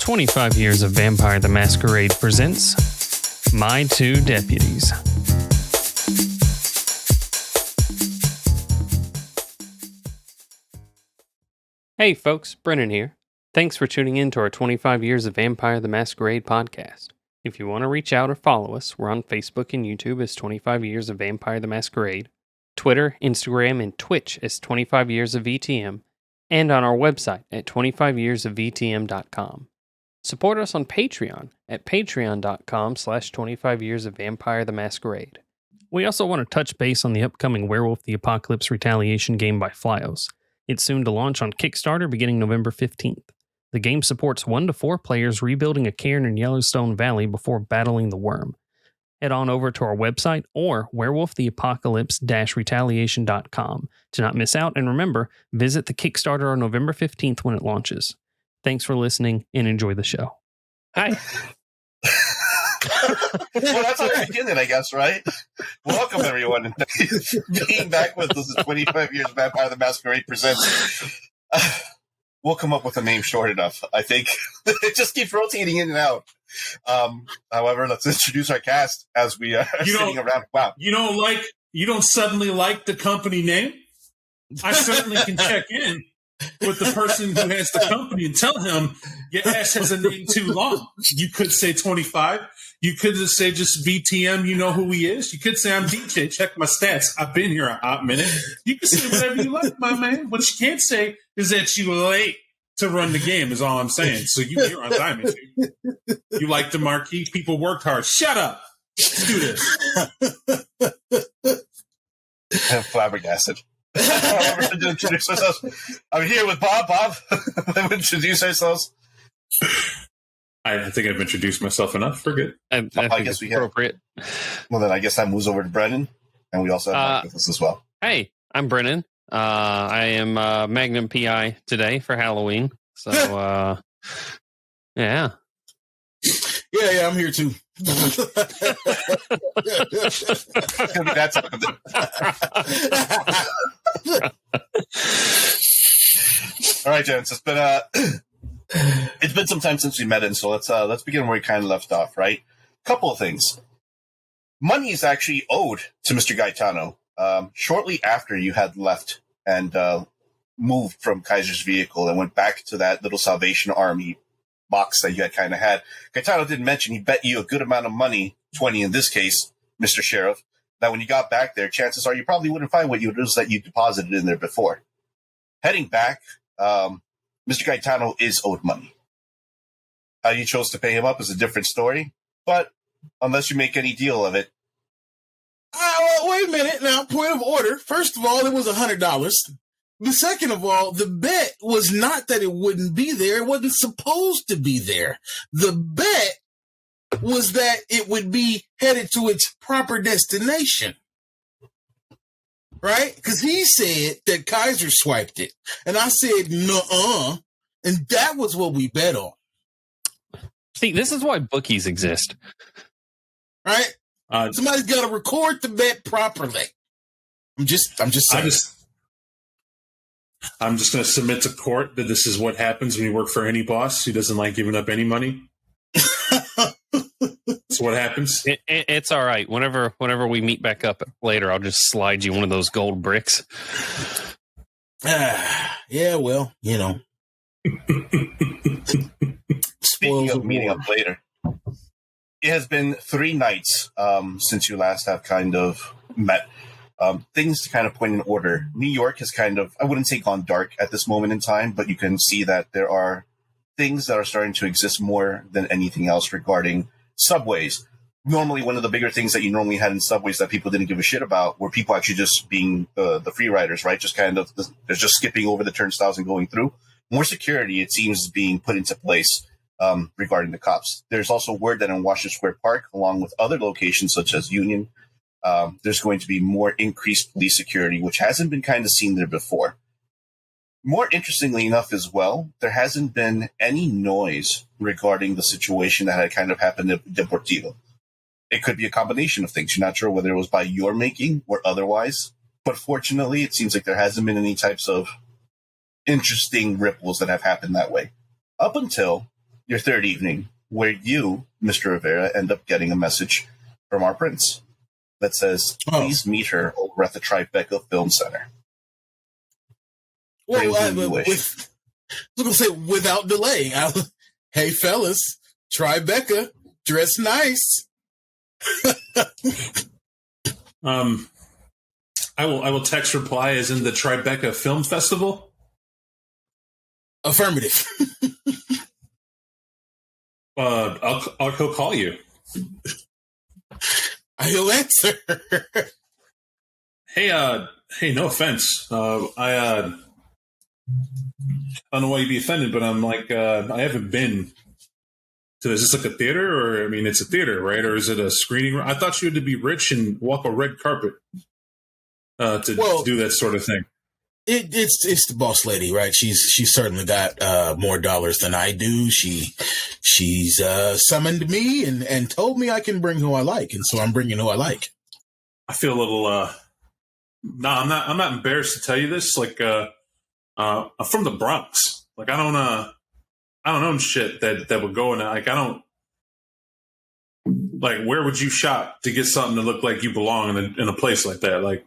25 Years of Vampire the Masquerade presents My Two Deputies. Hey folks, Brennan here. Thanks for tuning in to our 25 Years of Vampire the Masquerade podcast. If you want to reach out or follow us, we're on Facebook and YouTube as 25 Years of Vampire the Masquerade, Twitter, Instagram, and Twitch as 25 Years of VTM, and on our website at 25yearsofvtm.com. Support us on Patreon at patreon.com/25 Years of Vampire the Masquerade. We also want to touch base on the upcoming Werewolf the Apocalypse Retaliation game by Flyos. It's soon to launch on Kickstarter beginning November 15th. The game supports 1 to 4 players rebuilding a cairn in Yellowstone Valley before battling the worm. Head on over to our website or werewolftheapocalypse-retaliation.com to not miss out, and remember, visit the Kickstarter on November 15th when it launches. Thanks for listening and enjoy the show. Hi. Well, that's the beginning, I guess, right? Welcome, everyone, and being back with us at 25 Years Vampire the Masquerade presents. We'll come up with a name short enough, I think. It just keeps rotating in and out. However, let's introduce our cast as we are sitting around. Wow. You don't suddenly like the company name? I certainly can check in with the person who has the company and tell him your ass has a name too long. You could say 25. You could just say just VTM, you know who he is. You could say I'm DJ, check my stats. I've been here a hot minute. You can say whatever you like, my man. What you can't say is that you late to run the game is all I'm saying. So you're on Diamond. You like the marquee. People worked hard. Shut up. Let's do this. I'm flabbergasted. Introduce ourselves. I'm here with Bob. Bob, introduce ourselves. I think I've introduced myself enough. We're good. I guess we appropriate. Well, then I guess that moves over to Brennan, and we also have Mike with us as well. Hey, I'm Brennan. I am Magnum PI today for Halloween. So, yeah. Yeah, I'm here too. That's all right, gents. It's been some time since we met, and so let's begin where we kind of left off. Right, couple of things. Money is actually owed to Mr. Gaetano. Shortly after you had left and moved from Kaiser's vehicle and went back to that little Salvation Army box that you had kind of had, Gaetano did mention he bet you a good amount of money, 20 in this case, Mr. Sheriff, that when you got back there, chances are you probably wouldn't find what it was that you deposited in there before. Heading back, Mr. Gaetano is owed money. How you chose to pay him up is a different story, but unless you make any deal of it. Well, wait a minute. Now, point of order. First of all, it was $100. The second of all, the bet was not that it wouldn't be there. It wasn't supposed to be there. The bet was that it would be headed to its proper destination. Right? Because he said that Kaiser swiped it. And I said, nuh-uh. And that was what we bet on. See, this is why bookies exist. Right? Somebody's got to record the bet properly. I'm just saying. I'm just going to submit to court that this is what happens when you work for any boss who doesn't like giving up any money. That's what happens. It's all right. Whenever we meet back up later, I'll just slide you one of those gold bricks. Yeah, well, you know. Speaking of meeting up later, it has been 3 nights since you last have kind of met. Things to kind of point in order. New York has kind of, I wouldn't say gone dark at this moment in time, but you can see that there are things that are starting to exist more than anything else regarding subways. Normally, one of the bigger things that you normally had in subways that people didn't give a shit about were people actually just being the free riders, right? Just kind of, they're just skipping over the turnstiles and going through. More security, it seems, is being put into place regarding the cops. There's also word that in Washington Square Park, along with other locations such as Union, there's going to be more increased police security, which hasn't been kind of seen there before. More interestingly enough as well, there hasn't been any noise regarding the situation that had kind of happened at Deportivo. It could be a combination of things. You're not sure whether it was by your making or otherwise, but fortunately, it seems like there hasn't been any types of interesting ripples that have happened that way. Up until your third evening, where you, Mr. Rivera, end up getting a message from our prince that says, please meet her over at the Tribeca Film Center. Well, I was going to say, without delay, hey, fellas, Tribeca, dress nice. I will text reply as in the Tribeca Film Festival. Affirmative. I'll call you. I'll answer. Hey, no offense. I don't know why you'd be offended, but I'm like, I haven't been to. Is this like a theater, or I mean, it's a theater, right? Or is it a screening room? I thought you had to be rich and walk a red carpet to do that sort of thing. It's the boss lady, right? She's certainly got more dollars than I do. She's summoned me and told me I can bring who I like, and so I'm bringing who I like. I feel a little. No, I'm not embarrassed to tell you this. Like, I'm from the Bronx. Like, I don't own shit that would go in. Like, I don't. Like, where would you shop to get something to look like you belong in a place like that? Like,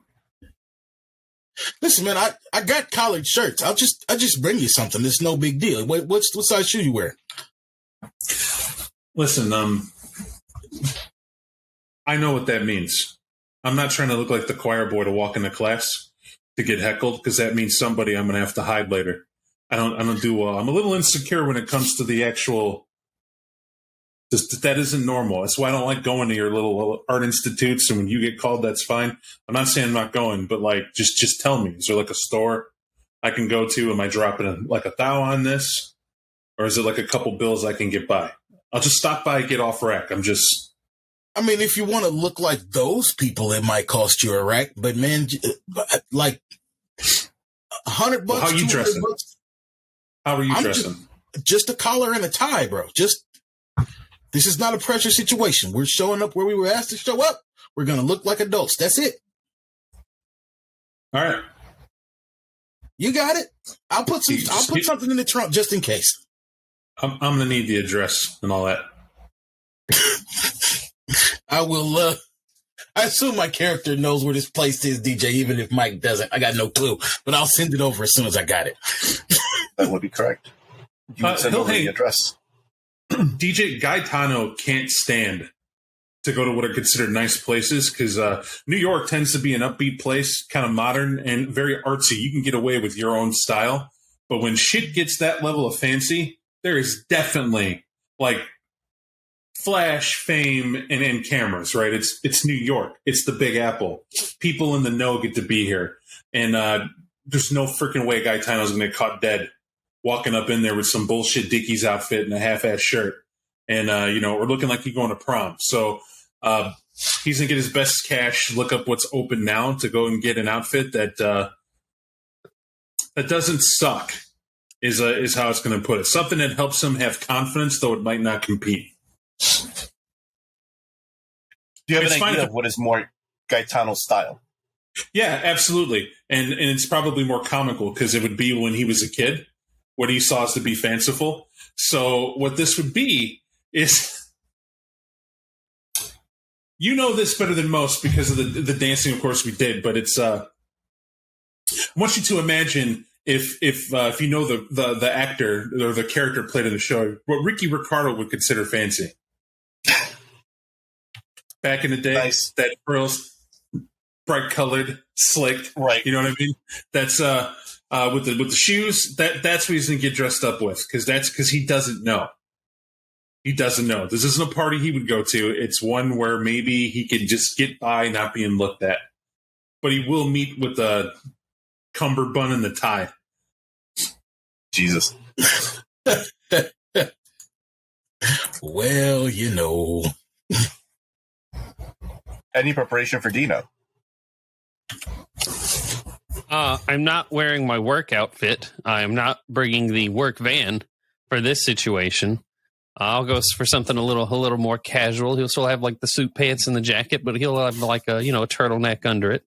listen, man, I got collared shirts. I'll just bring you something. It's no big deal. What size shoe you wear? Listen, I know what that means. I'm not trying to look like the choir boy to walk into class to get heckled, because that means somebody I'm going to have to hide later. I don't do well. I'm a little insecure when it comes to the actual. That isn't normal. That's why I don't like going to your little art institutes. And when you get called, that's fine. I'm not saying I'm not going, but like, just tell me. Is there like a store I can go to? Am I dropping like $1,000 on this, or is it like a couple bills I can get by? I'll just stop by, get off rack. I mean, if you want to look like those people, it might cost you a rack. But man, like $100. Well, how are you dressing? How are you dressing? Just a collar and a tie, bro. This is not a pressure situation. We're showing up where we were asked to show up. We're going to look like adults. That's it. All right. You got it. I'll put something in the trunk just in case. I'm going to need the address and all that. I will. I assume my character knows where this place is, DJ, even if Mike doesn't. I got no clue, but I'll send it over as soon as I got it. That would be correct. You would send over the address. DJ Gaetano can't stand to go to what are considered nice places, because New York tends to be an upbeat place, kind of modern and very artsy. You can get away with your own style. But when shit gets that level of fancy, there is definitely like flash, fame, and cameras, right? It's New York. It's the Big Apple. People in the know get to be here. And there's no freaking way Gaetano's going to get caught dead walking up in there with some bullshit Dickies outfit and a half-ass shirt. And, we're looking like you're going to prom. So he's going to get his best cash, look up what's open now to go and get an outfit that doesn't suck is how it's going to put it. Something that helps him have confidence, though it might not compete. Do you have an idea of what is more Gaetano's style? Yeah, absolutely. And it's probably more comical because it would be when he was a kid. What he saw as to be fanciful. So what this would be is, you know this better than most because of the dancing, of course, we did. But it's I want you to imagine if you know the actor or the character played in the show, what Ricky Ricardo would consider fancy. Back in the day, nice. That girl's bright colored, slicked, right? You know what I mean? That's with the shoes. That's what he's gonna get dressed up with, because he doesn't know. He doesn't know. This isn't a party he would go to. It's one where maybe he can just get by not being looked at. But he will meet with a cummerbund and the tie. Jesus. Well, you know. Any preparation for Dino? I'm not wearing my work outfit. I'm not bringing the work van for this situation. I'll go for something a little more casual. He'll still have like the suit pants and the jacket, but he'll have like a turtleneck under it.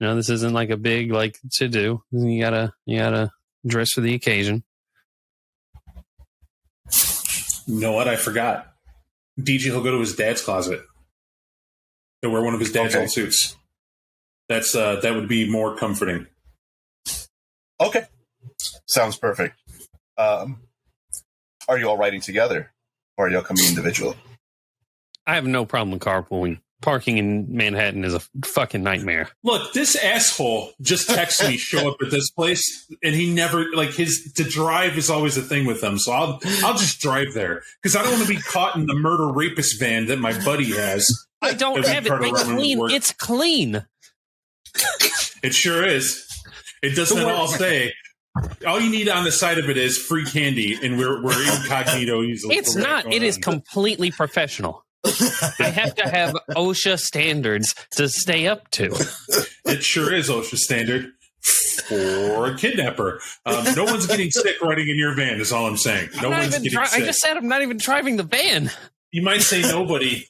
This isn't like a big like to do. You gotta dress for the occasion. You know what? I forgot. DJ will go to his dad's closet. He'll wear one of his dad's old suits. That would be more comforting. Okay. Sounds perfect. Are you all riding together? Or are you all coming individually? I have no problem carpooling. Parking in Manhattan is a fucking nightmare. Look, this asshole just texts me, show up at this place, and he never, to drive is always a thing with him. So I'll just drive there because I don't want to be caught in the murder rapist van that my buddy has. I don't have it. It's clean. It sure is. It doesn't all say. All you need on the side of it is free candy, and we're incognito. It's not. It is completely professional. I have to have OSHA standards to stay up to. It sure is OSHA standard for a kidnapper. No one's getting sick riding in your van is all I'm saying. No one's getting sick. I just said I'm not even driving the van. You might say nobody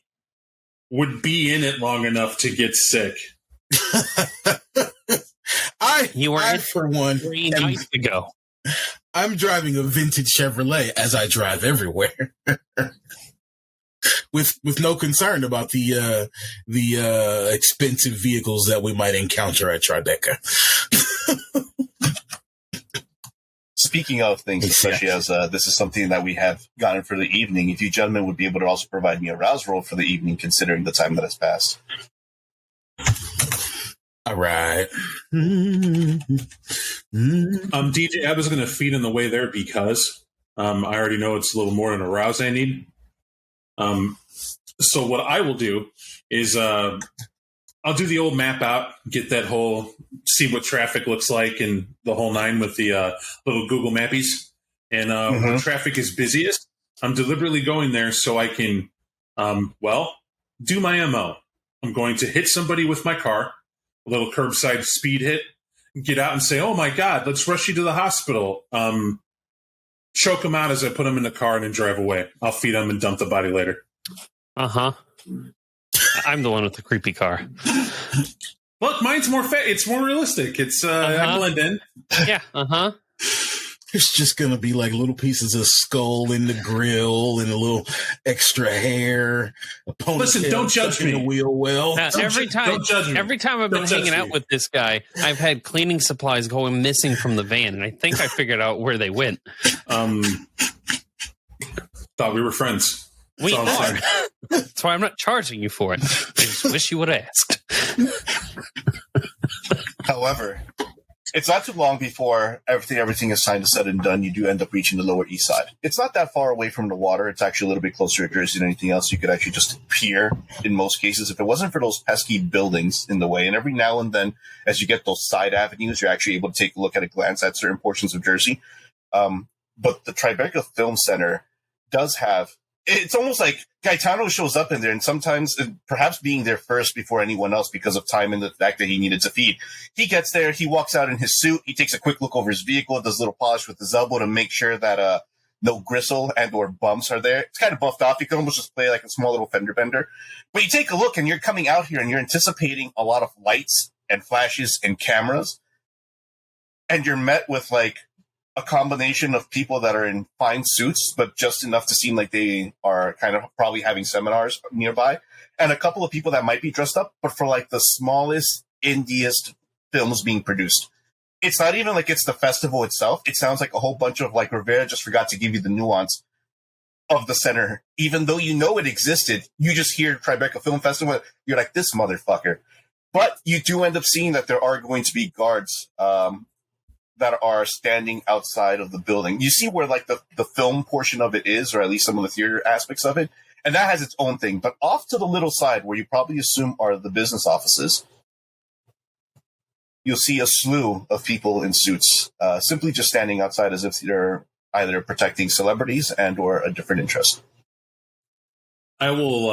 would be in it long enough to get sick. For one, 3 nights ago. I'm driving a vintage Chevrolet as I drive everywhere. With no concern about the expensive vehicles that we might encounter at Tribeca. Speaking of things, especially as this is something that we have gotten for the evening, if you gentlemen would be able to also provide me a rouse roll for the evening, considering the time that has passed. All right. DJ, I was going to feed in the way there because I already know it's a little more than a rouse I need. So what I will do is I'll do the old map out, get that whole, see what traffic looks like and the whole nine with the little Google Mappies. And when traffic is busiest, I'm deliberately going there so I can, do my MO. I'm going to hit somebody with my car, a little curbside speed hit, get out and say, oh my God, let's rush you to the hospital. Choke them out as I put them in the car and then drive away. I'll feed them and dump the body later. Uh-huh. I'm the one with the creepy car. Look, mine's more it's more realistic. It's I blend in. Yeah, uh-huh. It's just going to be like little pieces of skull in the grill and a little extra hair. Listen, don't judge me. The wheel well. Every time I've been hanging out with this guy, I've had cleaning supplies going missing from the van, and I think I figured out where they went. Thought we were friends. We are. That's why I'm not charging you for it. I just wish you would have asked. However, it's not too long before everything is signed and said and done. You do end up reaching the Lower East Side. It's not that far away from the water. It's actually a little bit closer to Jersey than anything else. You could actually just peer in most cases if it wasn't for those pesky buildings in the way. And every now and then, as you get those side avenues, you're actually able to take a look at a glance at certain portions of Jersey. But the Tribeca Film Center does have, it's almost like Gaetano shows up in there, and sometimes, perhaps being there first before anyone else because of time and the fact that he needed to feed, he gets there, he walks out in his suit, he takes a quick look over his vehicle, does a little polish with his elbow to make sure that no gristle and or bumps are there. It's kind of buffed off. You can almost just play like a small little fender bender. But you take a look, and you're coming out here, and you're anticipating a lot of lights and flashes and cameras, and you're met with like a combination of people that are in fine suits, but just enough to seem like they are kind of probably having seminars nearby, and a couple of people that might be dressed up, but for like the smallest, indiest films being produced. It's not even like it's the festival itself. It sounds like a whole bunch of like Rivera just forgot to give you the nuance of the center. Even though you know it existed, you just hear Tribeca Film Festival, you're like, this motherfucker. But you do end up seeing that there are going to be guards, that are standing outside of the building. You see where like the film portion of it is, or at least some of the theater aspects of it. And that has its own thing. But off to the little side where you probably assume are the business offices, you'll see a slew of people in suits, simply just standing outside as if they're either protecting celebrities and or a different interest. I will,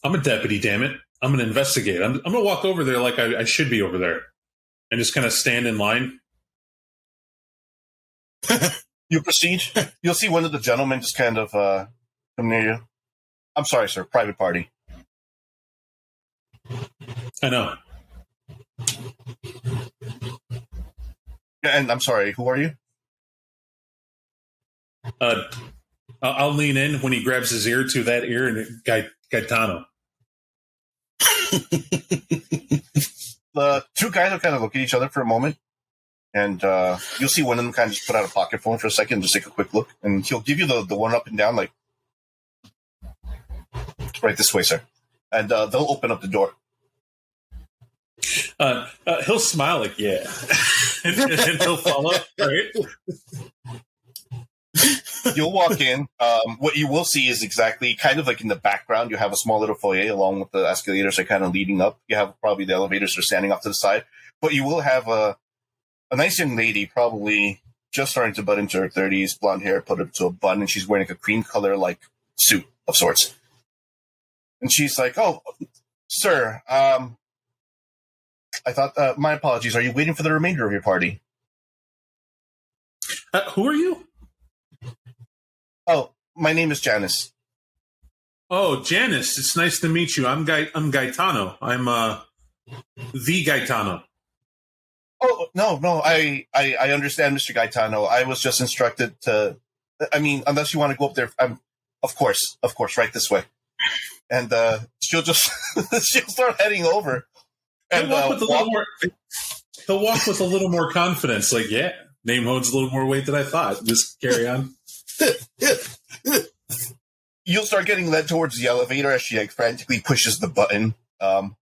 I'm a deputy, damn it. I'm going to investigate. I'm going to walk over there like I should be over there and just kind of stand in line. You proceed. You'll see one of the gentlemen just kind of come near you. I'm sorry, sir. Private party. I know. And I'm sorry. Who are you? I'll lean in when he grabs his ear to that ear and Gaetano. The two guys will kind of look at each other for a moment, and you'll see one of them kind of just put out a pocket phone for a second, just take a quick look, and he'll give you the one up and down, like, right this way, sir. And they'll open up the door. He'll smile like, yeah. and he'll follow, right? You'll walk in. What you will see is exactly kind of like in the background, you have a small little foyer along with the escalators that are kind of leading up. You have probably the elevators that are standing off to the side. But you will have a nice young lady, probably just starting to butt into her 30s, blonde hair, put up to a bun, and she's wearing like a cream color like suit of sorts. And she's like, "Oh, sir, I thought, my apologies. Are you waiting for the remainder of your party?" Who are you? Oh, my name is Janice. Oh, Janice, it's nice to meet you. I'm Gaetano. I'm the Gaetano. Oh, no, I understand, Mr. Gaetano. I was just instructed to, I mean, unless you want to go up there, of course, right this way. And she'll just, she'll start heading over. And He'll walk with a little more confidence. Like, yeah, name holds a little more weight than I thought. Just carry on. You'll start getting led towards the elevator as she like frantically pushes the button,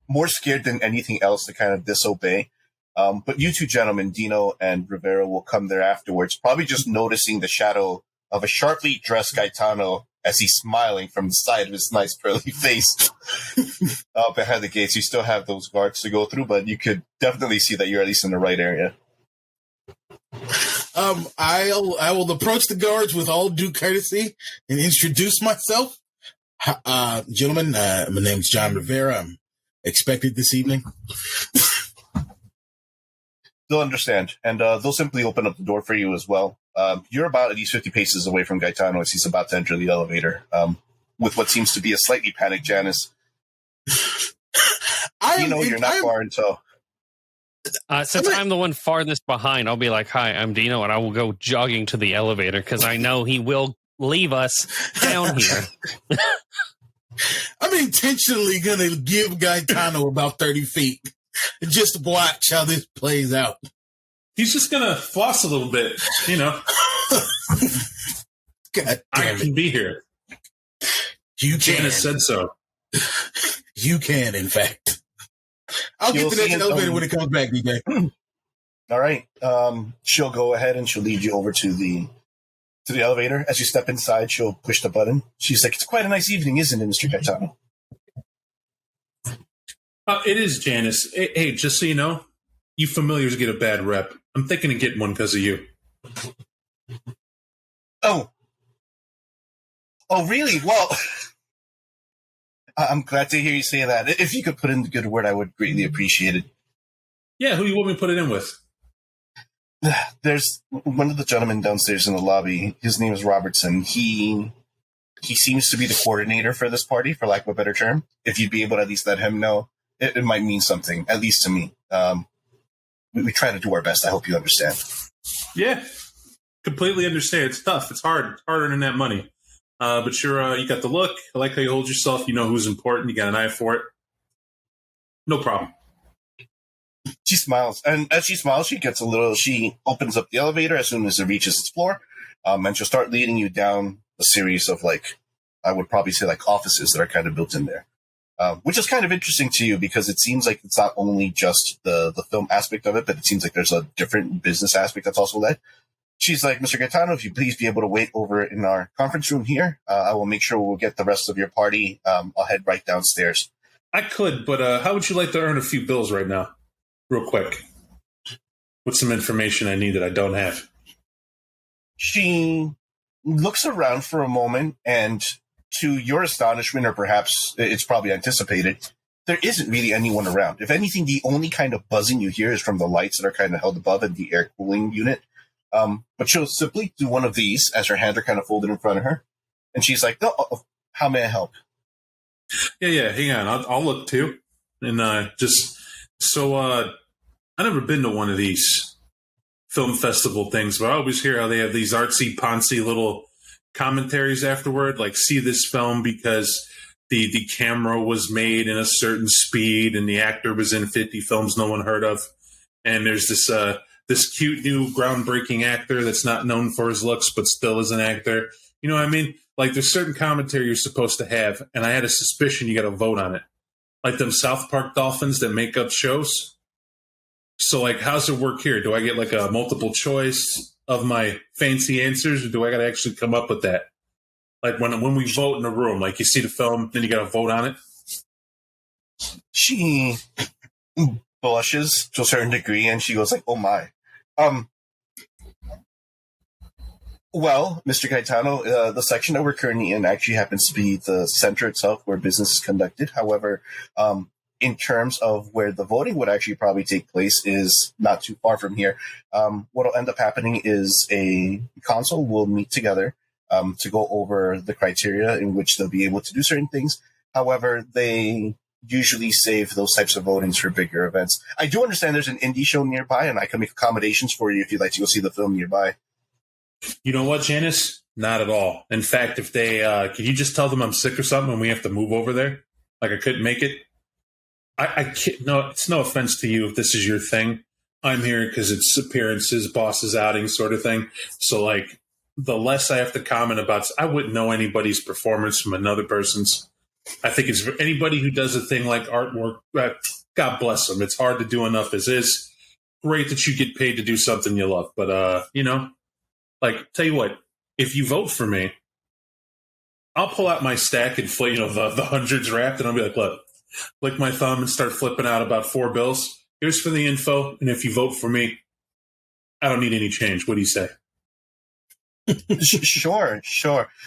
more scared than anything else to kind of disobey. But you two gentlemen, Dino and Rivera, will come there afterwards, probably just noticing the shadow of a sharply dressed Gaetano as he's smiling from the side of his nice pearly face. Behind the gates, you still have those guards to go through, but you could definitely see that you're at least in the right area. I will approach the guards with all due courtesy and introduce myself. Gentlemen, my name's John Rivera. I'm expected this evening. They'll understand, and they'll simply open up the door for you as well. You're about at least 50 paces away from Gaetano as he's about to enter the elevator, with what seems to be a slightly panicked Janice. You're not far until... Since I'm the one farthest behind, I'll be like, "Hi, I'm Dino," and I will go jogging to the elevator because I know he will leave us down here. I'm intentionally going to give Gaetano about 30 feet and just watch how this plays out. He's just going to floss a little bit, you know. God I damn can it. be here. You can. Janice said so. You can, in fact. I'll get to the next elevator when it comes back, DJ. All right. She'll go ahead and she'll lead you over to the elevator. As you step inside, she'll push the button. She's like, "It's quite a nice evening, isn't it, Mr. Gaetano?" It is, Janice. Hey, just so you know, you familiars get a bad rep. I'm thinking of getting one because of you. Oh, really? Well, I'm glad to hear you say that. If you could put in the good word, I would greatly appreciate it. Yeah, who do you want me to put it in with? There's one of the gentlemen downstairs in the lobby. His name is Robertson. He seems to be the coordinator for this party, for lack of a better term. If you'd be able to at least let him know, it might mean something, at least to me. We try to do our best. I hope you understand. Yeah, completely understand. It's tough. It's hard. It's harder than that money. But you got the look. I like how you hold yourself. You know who's important. You got an eye for it. No problem. She smiles, and as she smiles, she opens up the elevator as soon as it reaches its floor, and she'll start leading you down a series of, I would probably say, offices that are kind of built in there, which is kind of interesting to you because it seems like it's not only just the film aspect of it, but it seems like there's a different business aspect that's also led. She's like, "Mr. Gaetano, if you please be able to wait over in our conference room here, I will make sure we'll get the rest of your party. I'll head right downstairs." I could, but how would you like to earn a few bills right now? Real quick. With some information I need that I don't have. She looks around for a moment, and to your astonishment, or perhaps it's probably anticipated, there isn't really anyone around. If anything, the only kind of buzzing you hear is from the lights that are kind of held above in the air cooling unit. But she'll simply do one of these as her hands are kind of folded in front of her. And she's like, "No, how may I help?" Yeah, hang on. I'll look too. And I've never been to one of these film festival things, but I always hear how they have these artsy-poncy little commentaries afterward, like see this film because the camera was made in a certain speed and the actor was in 50 films no one heard of, and there's this cute new groundbreaking actor that's not known for his looks but still is an actor. You know what I mean? Like there's certain commentary you're supposed to have, and I had a suspicion you got to vote on it. Like them South Park dolphins that make up shows. So like, how's it work here? Do I get like a multiple choice of my fancy answers, or do I got to actually come up with that? Like when we vote in a room, like you see the film, then you got to vote on it. She blushes to a certain degree, and she goes like, "Oh my." Well, Mr. Gaetano, the section that we're currently in actually happens to be the center itself where business is conducted. However, in terms of where the voting would actually probably take place is not too far from here. What will end up happening is a council will meet together to go over the criteria in which they'll be able to do certain things. However, they usually save those types of votings for bigger events. I do understand there's an indie show nearby, and I can make accommodations for you if you'd like to go see the film nearby. You know what, Janice? Not at all. In fact, if they could you just tell them I'm sick or something and we have to move over there? Like I couldn't make it? I can't, no, it's no offense to you if this is your thing. I'm here because it's appearances, bosses outing sort of thing. So like the less I have to comment about, I wouldn't know anybody's performance from another person's. I think it's anybody who does a thing like artwork, God bless them. It's hard to do enough as is. Great that you get paid to do something you love. But, like, tell you what, if you vote for me, I'll pull out my stack and the hundreds wrapped, and I'll be like, look, lick my thumb and start flipping out about 4 bills. Here's for the info, and if you vote for me, I don't need any change. What do you say? Sure.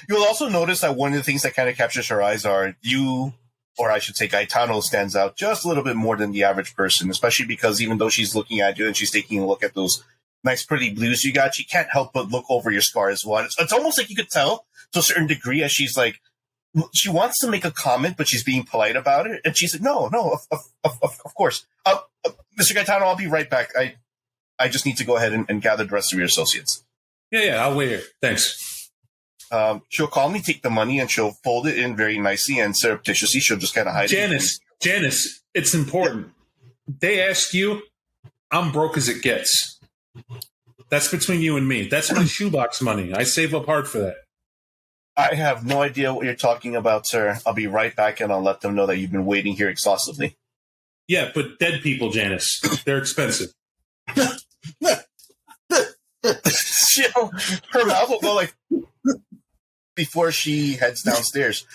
You'll also notice that one of the things that kind of captures her eyes are you, or I should say Gaetano, stands out just a little bit more than the average person, especially because even though she's looking at you and she's taking a look at those nice pretty blues you got, she can't help but look over your scar as well. It's almost like you could tell to a certain degree as she's like, she wants to make a comment, but she's being polite about it. And she's like, no, of course. Mr. Gaetano, I'll be right back. I just need to go ahead and gather the rest of your associates. Yeah, I'll wait here. Thanks. She'll calmly take the money and she'll fold it in very nicely, and surreptitiously she'll just kind of hide it. Janice, it's important. Yeah. They ask you, I'm broke as it gets. That's between you and me. That's my shoebox money. I save up hard for that. I have no idea what you're talking about, sir. I'll be right back, and I'll let them know that you've been waiting here exhaustively. Yeah, but dead people, Janice, they're expensive. Her mouth will go like before she heads downstairs.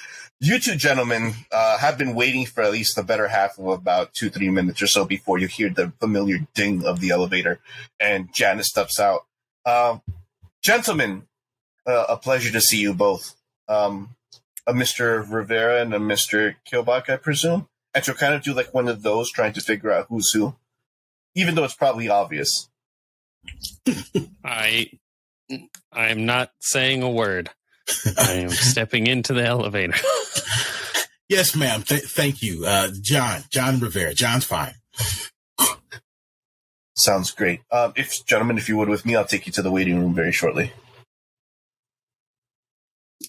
You two gentlemen have been waiting for at least the better half of about 2-3 minutes or so before you hear the familiar ding of the elevator, and Janice steps out. Gentlemen, a pleasure to see you both. A Mr. Rivera and a Mr. Kilbach, I presume. And she'll kind of do like one of those, trying to figure out who's who, even though it's probably obvious. I'm not saying a word. I am stepping into the elevator. Yes, ma'am. Thank you. John Rivera. John's fine. Sounds great. Gentlemen, if you would with me, I'll take you to the waiting room very shortly.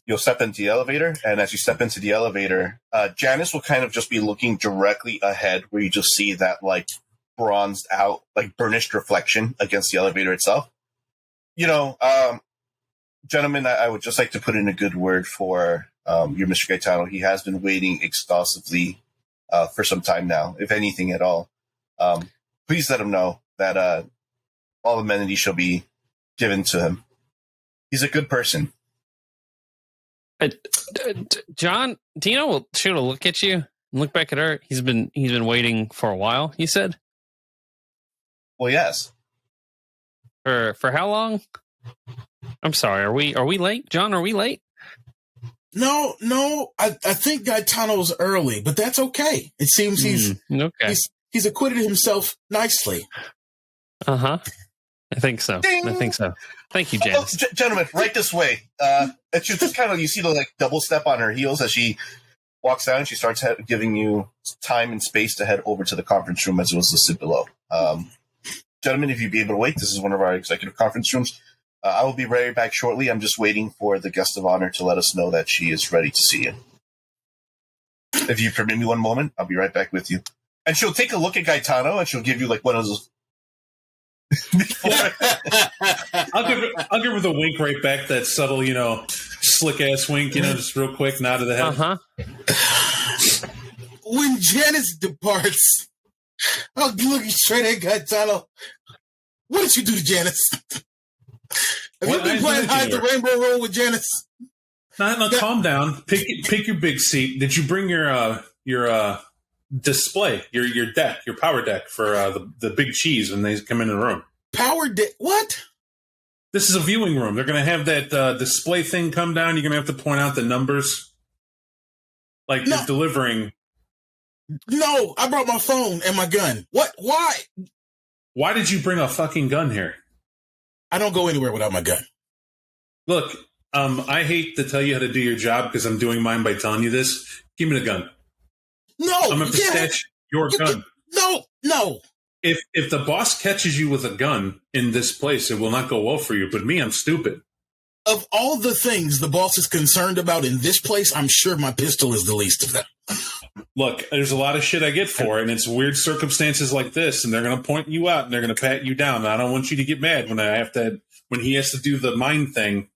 You'll step into the elevator, and as you step into the elevator, Janice will kind of just be looking directly ahead, where you just see that like bronzed out, like burnished reflection against the elevator itself. Gentlemen, I would just like to put in a good word for your Mr. Gaetano. He has been waiting exhaustively for some time now, if anything at all. Please let him know that all amenities shall be given to him. He's a good person. John, Dino will shoot a look at you and look back at her. He's been waiting for a while, you said? Well, yes. For how long? I'm sorry. Are we late? John, are we late? No. I think Gaetano's early, but that's okay. It seems he's acquitted himself nicely. Uh-huh. I think so. Ding! I think so. Thank you, Janice. Gentlemen, right this way. It's just kind of, you see the like double step on her heels as she walks down, and she starts giving you time and space to head over to the conference room as well as to sit below. Gentlemen, if you'd be able to wait, this is one of our executive conference rooms. I will be right back shortly. I'm just waiting for the guest of honor to let us know that she is ready to see you. If you permit me one moment, I'll be right back with you. And she'll take a look at Gaetano, and she'll give you like one of those. I'll give her the wink right back, that subtle, slick ass wink, just real quick, nod of the head. When Janice departs, I'll look straight at Gaetano. What did you do to Janice? Have you been playing hide the rainbow roll with Janice? No, calm down. Pick your big seat. Did you bring your display, your deck, your power deck for the big cheese when they come in the room? Power deck? What? This is a viewing room. They're going to have that display thing come down. You're going to have to point out the numbers. Like you're delivering. No, I brought my phone and my gun. What? Why? Why did you bring a fucking gun here? I don't go anywhere without my gun. Look, I hate to tell you how to do your job because I'm doing mine by telling you this. Give me the gun. No, I'm going to snatch your gun. No. If the boss catches you with a gun in this place, it will not go well for you. But me, I'm stupid. Of all the things the boss is concerned about in this place, I'm sure my pistol is the least of them. Look, there's a lot of shit I get for it, and it's weird circumstances like this, and they're going to point you out, and they're going to pat you down. And I don't want you to get mad when he has to do the mind thing.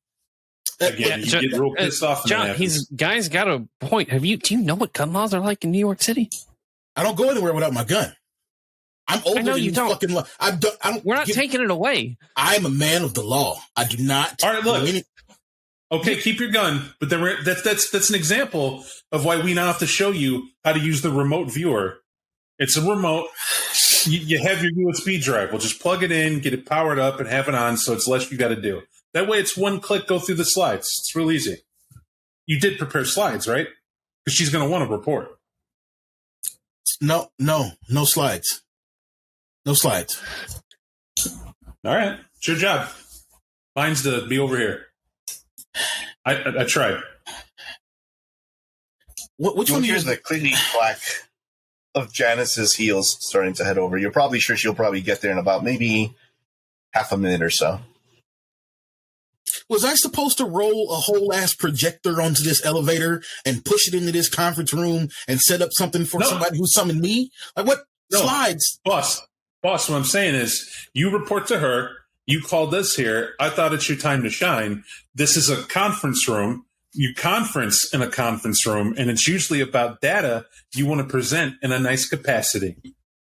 Again, you get real pissed off. John, guy's got a point. Do you know what gun laws are like in New York City? I don't go anywhere without my gun. I'm over. I know you don't. Fucking I don't. We're not taking it away. I'm a man of the law. I do not. All right, look. Okay, keep your gun, but that's an example of why we now have to show you how to use the remote viewer. It's a remote. You have your USB drive. We'll just plug it in, get it powered up, and have it on, so it's less you got to do. That way, it's one click, go through the slides. It's real easy. You did prepare slides, right? Because she's going to want to report. No slides. No slides. All right, it's your job. Mine's to be over here. I tried. Which one? Here's the clicky clack of Janice's heels starting to head over. You're probably sure she'll probably get there in about maybe half a minute or so. Was I supposed to roll a whole ass projector onto this elevator and push it into this conference room and set up something for somebody who summoned me? Like what? No. Slides? Boss, what I'm saying is you report to her. You called us here. I thought it's your time to shine. This is a conference room. You conference in a conference room, and it's usually about data you want to present in a nice capacity.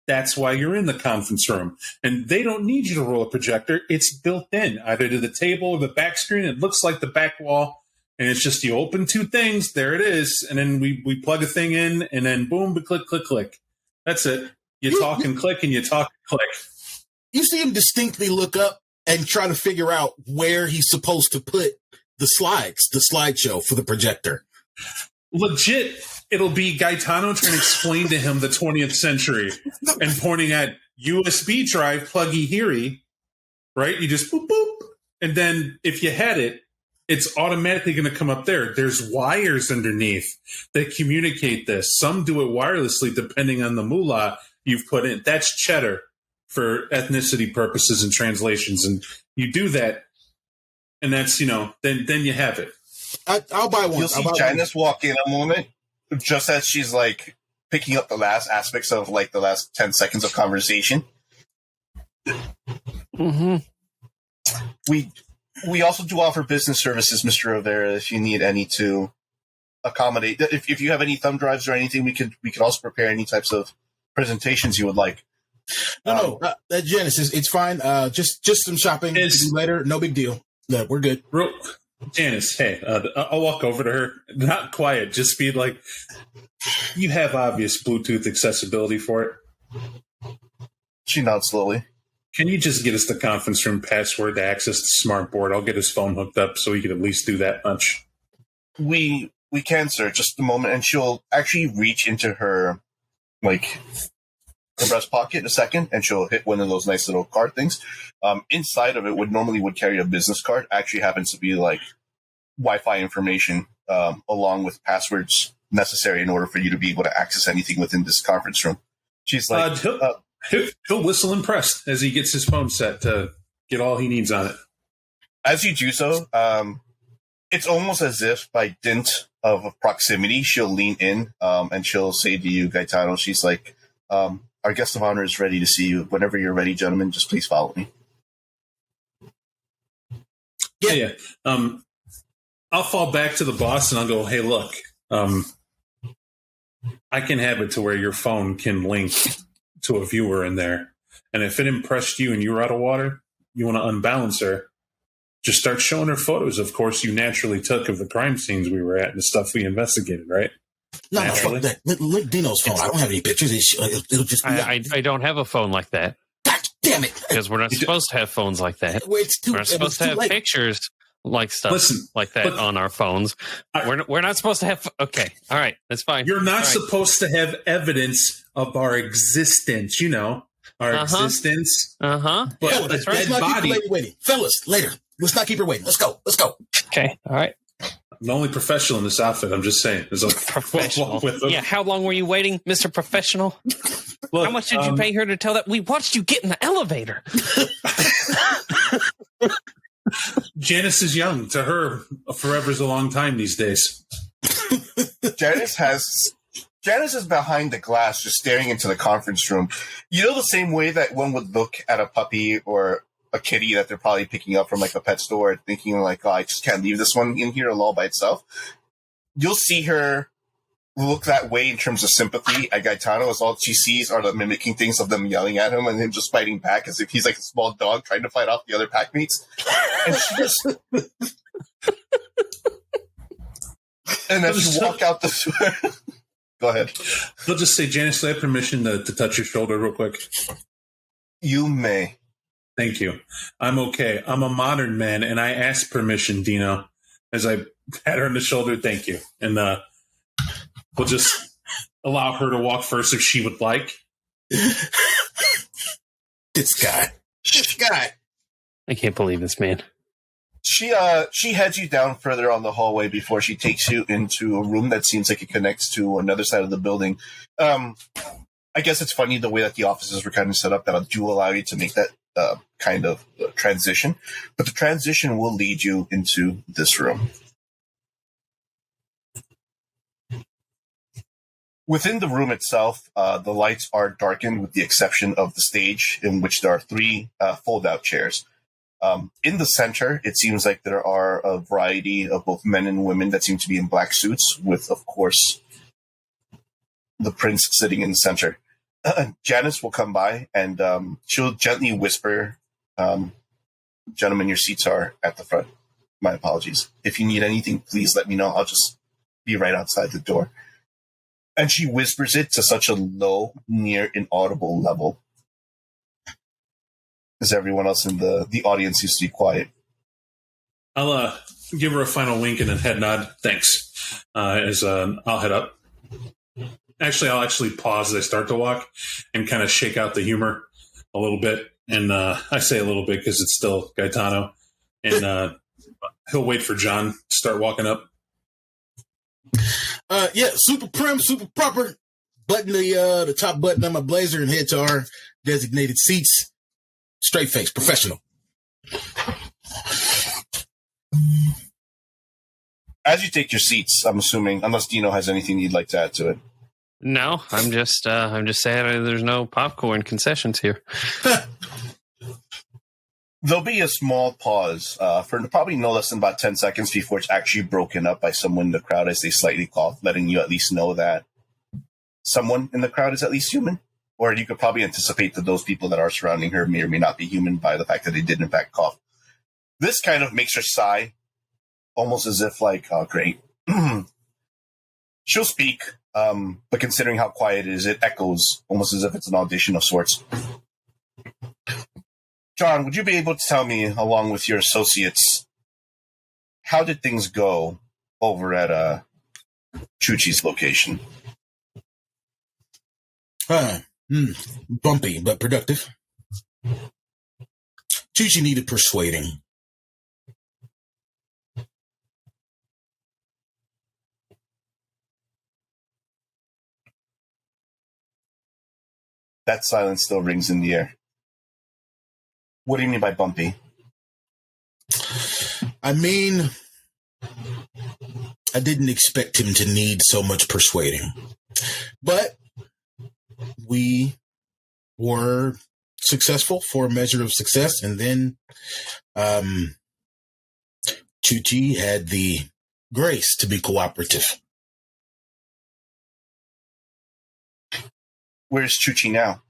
That's why you're in the conference room. And they don't need you to roll a projector. It's built in, either to the table or the back screen. It looks like the back wall, and it's just you open two things. There it is. And then we plug a thing in, and then boom, click, click, click. That's it. You talk and click, and you talk and click. You see him distinctly look up and try to figure out where he's supposed to put the slides, the slideshow for the projector. Legit, it'll be Gaetano trying to explain to him the 20th century and pointing at USB drive, pluggy heary, right? You just boop, boop. And then if you had it, it's automatically going to come up there. There's wires underneath that communicate this. Some do it wirelessly depending on the moolah you've put in. That's cheddar for ethnicity purposes and translations. And you do that, and that's, then you have it. I'll buy one. You'll see Janice walk in a moment, just as she's like picking up the last aspects of like the last 10 seconds of conversation. Mm-hmm. We also do offer business services, Mr. Rivera, if you need any to accommodate. If you have any thumb drives or anything, we could also prepare any types of presentations you would like. No, Janice, it's fine. Just some shopping to do later. No big deal. No, we're good. Janice, hey, I'll walk over to her. Not quiet, just be like, you have obvious Bluetooth accessibility for it. She nods slowly. Can you just get us the conference room password to access the smart board? I'll get his phone hooked up so he can at least do that much. We can, sir. Just a moment, and she'll actually reach into her breast pocket in a second, and she'll hit one of those nice little card things. Inside of it would carry a business card. Actually happens to be like Wi-Fi information along with passwords necessary in order for you to be able to access anything within this conference room. She's like, he'll whistle impressed as he gets his phone set to get all he needs on it. As you do so, it's almost as if by dint of proximity, she'll lean in and she'll say to you, Gaetano, she's like, our guest of honor is ready to see you. Whenever you're ready, gentlemen, just please follow me. Yeah. I'll fall back to the boss and I'll go, hey, look, I can have it to where your phone can link to a viewer in there. And if it impressed you and you were out of water, you want to unbalance her, just start showing her photos, of course, you naturally took of the crime scenes we were at and the stuff we investigated, right? No, fuck that. Look Dino's phone. I don't have any pictures. It'll just be I don't have a phone like that. God damn it. Because we're not supposed to have phones like that. We're not supposed to have pictures like stuff like that on our phones. We're not supposed to have... Okay, all right, that's fine. You're not supposed to have evidence of our existence, our existence. But that's right. Let's not keep her waiting. Fellas, later. Let's not keep her waiting. Let's go. Okay, all right. I'm the only professional in this outfit. I'm just saying. There's a professional. Yeah, how long were you waiting, Mr. Professional? Look, how much did you pay her to tell that? We watched you get in the elevator. Janice is young. To her, forever's a long time these days. Janice is behind the glass, just staring into the conference room. You know, the same way that one would look at a puppy or a kitty that they're probably picking up from like a pet store, thinking like, "Oh, I just can't leave this one in here alone by itself." You'll see her look that way in terms of sympathy at Gaetano, as all she sees are the mimicking things of them yelling at him and him just fighting back as if he's like a small dog trying to fight off the other pack mates. And she just... And as you walk out the door... Go ahead. They'll just say, Janice, do I have permission to touch your shoulder real quick? You may. Thank you. I'm okay. I'm a modern man, and I ask permission, Dino, as I pat her on the shoulder. Thank you. And we'll just allow her to walk first if she would like. This guy. I can't believe this, man. She heads you down further on the hallway before she takes you into a room that seems like it connects to another side of the building. I guess it's funny the way that the offices were kind of set up that do allow you to make that kind of transition. But the transition will lead you into this room. Within the room itself, the lights are darkened with the exception of the stage, in which there are 3 fold-out chairs. In the center, it seems like there are a variety of both men and women that seem to be in black suits, with, of course, the prince sitting in the center. Janice will come by, and she'll gently whisper, "Gentlemen, your seats are at the front. My apologies. If you need anything, please let me know. I'll just be right outside the door." And she whispers it to such a low, near inaudible level, as everyone else in the audience used to be quiet. I'll give her a final wink and a head nod. Thanks. As I'll head up. Actually, I'll pause as I start to walk and kind of shake out the humor a little bit. And I say a little bit because it's still Gaetano. And he'll wait for John to start walking up. Super prim, super proper. Button the top button on my blazer and head to our designated seats. Straight face, professional. As you take your seats, I'm assuming, unless Dino has anything you'd like to add to it. No, I'm just sad there's no popcorn concessions here. There'll be a small pause for probably no less than about 10 seconds before it's actually broken up by someone in the crowd as they slightly cough, letting you at least know that someone in the crowd is at least human. Or you could probably anticipate that those people that are surrounding her may or may not be human by the fact that they did in fact cough. This kind of makes her sigh, almost as if like, oh, great. She'll speak, but considering how quiet it is, it echoes almost as if it's an audition of sorts. John, would you be able to tell me, along with your associates, how did things go over at Chuchi's location? Bumpy, but productive. Chuchi needed persuading. That silence still rings in the air. What do you mean by bumpy? I mean, I didn't expect him to need so much persuading. But we were successful for a measure of success. And then Chuchi had the grace to be cooperative. Where's Chuchi now?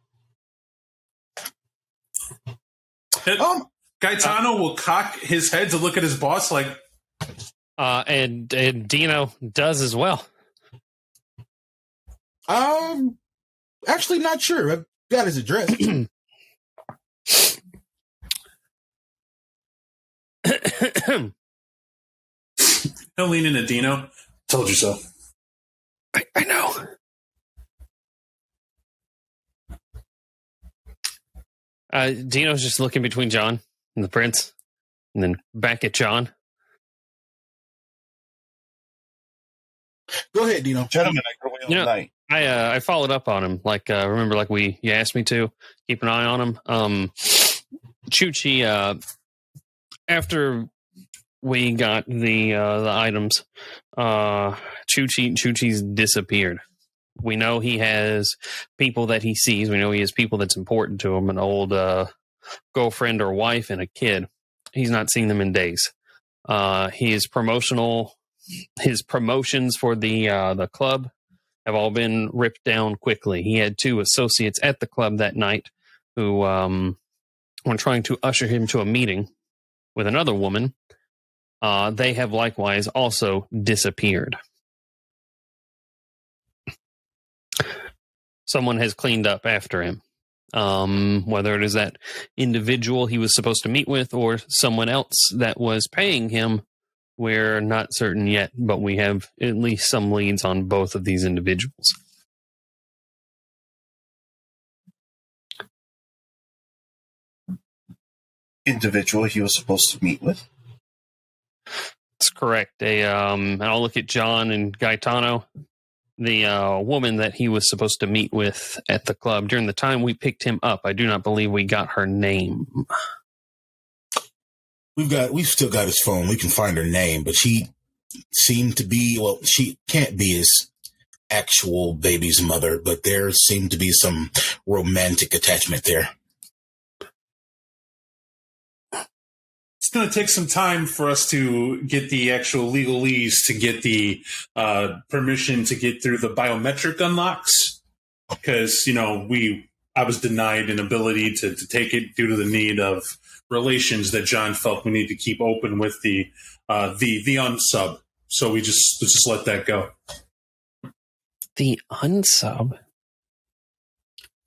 Gaetano will cock his head to look at his boss like... And Dino does as well. Actually not sure. I've got his address. He'll lean into Dino. Told you so. I know. Dino's just looking between John and the prince, and then back at John. Go ahead, Dino. Gentlemen, I could wait all night. I followed up on him. Remember, you asked me to keep an eye on him. Chuchi, after we got the items, Chuchi's disappeared. We know he has people that he sees. We know he has people that's important to him, an old girlfriend or wife and a kid. He's not seen them in days. His promotions for the club have all been ripped down quickly. He had 2 associates at the club that night who were trying to usher him to a meeting with another woman. They have likewise also disappeared. Someone has cleaned up after him. Whether it is that individual he was supposed to meet with or someone else that was paying him, we're not certain yet, but we have at least some leads on both of these individuals. Individual he was supposed to meet with? That's correct. And I'll look at John and Gaetano. The woman that he was supposed to meet with at the club during the time we picked him up, I do not believe we got her name. We've still got his phone. We can find her name, but she seemed to be, well, she can't be his actual baby's mother, but there seemed to be some romantic attachment there. It's going to take some time for us to get the actual legalese to get the permission to get through the biometric unlocks, because I was denied an ability to take it due to the need of relations that John felt we need to keep open with the unsub. So we just let that go. The unsub?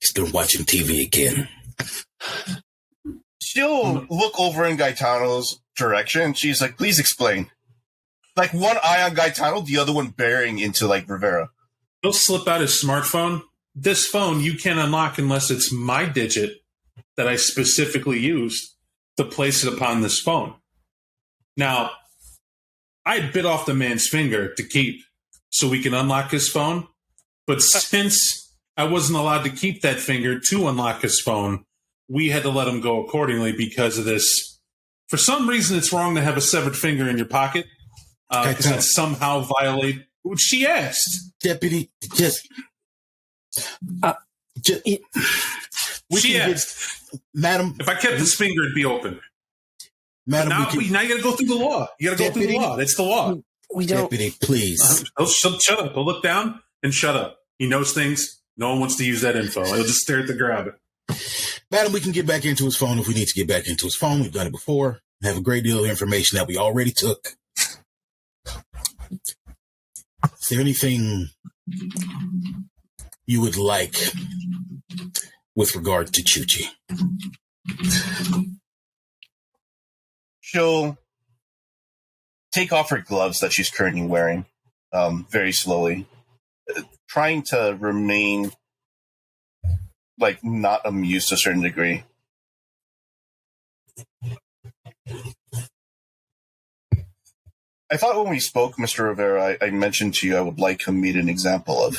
He's been watching TV again. She'll look over in Gaetano's direction. She's like, please explain. Like, one eye on Gaetano, the other one bearing into, Rivera. He'll slip out his smartphone. This phone you can't unlock unless it's my digit that I specifically used to place it upon this phone. Now, I bit off the man's finger to keep so we can unlock his phone. But since I wasn't allowed to keep that finger to unlock his phone, we had to let him go accordingly because of this. For some reason, it's wrong to have a severed finger in your pocket because that somehow violate what she asked. Deputy, she asked, Madam, if I kept this finger, it'd be open. Madam, now you got to go through the law. You got to go through the law. That's the law. We don't. Deputy, please. Shut up. He'll look down and shut up. He knows things. No one wants to use that info. He'll just stare at the ground. Madam, we can get back into his phone if we need to get back into his phone. We've done it before. We have a great deal of information that we already took. Is there anything you would like with regard to Chuchi? She'll take off her gloves that she's currently wearing very slowly, trying to remain not amused to a certain degree. I thought when we spoke, Mr. Rivera, I mentioned to you I would like him meet an example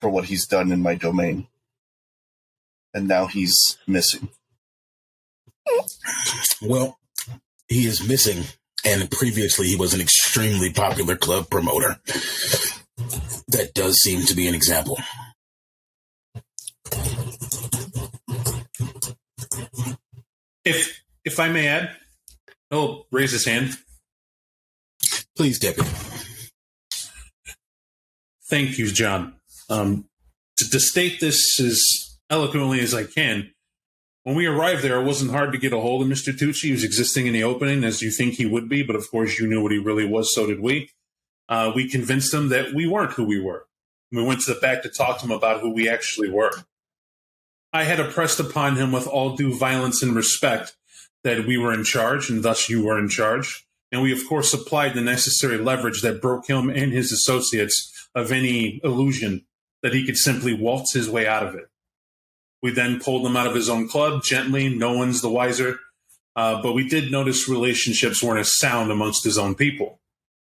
for what he's done in my domain. And now he's missing. Well, he is missing. And previously, he was an extremely popular club promoter. That does seem to be an example. If I may add, he'll raise his hand. Please, Deputy. Thank you, John. To state this as eloquently as I can, when we arrived there, it wasn't hard to get a hold of Mr. Tucci. He was existing in the opening, as you think he would be, but of course you knew what he really was, so did we. We convinced him that we weren't who we were. We went to the back to talk to him about who we actually were. I had impressed upon him with all due violence and respect that we were in charge, and thus you were in charge. And we, of course, applied the necessary leverage that broke him and his associates of any illusion that he could simply waltz his way out of it. We then pulled him out of his own club gently. No one's the wiser. But we did notice relationships weren't as sound amongst his own people.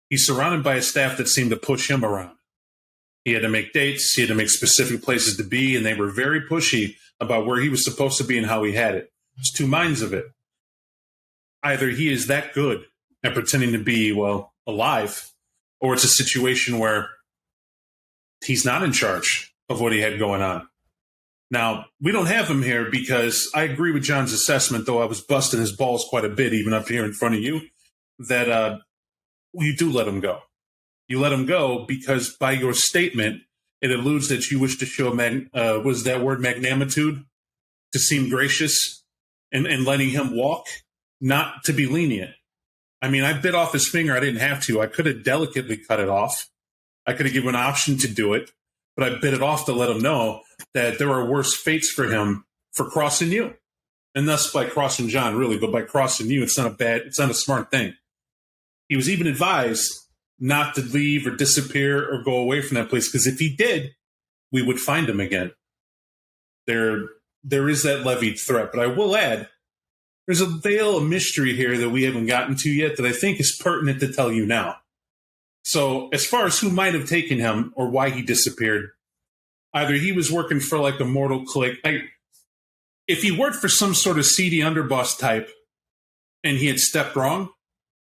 He's surrounded by a staff that seemed to push him around. He had to make dates. He had to make specific places to be, and they were very pushy about where he was supposed to be and how he had it. There's two minds of it. Either he is that good at pretending to be, well, alive, or it's a situation where he's not in charge of what he had going on. Now, we don't have him here because I agree with John's assessment, though I was busting his balls quite a bit, even up here in front of you, that you do let him go. You let him go because by your statement, it alludes that you wish to show, was that word magnanimitude, to seem gracious and letting him walk, not to be lenient. I mean, I bit off his finger. I didn't have to. I could have delicately cut it off. I could have given an option to do it, but I bit it off to let him know that there are worse fates for him for crossing you. And thus by crossing John, really, but by crossing you, it's not a smart thing. He was even advised not to leave or disappear or go away from that place, because if he did, we would find him again. There is that levied threat, but I will add, there's a veil of mystery here that we haven't gotten to yet that I think is pertinent to tell you now. So as far as who might have taken him or why he disappeared, either he was working for like a mortal clique. If he worked for some sort of seedy underboss type and he had stepped wrong,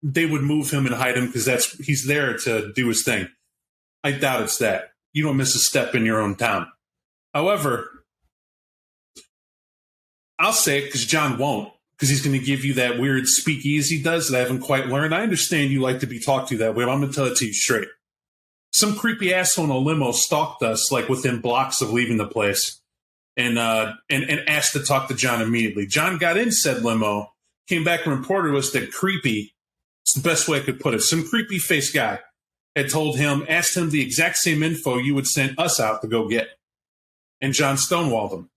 they would move him and hide him because he's there to do his thing. I doubt it's that. You don't miss a step in your own town. However, I'll say it because John won't, because he's going to give you that weird speakeasy he does that I haven't quite learned. I understand you like to be talked to that way, but I'm going to tell it to you straight. Some creepy asshole in a limo stalked us, like within blocks of leaving the place, and asked to talk to John immediately. John got in said limo, came back and reported to us that creepy, it's the best way I could put it, some creepy face guy had told him, asked him the exact same info you would send us out to go get. And John stonewalled him.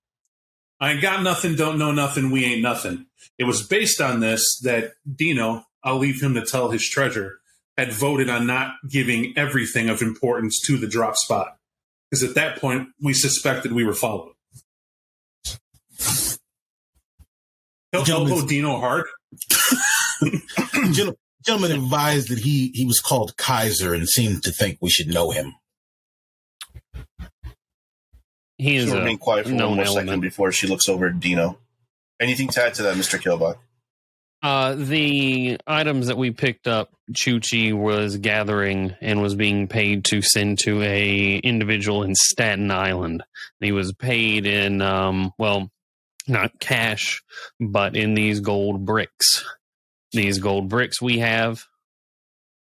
I ain't got nothing, don't know nothing, we ain't nothing. It was based on this that Dino, I'll leave him to tell his treasure, had voted on not giving everything of importance to the drop spot. Because at that point, we suspected we were followed. He'll go Dino hard. Gentleman advised that he was called Kaiser and seemed to think we should know him. He is She'll remain quiet for one more second before she looks over at Dino. Anything to add to that, Mr. Killbot? The items that we picked up, Chuchi was gathering and was being paid to send to a individual in Staten Island. He was paid in, not cash, but in these gold bricks. These gold bricks we have,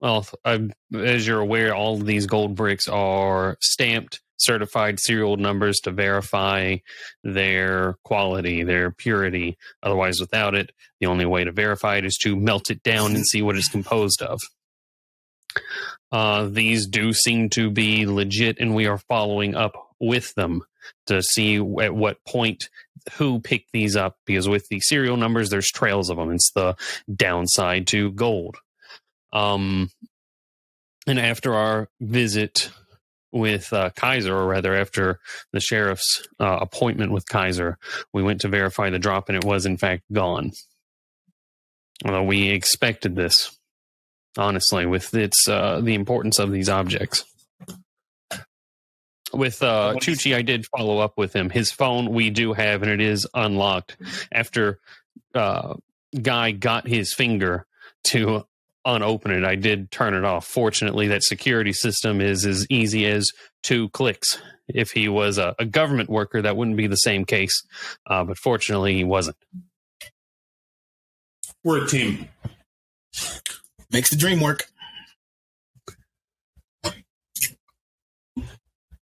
as you're aware, all of these gold bricks are stamped, certified serial numbers to verify their quality, their purity. Otherwise, without it, the only way to verify it is to melt it down and see what it's composed of. These do seem to be legit, and we are following up with them to see at what point who picked these up, because with the serial numbers, there's trails of them. It's the downside to gold. And after our visit with Kaiser, or rather after the sheriff's appointment with Kaiser, we went to verify the drop, and it was in fact gone. Although we expected this, honestly, with its the importance of these objects. With Chuchi, I did follow up with him. His phone we do have, and it is unlocked. After guy got his finger to unopen it. I did turn it off. Fortunately, that security system is as easy as 2 clicks. If he was a government worker, that wouldn't be the same case. But fortunately, he wasn't. We're a team. Makes the dream work.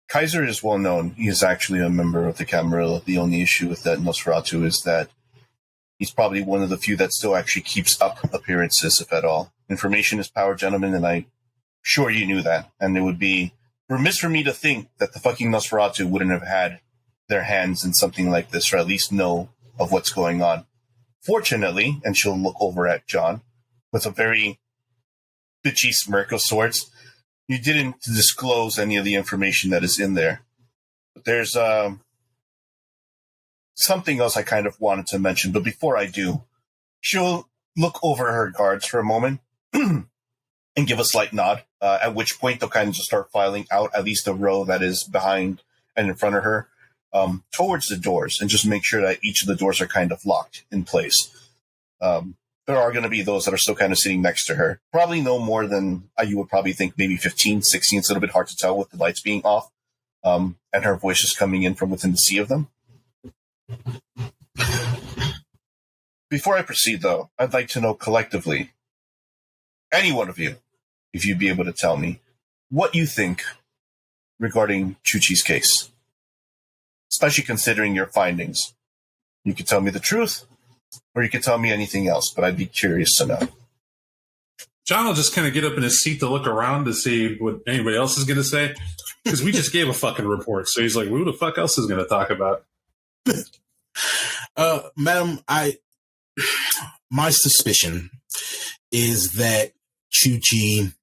Kaiser is well known. He is actually a member of the Camarilla. The only issue with that Nosferatu is that he's probably one of the few that still actually keeps up appearances, if at all. Information is power, gentlemen, and I'm sure you knew that. And it would be remiss for me to think that the fucking Nosferatu wouldn't have had their hands in something like this, or at least know of what's going on. Fortunately, and she'll look over at John with a very bitchy smirk of sorts, you didn't disclose any of the information that is in there. But there's something else I kind of wanted to mention, but before I do, she'll look over her guards for a moment and give a slight nod, at which point they'll kind of just start filing out at least a row that is behind and in front of her towards the doors, and just make sure that each of the doors are kind of locked in place. There are going to be those that are still kind of sitting next to her. Probably no more than you would probably think, maybe 15, 16. It's a little bit hard to tell with the lights being off, and her voice is coming in from within the sea of them. Before I proceed, though, I'd like to know collectively, any one of you, if you'd be able to tell me, what you think regarding Chuchi's case, especially considering your findings. You could tell me the truth, or you could tell me anything else, but I'd be curious to know. John will just kind of get up in his seat to look around to see what anybody else is going to say, because we just gave a fucking report. So he's like, who the fuck else is going to talk about? Madam, my suspicion is that Chuchi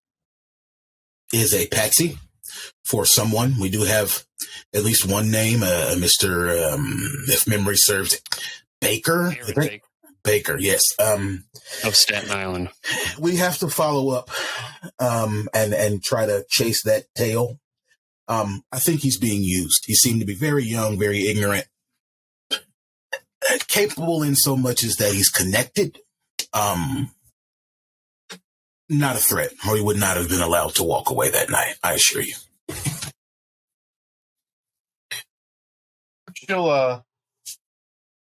is a patsy for someone. We do have at least one name, Mr. If memory serves, Baker. Baker, yes. Of Staten Island. We have to follow up and try to chase that tail. I think he's being used. He seemed to be very young, very ignorant, capable in so much as that he's connected. Not a threat, or he would not have been allowed to walk away that night, I assure you.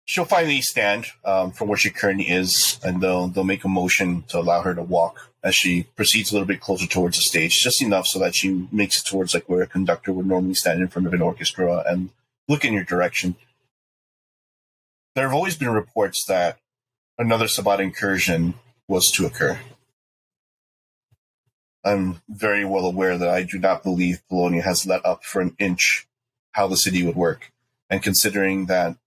She'll finally stand from where she currently is, and they'll make a motion to allow her to walk as she proceeds a little bit closer towards the stage, just enough so that she makes it towards like where a conductor would normally stand in front of an orchestra and look in your direction. There have always been reports that another Sabbat incursion was to occur. I'm very well aware that I do not believe Bologna has let up for an inch how the city would work. And considering that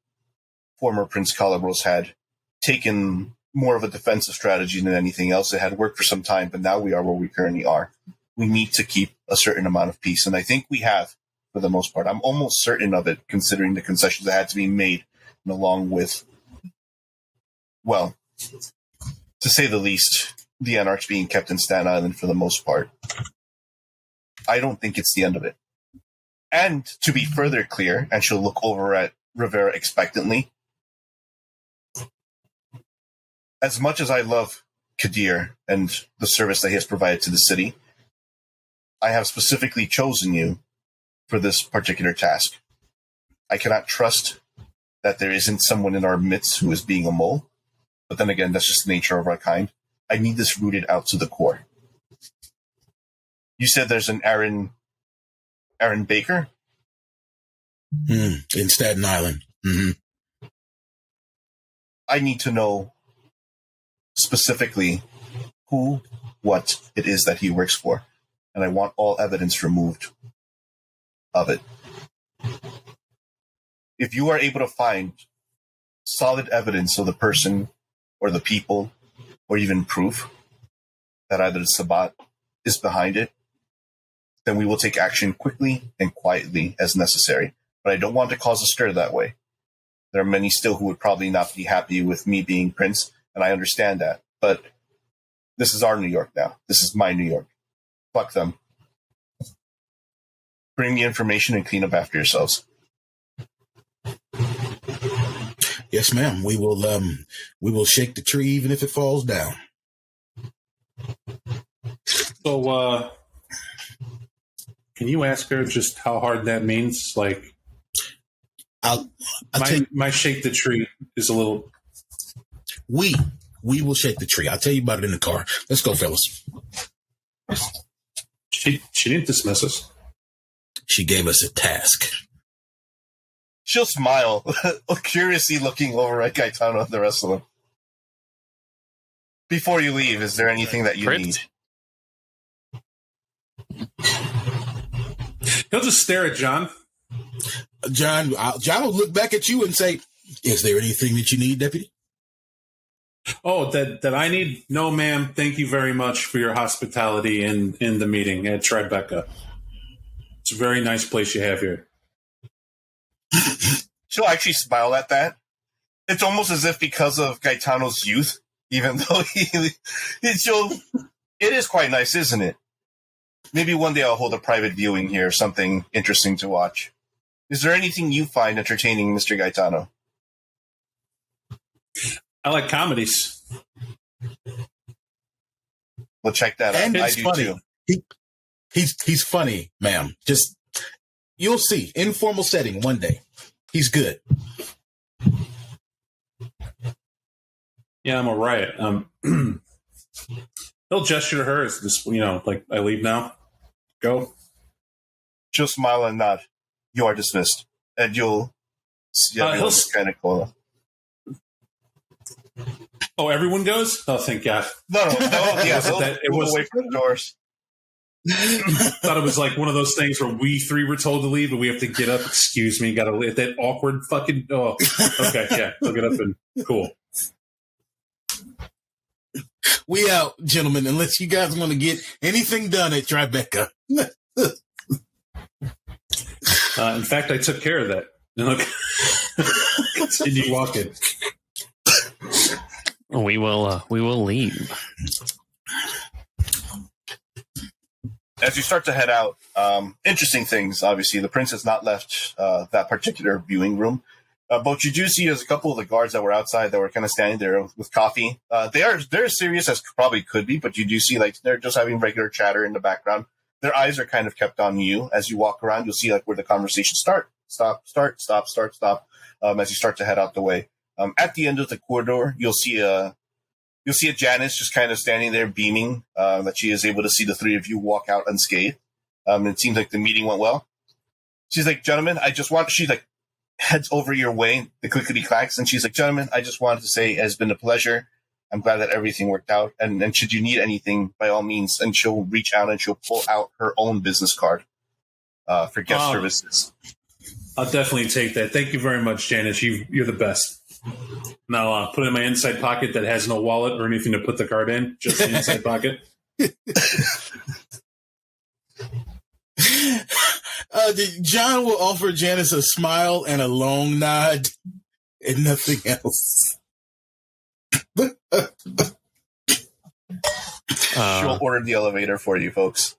former Prince Calabros had taken more of a defensive strategy than anything else, it had worked for some time, but now we are where we currently are. We need to keep a certain amount of peace, and I think we have, for the most part. I'm almost certain of it, considering the concessions that had to be made, and along with, well, to say the least, the Anarchs being kept in Staten Island for the most part. I don't think it's the end of it. And to be further clear, and she'll look over at Rivera expectantly, as much as I love Kadir and the service that he has provided to the city, I have specifically chosen you for this particular task. I cannot trust that there isn't someone in our midst who is being a mole, but then again, that's just the nature of our kind. I need this rooted out to the core. You said there's an Aaron Baker? In Staten Island. Mm-hmm. I need to know specifically who, what it is that he works for. And I want all evidence removed of it. If you are able to find solid evidence of the person or the people, or even proof that either the Sabbat is behind it, then we will take action quickly and quietly as necessary. But I don't want to cause a stir that way. There are many still who would probably not be happy with me being Prince, and I understand that. But this is our New York now. This is my New York. Fuck them. Bring me information and clean up after yourselves. Yes, ma'am. We will shake the tree even if it falls down. So, can you ask her just how hard that means? Like, I'll tell you, my shake the tree is a little. we will shake the tree. I'll tell you about it in the car. Let's go, fellas. She didn't dismiss us. She gave us a task. She'll smile, curiously looking over at Gaetano and the rest of them. Before you leave, is there anything that you Crypt? need? He'll just stare at John. John will look back at you and say, "Is there anything that you need, Deputy?" Oh, that I need? No, ma'am. Thank you very much for your hospitality in the meeting at Tribeca. It's a very nice place you have here. She'll actually smile at that. It's almost as if because of Gaetano's youth, even though it is quite nice, isn't it? Maybe one day I'll hold a private viewing here, something interesting to watch. Is there anything you find entertaining, Mr. Gaetano? I like comedies. We'll check that out. And I it's do funny. too. He's funny, ma'am. Just you'll see. Informal setting one day. He's good. Yeah, I'm a riot. He'll gesture to her as this, like I leave now. Go. She'll smile and nod. You are dismissed. And you'll see everyone just kind of cool. Oh, everyone goes? Oh, thank God. No, yeah, It was away from the doors. Thought it was like one of those things where we three were told to leave, but we have to get up. Excuse me, gotta leave. That awkward fucking. Oh, okay, yeah, I'll get up and cool. We out, gentlemen. Unless you guys want to get anything done at Tribeca. In fact, I took care of that. Continue walking. We will leave. As you start to head out, interesting things. Obviously, the prince has not left that particular viewing room. But you do see there's a couple of the guards that were outside that were kind of standing there with coffee. They're as serious as probably could be, but you do see like they're just having regular chatter in the background. Their eyes are kind of kept on you as you walk around. You'll see like where the conversation stop. As you start to head out the way. At the end of the corridor, you'll see a Janice just kind of standing there beaming that she is able to see the three of you walk out unscathed. It seems like the meeting went well. She's like, gentlemen, she like heads over your way, the clickety clacks, and she's like, gentlemen, I just wanted to say it has been a pleasure. I'm glad that everything worked out. And should you need anything, by all means, and she'll reach out and she'll pull out her own business card for guest services. I'll definitely take that. Thank you very much, Janice. You're the best. Now I'll put it in my inside pocket that has no wallet or anything to put the card in, just the inside pocket. John will offer Janice a smile and a long nod and nothing else. She'll order the elevator for you folks.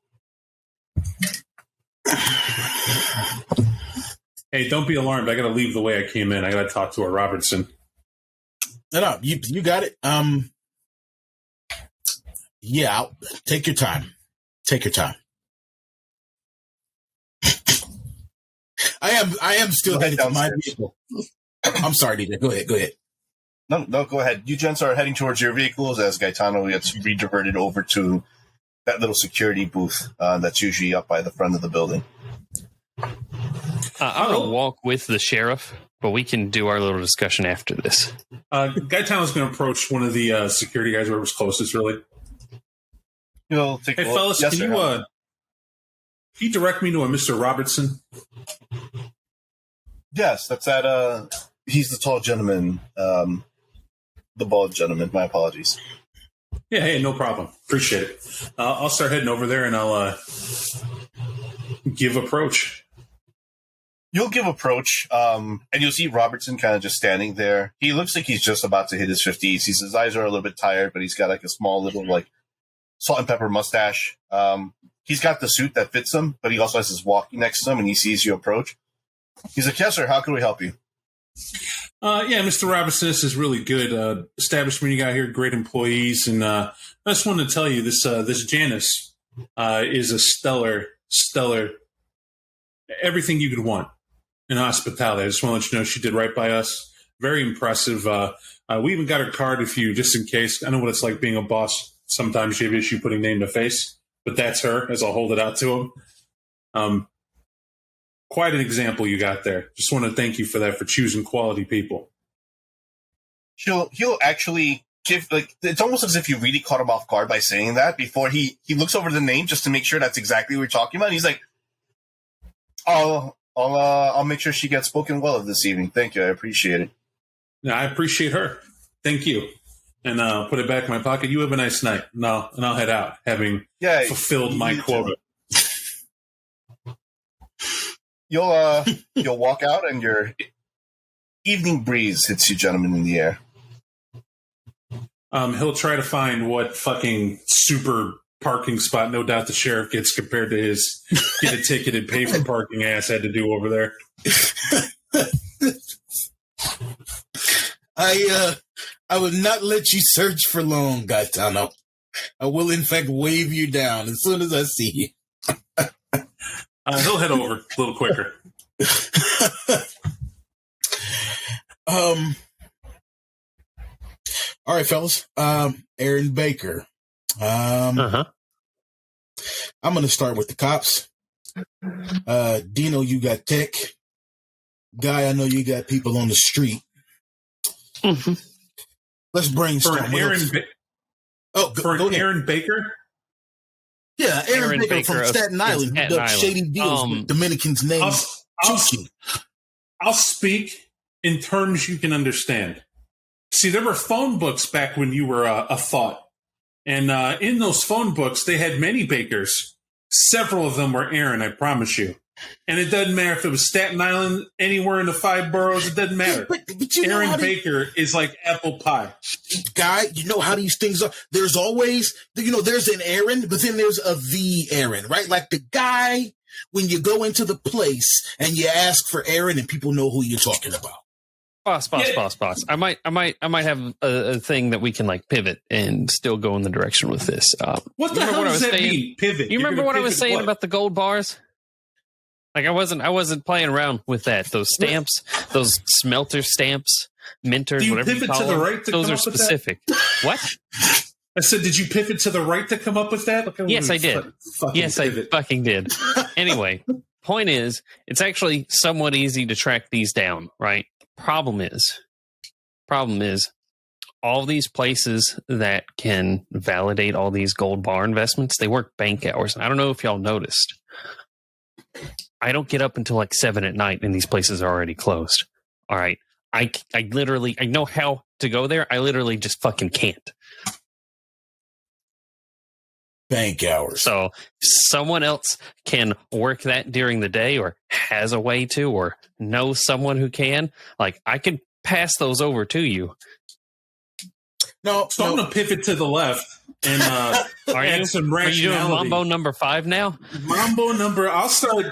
Hey, don't be alarmed. I got to leave the way I came in. I got to talk to a Robertson. No, you got it. Yeah, take your time. Take your time. I am still headed to my vehicle. I'm sorry, DJ. Go ahead. No, go ahead. You gents are heading towards your vehicles as Gaetano gets rediverted over to that little security booth that's usually up by the front of the building. I'm going to walk with the sheriff, but we can do our little discussion after this. Gaetano's going to approach one of the security guys, whoever's closest, really. You'll take Hey, fellas, yes, can you direct me to a Mr. Robertson? Yes, that's at he's the tall gentleman, the bald gentleman. My apologies. Yeah, hey, no problem. Appreciate it. I'll start heading over there and I'll give approach. You'll give approach, and you'll see Robertson kind of just standing there. He looks like he's just about to hit his 50s. His eyes are a little bit tired, but he's got like a small little like salt and pepper mustache. He's got the suit that fits him, but he also has his walkie next to him, and he sees you approach. He's like, yes, sir, how can we help you? Yeah, Mr. Robinson, this is really good. Establishment you got here, great employees, and I just wanted to tell you this Janice is a stellar, everything you could want in hospitality. I just want to let you know she did right by us. Very impressive. We even got her card if you, just in case. I know what it's like being a boss. Sometimes you have issue putting name to face, but that's her, as I'll hold it out to him. Quite an example you got there. Just want to thank you for that, for choosing quality people. He'll actually give, like, it's almost as if you really caught him off guard by saying that before he looks over the name just to make sure that's exactly what we're talking about. And he's like, I'll make sure she gets spoken well of this evening. Thank you. I appreciate it. Yeah, I appreciate her. Thank you. And put it back in my pocket. You have a nice night. And I'll head out, having fulfilled my quota. You'll walk out and your evening breeze hits you gentlemen in the air. He'll try to find what fucking super parking spot, no doubt the sheriff gets compared to his get a ticket and pay for parking ass had to do over there. I will not let you search for long, Gaetano. I will, in fact, wave you down as soon as I see you. He'll head over a little quicker. All right, fellas. Aaron Baker. I'm going to start with the cops. Dino, you got tech. Guy, I know you got people on the street. Mm-hmm. Let's brainstorm. Aaron Baker? Yeah, Aaron Baker from Staten Island, who does shady deals with Dominicans named Chuchi. I'll speak in terms you can understand. See, there were phone books back when you were a thought. And in those phone books, they had many Bakers. Several of them were Aaron, I promise you. And it doesn't matter if it was Staten Island, anywhere in the 5 boroughs, it doesn't matter. But Aaron Baker is like apple pie. Guy, you know how these things are. There's always, there's an Aaron, but then there's a the Aaron, right? Like the guy, when you go into the place and you ask for Aaron and people know who you're talking about. Boss. I might have a thing that we can like pivot and still go in the direction with this. What the hell does that mean? Pivot. You remember what I was saying about the gold bars? Like I wasn't playing around with that. Those stamps, those smelter stamps, minters, whatever you call them. Those are specific. What? I said, did you pivot to the right to come up with that? Yes, I did. I fucking did. Anyway, point is, it's actually somewhat easy to track these down, right? Problem is, all these places that can validate all these gold bar investments, they work bank hours. And I don't know if y'all noticed. I don't get up until like 7 at night and these places are already closed. All right. I literally, I know how to go there. I literally just fucking can't. Bank hours. So if someone else can work that during the day or has a way to, or knows someone who can, like I can pass those over to you. I'm going to pivot to the left and add some rationality. Are you doing Mambo number 5 now? Mambo number, I'll start.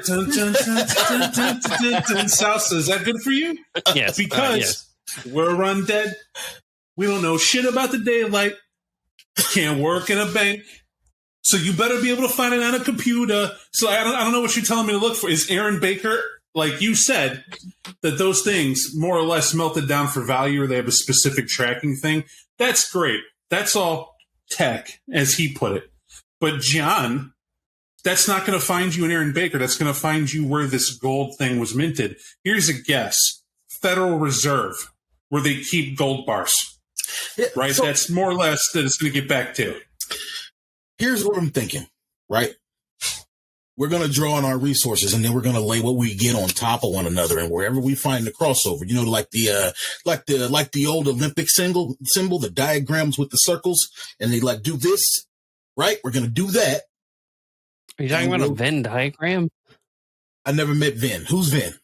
Salsa, is that good for you? Yes. Because we're undead. We don't know shit about the daylight. Can't work in a bank. So you better be able to find it on a computer. So I don't know what you're telling me to look for. Is Aaron Baker, like you said, that those things more or less melted down for value or they have a specific tracking thing? That's great. That's all tech, as he put it. But John, that's not going to find you in Aaron Baker. That's going to find you where this gold thing was minted. Here's a guess. Federal Reserve, where they keep gold bars. Yeah, right? So that's more or less that it's going to get back to. Here's what I'm thinking, right? We're going to draw on our resources and then we're going to lay what we get on top of one another, and wherever we find the crossover, like the old Olympic symbol, the diagrams with the circles, and they like do this, right? We're going to do that. Are you talking about a Venn diagram? I never met Venn. Who's Venn?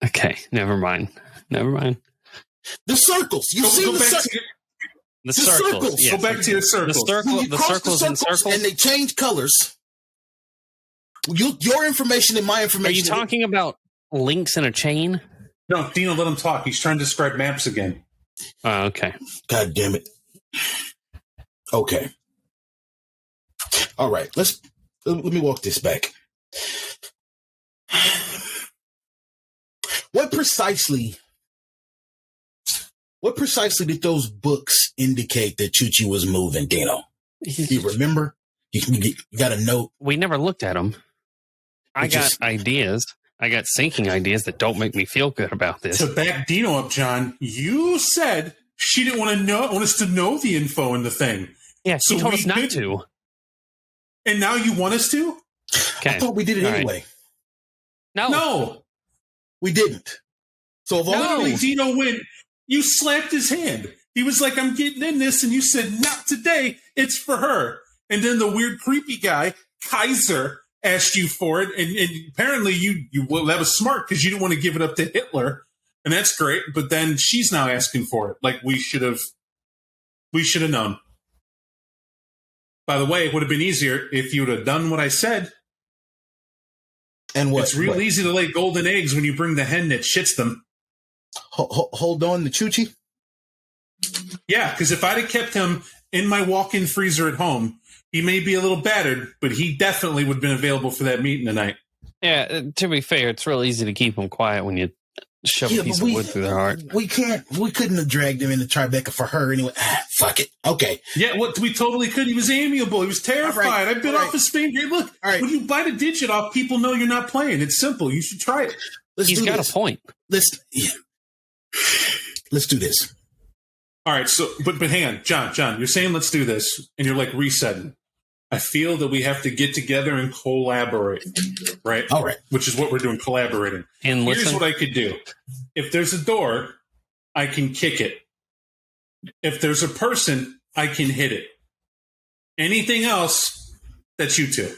Okay. Never mind. The circles. You see the circles. The circles. Yes. Go back to your circles. The circles and circles. And they change colors. Your information and my information. Are you talking about links in a chain? No, Dino, let him talk. He's trying to describe maps again. Okay. God damn it. Okay. All right. Let me walk this back. What precisely did those books indicate that Chuchi was moving, Dino? You remember? You got a note. We never looked at them. I got ideas. I got sinking ideas that don't make me feel good about this. To back Dino up, John, you said she didn't want us to know the info in the thing. Yeah, she told us not to. And now you want us to? Okay. I thought we did it anyway. Right. No. We didn't. So if Literally, Dino went, you slapped his hand. He was like, I'm getting in this. And you said, not today. It's for her. And then the weird, creepy guy, Kaiser, asked you for it. And apparently that was smart because you didn't want to give it up to Hitler. And that's great. But then she's now asking for it. Like we should have known. By the way, it would have been easier if you would have done what I said. And what? It's real easy to lay golden eggs when you bring the hen that shits them. Hold on to Chuchi? Yeah, because if I'd have kept him in my walk-in freezer at home, he may be a little battered, but he definitely would have been available for that meeting tonight. Yeah, to be fair, it's real easy to keep them quiet when you shove a piece of wood through their heart. We couldn't have dragged him into Tribeca for her anyway. Fuck it. Okay. Yeah, we totally could. He was amiable. He was terrified. Right, I bit off his finger. Look, when you bite a digit off, people know you're not playing. It's simple. You should try it. He's got a point. Let's do this. All right, so but hang on, John, you're saying let's do this, and you're like resetting. I feel that we have to get together and collaborate, right? All right. Which is what we're doing, collaborating. And here's what I could do. If there's a door, I can kick it. If there's a person, I can hit it. Anything else, that's you two.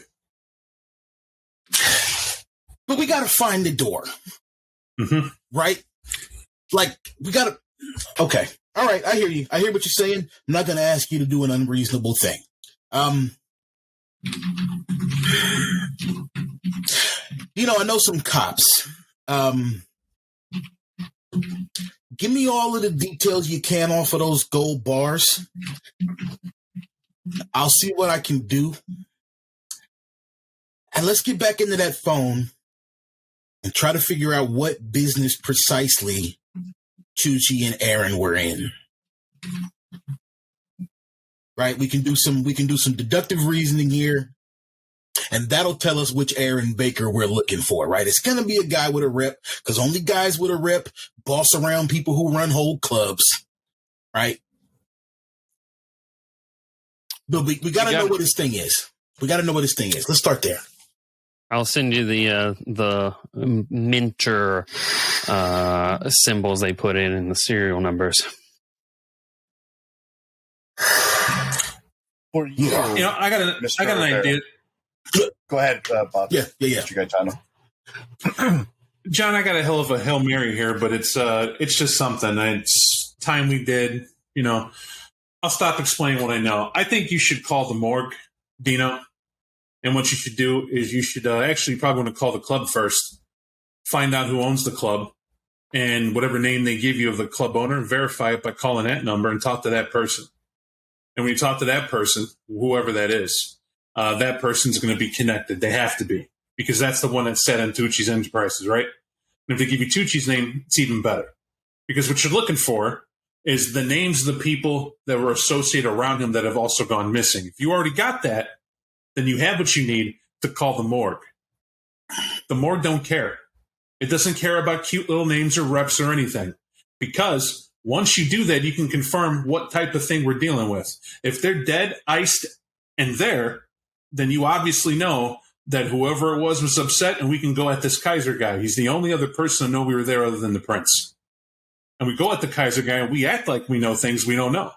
But we got to find the door. Mm-hmm. Right? Like, we got to... Okay. All right, I hear you. I hear what you're saying. I'm not going to ask you to do an unreasonable thing. I know some cops. Give me all of the details you can off of those gold bars. I'll see what I can do. And let's get back into that phone and try to figure out what business precisely Chuchi and Aaron were in. Right? We can do some deductive reasoning here, and that'll tell us which Aaron Baker we're looking for, right? It's gonna be a guy with a rep, because only guys with a rep boss around people who run whole clubs, right? But we gotta know what this thing is. We gotta know what this thing is. Let's start there. I'll send you the Minter symbols they put in the serial numbers. For you, I got an idea. Go ahead, Bob. Yeah. Mr. Gaetano. John, I got a hell of a Hail Mary here, but it's just something. It's time we did. I'll stop explaining what I know. I think you should call the morgue, Dino. And what you should do is you should actually probably want to call the club first, find out who owns the club, and whatever name they give you of the club owner, verify it by calling that number and talk to that person. And when you talk to that person, whoever that is, that person's going to be connected. They have to be, because that's the one that set on Tucci's Enterprises, right? And if they give you Tucci's name, it's even better. Because what you're looking for is the names of the people that were associated around him that have also gone missing. If you already got that, then you have what you need to call the morgue. The morgue don't care. It doesn't care about cute little names or reps or anything. Because once you do that, you can confirm what type of thing we're dealing with. If they're dead, iced, and there, then you obviously know that whoever it was upset, and we can go at this Kaiser guy. He's the only other person to know we were there other than the prince. And we go at the Kaiser guy, and we act like we know things we don't know.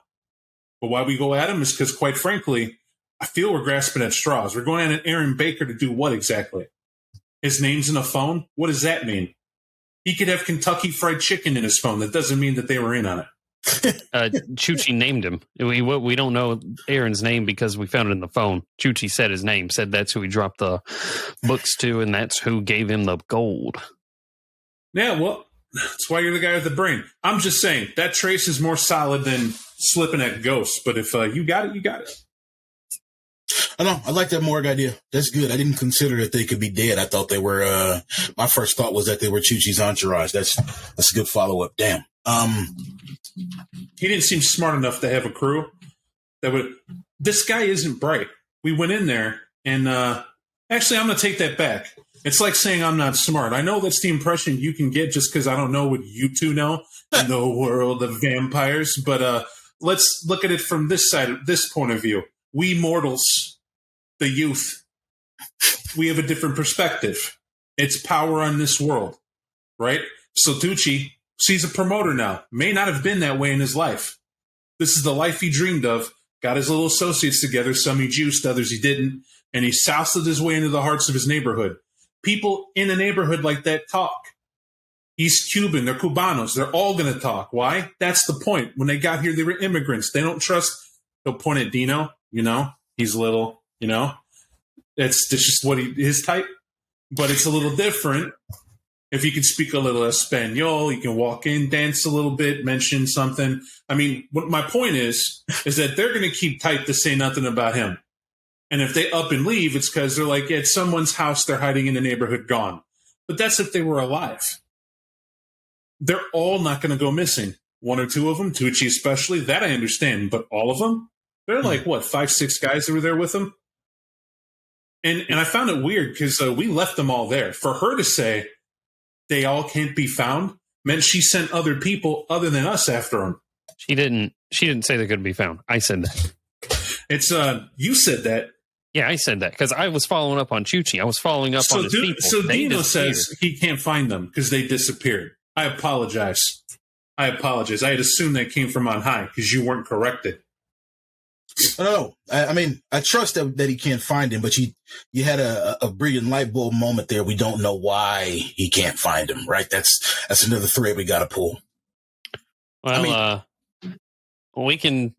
But why we go at him is because, quite frankly, I feel we're grasping at straws. We're going at Aaron Baker to do what exactly? His name's in a phone? What does that mean? He could have Kentucky Fried Chicken in his phone. That doesn't mean that they were in on it. Chuchi named him. We don't know Aaron's name because we found it in the phone. Chuchi said his name, said that's who he dropped the books to, and that's who gave him the gold. Yeah, well, That's why you're the guy with the brain. I'm just saying that trace is more solid than slipping at ghosts. But if you got it, you got it. I know. I like that morgue idea. That's good. I didn't consider that they could be dead. I thought they were. My first thought was that they were Chuchi's entourage. That's a good follow up. Damn. He didn't seem smart enough to have a crew that would. This guy isn't bright. We went in there, and actually, I'm going to take that back. It's like saying I'm not smart. I know that's the impression you can get just because I don't know what you two know in the world of vampires. But let's look at it from this side, this point of view. We mortals, the youth, we have a different perspective. It's power on this world, right? So Tucci, he's a promoter now. May not have been that way in his life. This is the life he dreamed of. Got his little associates together. Some he juiced, others he didn't. And he soused his way into the hearts of his neighborhood. People in a neighborhood like that talk. He's Cuban. They're Cubanos. They're all going to talk. Why? That's the point. When they got here, they were immigrants. They don't trust. They'll point at Dino. He's little. It's just what his type. But it's a little different. If you can speak a little Espanol, you can walk in, dance a little bit, mention something. I mean, what my point is that they're going to keep tight to say nothing about him. And if they up and leave, it's because they're like, at someone's house, they're hiding in the neighborhood, gone. But that's if they were alive. They're all not going to go missing. One or two of them, Tucci especially, that I understand. But all of them? They're like, 5, 6 guys that were there with them? And I found it weird because we left them all there. For her to say they all can't be found meant she sent other people other than us after them. She didn't say they couldn't be found. I said that. It's you said that. Yeah, I said that because I was following up on Chuchi. I was following up on his people. So Dino says he can't find them because they disappeared. I apologize. I had assumed that came from on high because you weren't corrected. No, I mean, I trust that he can't find him, but you had a brilliant light bulb moment there. We don't know why he can't find him, right? That's another thread we got to pull. Well, we can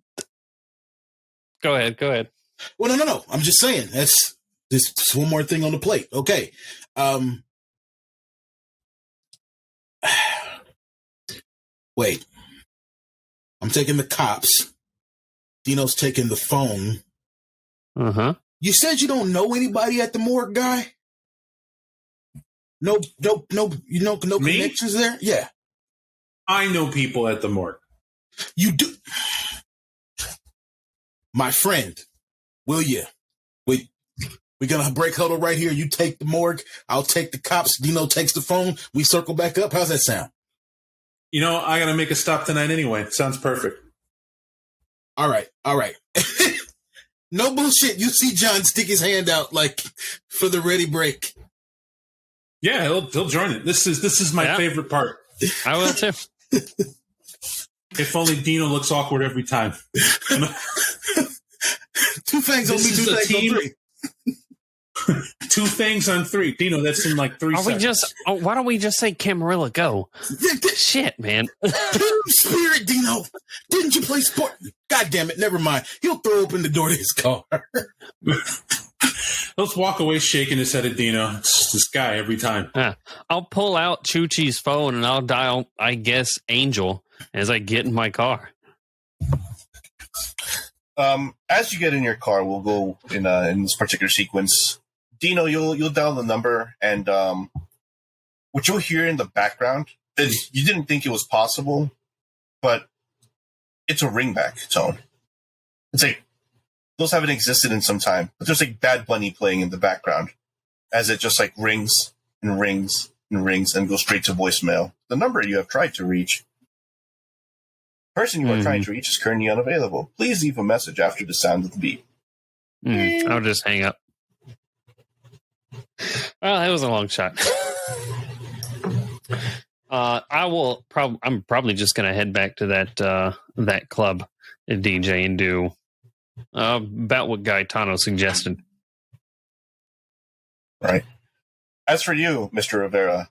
go ahead. Well, no. I'm just saying that's just one more thing on the plate. Okay. Wait, I'm taking the cops. Dino's taking the phone. Uh-huh. You said you don't know anybody at the morgue, guy? No, connections there? Yeah. I know people at the morgue. You do? My friend, will you? We're going to break huddle right here. You take the morgue. I'll take the cops. Dino takes the phone. We circle back up. How's that sound? I got to make a stop tonight anyway. Sounds perfect. All right. No bullshit. You see John stick his hand out like for the ready break. Yeah, he'll join it. This is my favorite part. I will too. If only Dino looks awkward every time. 2 fangs on me, 2 fangs on 3. 2 fangs on 3. Dino, that's in like 3 seconds. Why don't we just say Camarilla go? Shit, man. Spirit, Dino. Didn't you play sport? God damn it. Never mind. He'll throw open the door to his car. Let's walk away shaking his head at Dino. It's this guy every time. I'll pull out Chuchi's phone and I'll dial, I guess, Angel as I get in my car. As you get in your car, we'll go in this particular sequence. Dino, you'll dial the number, and what you'll hear in the background is you didn't think it was possible, but it's a ringback tone. It's like those haven't existed in some time, but there's like Bad Bunny playing in the background as it just like rings and rings and rings and goes straight to voicemail. The number you have tried to reach. The person you are trying to reach is currently unavailable. Please leave a message after the sound of the beep. I'll just hang up. Well, that was a long shot. I'm probably just going to head back to that club at DJ and do about what Gaetano suggested. Right. As for you, Mr. Rivera,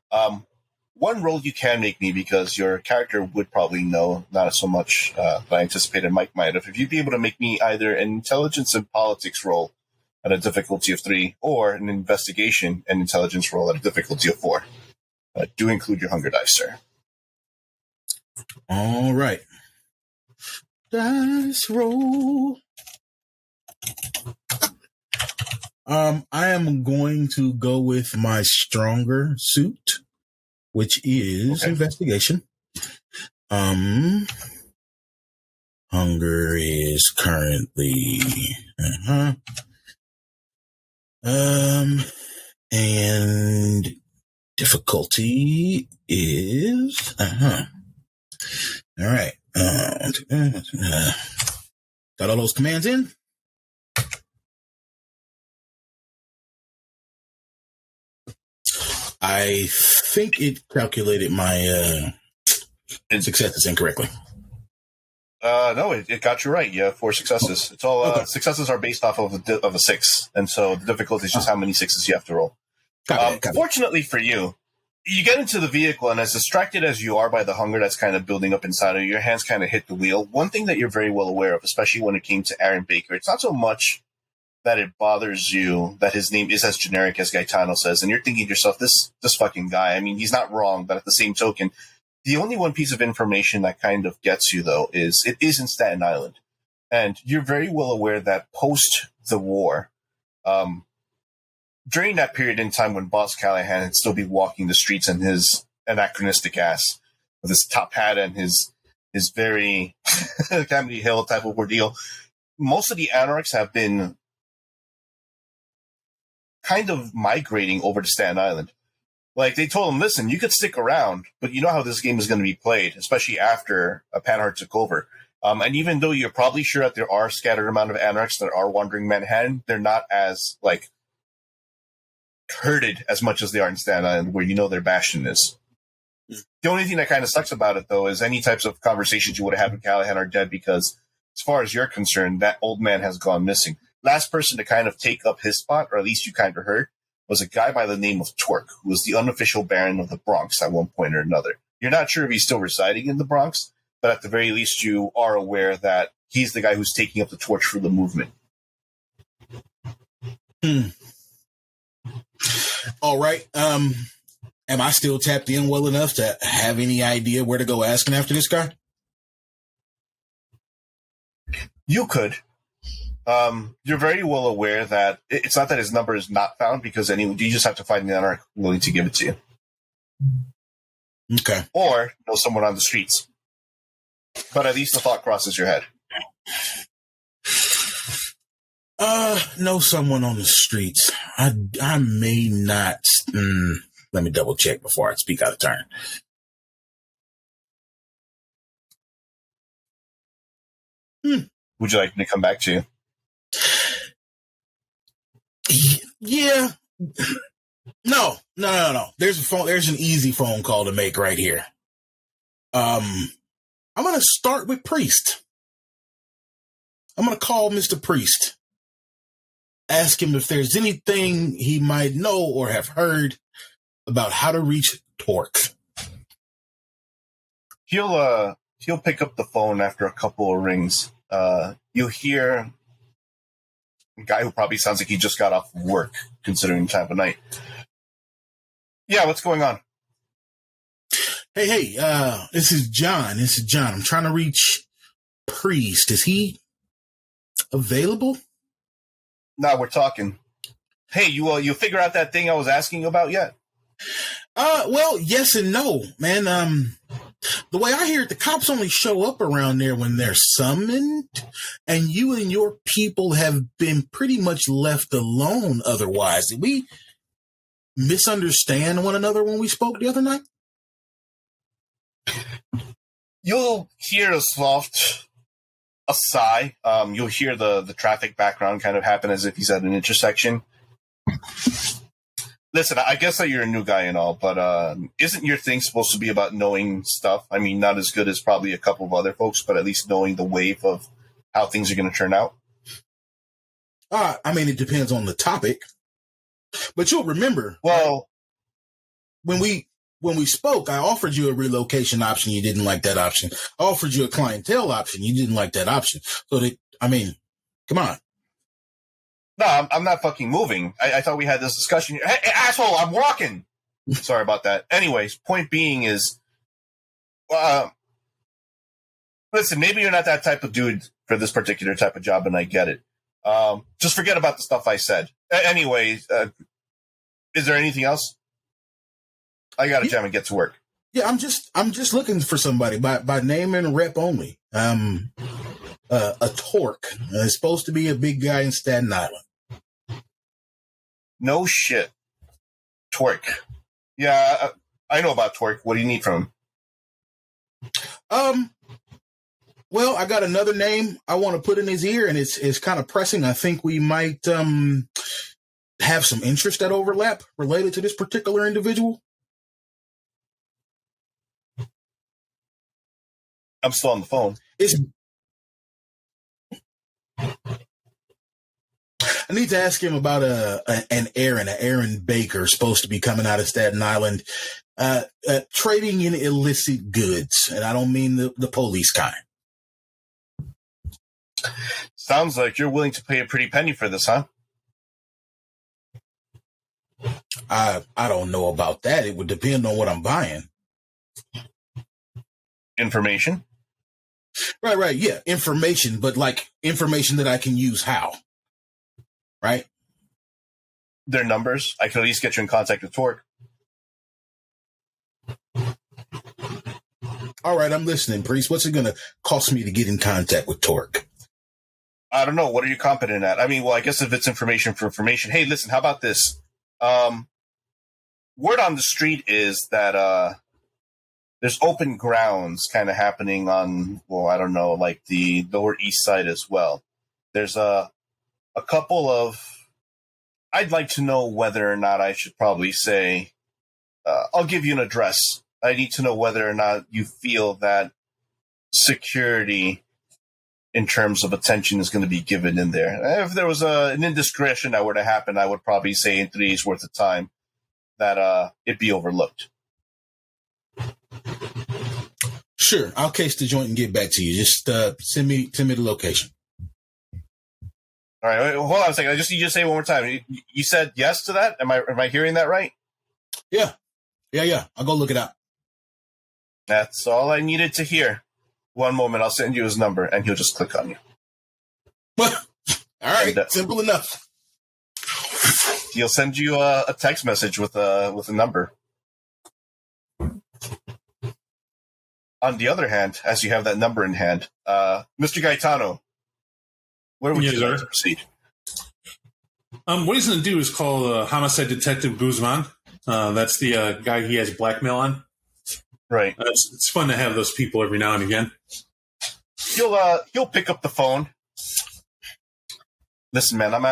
one role you can make me, because your character would probably know, not so much that I anticipated Mike might have, if you'd be able to make me either an intelligence and politics role at a difficulty of 3, or an investigation and intelligence role at a difficulty of 4. Do include your hunger dice, sir. All right. Dice roll. I am going to go with my stronger suit, which is investigation. Hunger is currently and difficulty is all right. Got all those commands in? I think it calculated my successes incorrectly. No, it got you right. You have 4 successes. It's all successes are based off of a 6, and so the difficulty is just how many 6s you have to roll. Fortunately for you, you get into the vehicle, and as distracted as you are by the hunger that's kind of building up inside of you, your hands kind of hit the wheel. One thing that you're very well aware of, especially when it came to Aaron Baker, it's not so much that it bothers you that his name is as generic as Gaetano says, and you're thinking to yourself, this fucking guy, I mean, he's not wrong, but at the same token, the only one piece of information that kind of gets you, though, is it is in Staten Island. And you're very well aware that post the war, during that period in time when Boss Callahan would still be walking the streets in his anachronistic ass with his top hat and his very Calamity Hill type of ordeal, most of the anarchs have been kind of migrating over to Staten Island. Like, they told him, listen, you could stick around, but you know how this game is going to be played, especially after Panhard took over. And even though you're probably sure that there are scattered amount of anarchs that are wandering Manhattan, they're not as, like, herded as much as they are in Staten Island, where you know their bastion is. The only thing that kind of sucks about it, though, is any types of conversations you would have had with Callahan are dead because, as far as you're concerned, that old man has gone missing. Last person to kind of take up his spot, or at least you kind of heard, was a guy by the name of Torque, who was the unofficial Baron of the Bronx at one point or another. You're not sure if he's still residing in the Bronx, but at the very least you are aware that he's the guy who's taking up the torch for the movement. All right. Am I still tapped in well enough to have any idea where to go asking after this guy? You could. You're very well aware that it's not that his number is not found, because you just have to find the anarch willing to give it to you. Okay. Or know someone on the streets. But at least the thought crosses your head. Know someone on the streets. I may not. Let me double check before I speak out of turn. Would you like me to come back to you? Yeah. No. There's a phone. There's an easy phone call to make right here. I'm going to start with Priest. I'm going to call Mr. Priest. Ask him if there's anything he might know or have heard about how to reach Torque. He'll pick up the phone after a couple of rings. You'll hear a guy who probably sounds like he just got off work, considering the time of night. Yeah, what's going on? Hey, this is John. I'm trying to reach Priest. Is he available? No, we're talking. Hey, you figure out that thing I was asking you about yet? Well, yes and no, man. The way I hear it, the cops only show up around there when they're summoned, and you and your people have been pretty much left alone otherwise. Did we misunderstand one another when we spoke the other night? You'll hear a soft sigh. You'll hear the traffic background kind of happen as if he's at an intersection. Listen, I guess that you're a new guy and all, but isn't your thing supposed to be about knowing stuff? I mean, not as good as probably a couple of other folks, but at least knowing the wave of how things are going to turn out? I mean, it depends on the topic. But you'll remember, well, when we spoke, I offered you a relocation option. You didn't like that option. I offered you a clientele option. You didn't like that option. So, come on. No, I'm not fucking moving. I thought we had this discussion. Hey, asshole, I'm walking. Sorry about that. Anyways, point being is, Listen, maybe you're not that type of dude for this particular type of job, and I get it. Just forget about the stuff I said. Anyway, is there anything else? I got to jam and get to work. Yeah, I'm just looking for somebody by name and rep only. A Torque. It's supposed to be a big guy in Staten Island. No shit. Torque. Yeah, I know about Torque. What do you need from him? Well, I got another name I want to put in his ear, and it's kind of pressing. I think we might have some interest that overlap related to this particular individual. I'm still on the phone. I need to ask him about an Aaron Baker supposed to be coming out of Staten Island, trading in illicit goods, and I don't mean the police kind. Sounds like you're willing to pay a pretty penny for this, huh? I don't know about that. It would depend on what I'm buying. Information? Right. Yeah, information, but like information that I can use how? Right? Their numbers. I could at least get you in contact with Torque. All right, I'm listening, Priest. What's it going to cost me to get in contact with Torque? I don't know. What are you competent at? I mean, well, I guess if it's information for information. Hey, listen, how about this? Word on the street is that there's open grounds kind of happening on, well, I don't know, like the Lower East Side as well. There's a couple of, I'd like to know whether or not I should probably say, I'll give you an address. I need to know whether or not you feel that security in terms of attention is going to be given in there. If there was an indiscretion that were to happen, I would probably say in 3 days worth of time that it'd be overlooked. Sure, I'll case the joint and get back to you. Just send me the location. All right, wait, hold on a second. I just need you to say it one more time. You said yes to that? Am I hearing that right? Yeah. I'll go look it up. That's all I needed to hear. One moment, I'll send you his number, and he'll just click on you. All right, simple enough. He'll send you a text message with a number. On the other hand, as you have that number in hand, Mr. Gaetano, where would you like to proceed? What he's going to do is call Homicide Detective Guzman. That's the guy he has blackmail on. Right. It's fun to have those people every now and again. He'll pick up the phone. Listen, man, I'm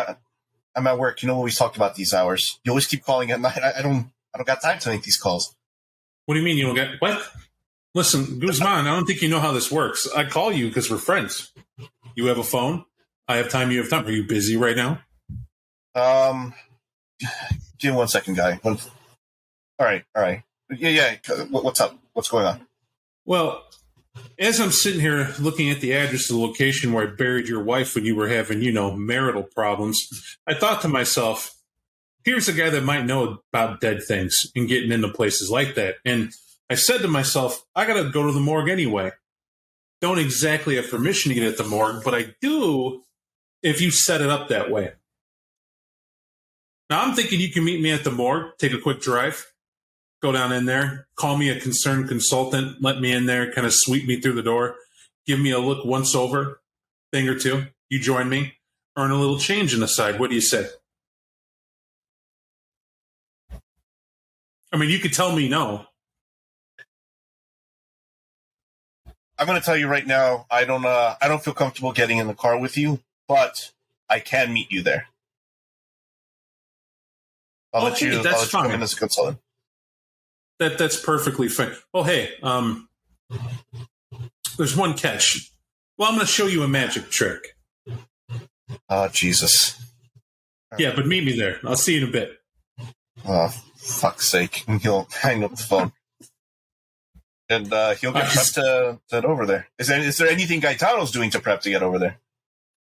at work. You know what we talked about these hours. You always keep calling at night. I don't got time to make these calls. What do you mean you don't get what? Listen, Guzman, I don't think you know how this works. I call you because we're friends. You have a phone. I have time. You have time. Are you busy right now? Give me 1 second, guy. All right. Yeah. What's up? What's going on? Well, as I'm sitting here looking at the address of the location where I buried your wife when you were having, marital problems, I thought to myself, here's a guy that might know about dead things and getting into places like that. And I said to myself, I got to go to the morgue anyway. Don't exactly have permission to get at the morgue, but I do if you set it up that way. Now, I'm thinking you can meet me at the morgue, take a quick drive, go down in there, call me a concerned consultant, let me in there, kind of sweep me through the door, give me a look once over, thing or two. You join me, earn a little change on the side. What do you say? I mean, you could tell me no. I'm going to tell you right now, I don't feel comfortable getting in the car with you, but I can meet you there. I'll let you come in as a consultant. That's perfectly fine. Oh, hey, there's one catch. Well, I'm going to show you a magic trick. Oh, Jesus. Yeah, but meet me there. I'll see you in a bit. Oh, fuck's sake. And he'll hang up the phone. And he'll get prepped to over there. Is there anything Gaetano's doing to prep to get over there?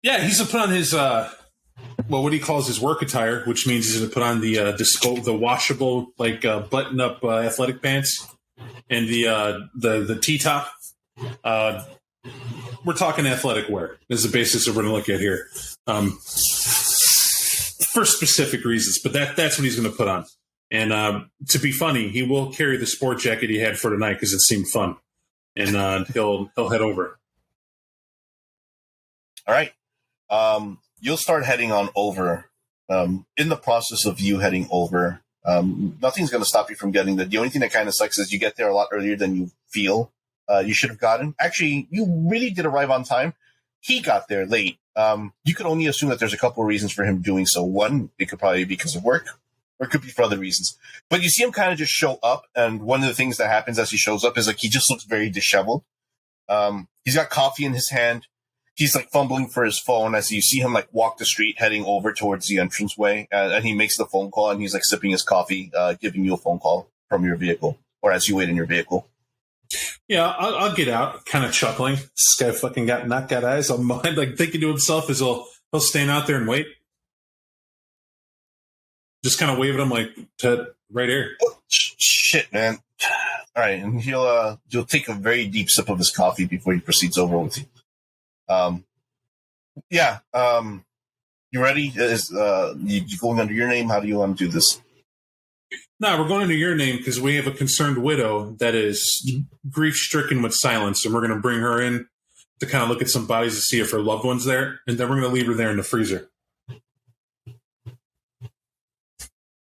Yeah, he's going to put on his, what he calls his work attire, which means he's going to put on the washable, button-up athletic pants and the T-top. we're talking athletic wear is the basis that we're going to look at here, for specific reasons. But that's what he's going to put on. And to be funny, he will carry the sport jacket he had for tonight because it seemed fun, and he'll head over. All right. You'll start heading on over. In the process of you heading over, nothing's going to stop you from getting there. The only thing that kind of sucks is you get there a lot earlier than you feel you should have gotten. Actually, you really did arrive on time. He got there late. You could only assume that there's a couple of reasons for him doing so. One, it could probably be because of work, or it could be for other reasons. But you see him kind of just show up, and one of the things that happens as he shows up is like he just looks very disheveled. He's got coffee in his hand. He's like fumbling for his phone as you see him like walk the street heading over towards the entranceway, and he makes the phone call, and he's like sipping his coffee, giving you a phone call from your vehicle, or as you wait in your vehicle. Yeah, I'll get out, kind of chuckling. This guy fucking got eyes on mine, like thinking to himself as he'll stand out there and wait. Just kind of wave at him like, right here. Oh, shit, man. All right, and he'll take a very deep sip of his coffee before he proceeds over with you. You ready? Is you going under your name? How do you want to do this? No, we're going under your name because we have a concerned widow that is grief-stricken with silence, and we're going to bring her in to kind of look at some bodies to see if her loved one's there, and then we're going to leave her there in the freezer.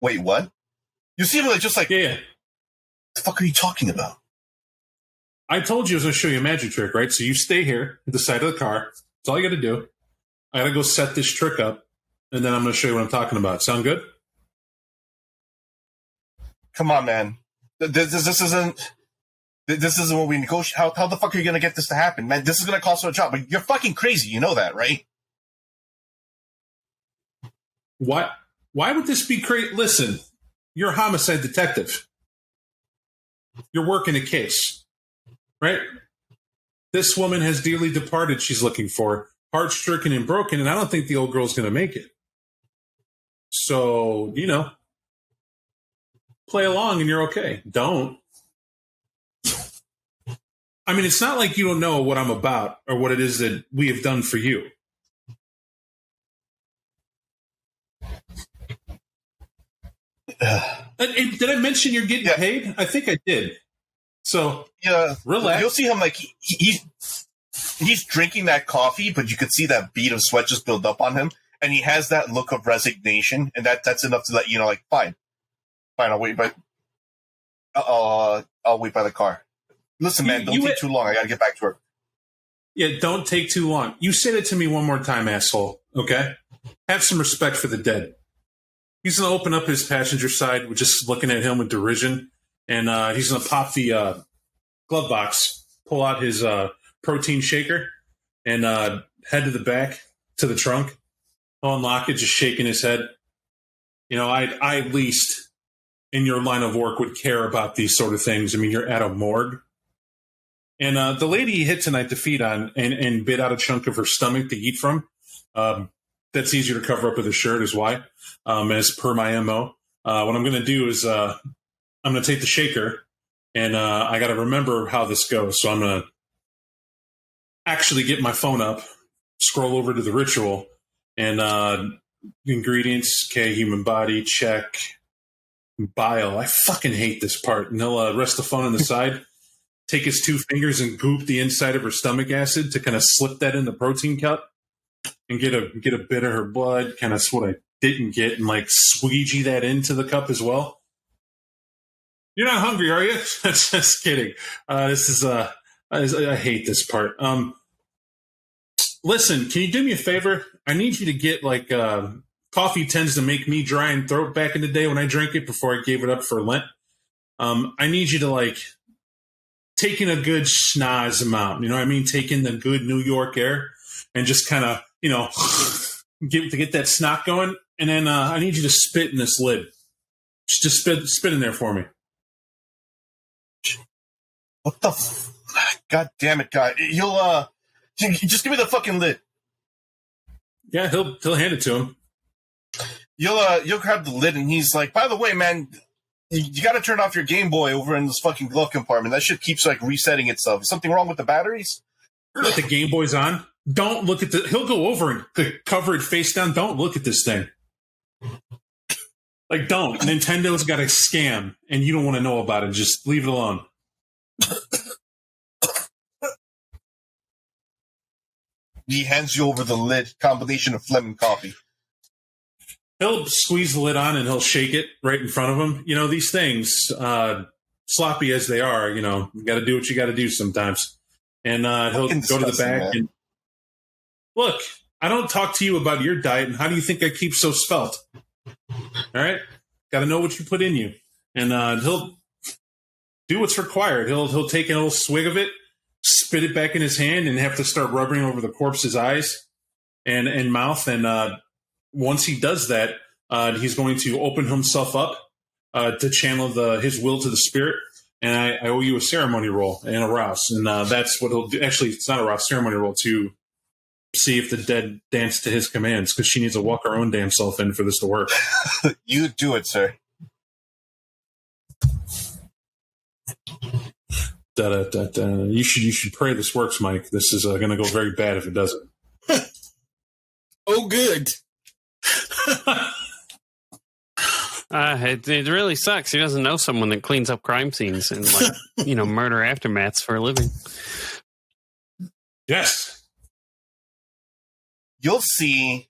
Wait, what? You see him just like, yeah. What the fuck are you talking about? I told you I was going to show you a magic trick, right? So you stay here at the side of the car. That's all you got to do. I got to go set this trick up, and then I'm going to show you what I'm talking about. Sound good? Come on, man. This isn't what we negotiate. How the fuck are you going to get this to happen, man? This is going to cost you a job. But you're fucking crazy. You know that, right? Why would this be crazy? Listen, you're a homicide detective. You're working a case, right? This woman has dearly departed she's looking for, heart-stricken and broken, and I don't think the old girl's going to make it. So, play along and you're okay. Don't. I mean, it's not like you don't know what I'm about or what it is that we have done for you. Did I mention you're getting paid? I think I did. So, relax. You'll see him like he's drinking that coffee, but you could see that bead of sweat just build up on him, and he has that look of resignation, and that's enough to let you know, like, fine, I'll wait, but I'll wait by the car. Listen, man, don't take too long. I got to get back to work. Yeah, don't take too long. You say that to me one more time, asshole. Okay, have some respect for the dead. He's going to open up his passenger side, with just looking at him with derision, and he's going to pop the glove box, pull out his protein shaker, and head to the back to the trunk. He'll unlock it, just shaking his head. I at least in your line of work would care about these sort of things. I mean, you're at a morgue. And the lady he hit tonight to feed on and bit out a chunk of her stomach to eat from, that's easier to cover up with a shirt is why, as per my MO. What I'm going to do is I'm going to take the shaker, and I got to remember how this goes. So I'm going to actually get my phone up, scroll over to the ritual, and ingredients, okay, human body, check. Bile. I fucking hate this part. And he'll rest the phone on the side, take his 2 fingers and goop the inside of her stomach acid to kind of slip that in the protein cup and get a bit of her blood, kind of what I didn't get, and like squeegee that into the cup as well. You're not hungry, are you? Just kidding. This is I hate this part. Listen, can you do me a favor? I need you to get like coffee tends to make me dry in throat back in the day when I drank it before I gave it up for Lent. I need you to like take in a good schnoz amount. You know what I mean? Take in the good New York air and just kind of, get that snot going. And then I need you to spit in this lid. Just spit in there for me. What the God damn it, guy. He'll just give me the fucking lid. Yeah, he'll hand it to him. You'll grab the lid, and he's like, by the way, man, you got to turn off your Game Boy over in this fucking glove compartment. That shit keeps like resetting itself. Is something wrong with the batteries? the Game Boy's on. Don't look at he'll go over and cover it face down. Don't look at this thing. Like, don't. Nintendo's got a scam, and you don't want to know about it. Just leave it alone. He hands you over the lid, combination of phlegm and coffee. He'll squeeze the lid on and he'll shake it right in front of him. You know, these things, sloppy as they are, you know, you got to do what you got to do sometimes. And he'll go to the back and look, I don't talk to you about your diet and how do you think I keep so svelte? All right. Got to know what you put in you. And he'll do what's required. He'll take a little swig of it, spit it back in his hand, and have to start rubbing over the corpse's eyes and mouth. And once he does that, he's going to open himself up to channel his will to the spirit. And I owe you a ceremony roll and a rouse. And that's what he'll do. Actually, it's not a rouse, ceremony roll to see if the dead dance to his commands, because she needs to walk her own damn self in for this to work. You do it, sir. You should pray this works, Mike. This is going to go very bad if it doesn't. Oh, good. It really sucks. He doesn't know someone that cleans up crime scenes and murder aftermaths for a living. Yes. You'll see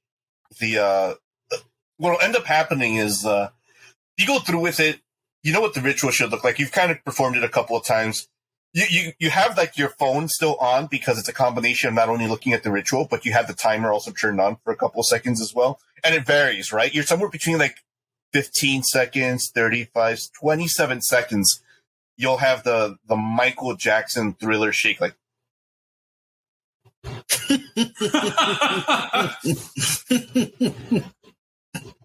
what'll end up happening is you go through with it. You know what the ritual should look like. You've kind of performed it a couple of times. You have like your phone still on because it's a combination of not only looking at the ritual, but you have the timer also turned on for a couple of seconds as well. And it varies, right? You're somewhere between like 15 seconds, 35, 27 seconds. You'll have the Michael Jackson Thriller shake like.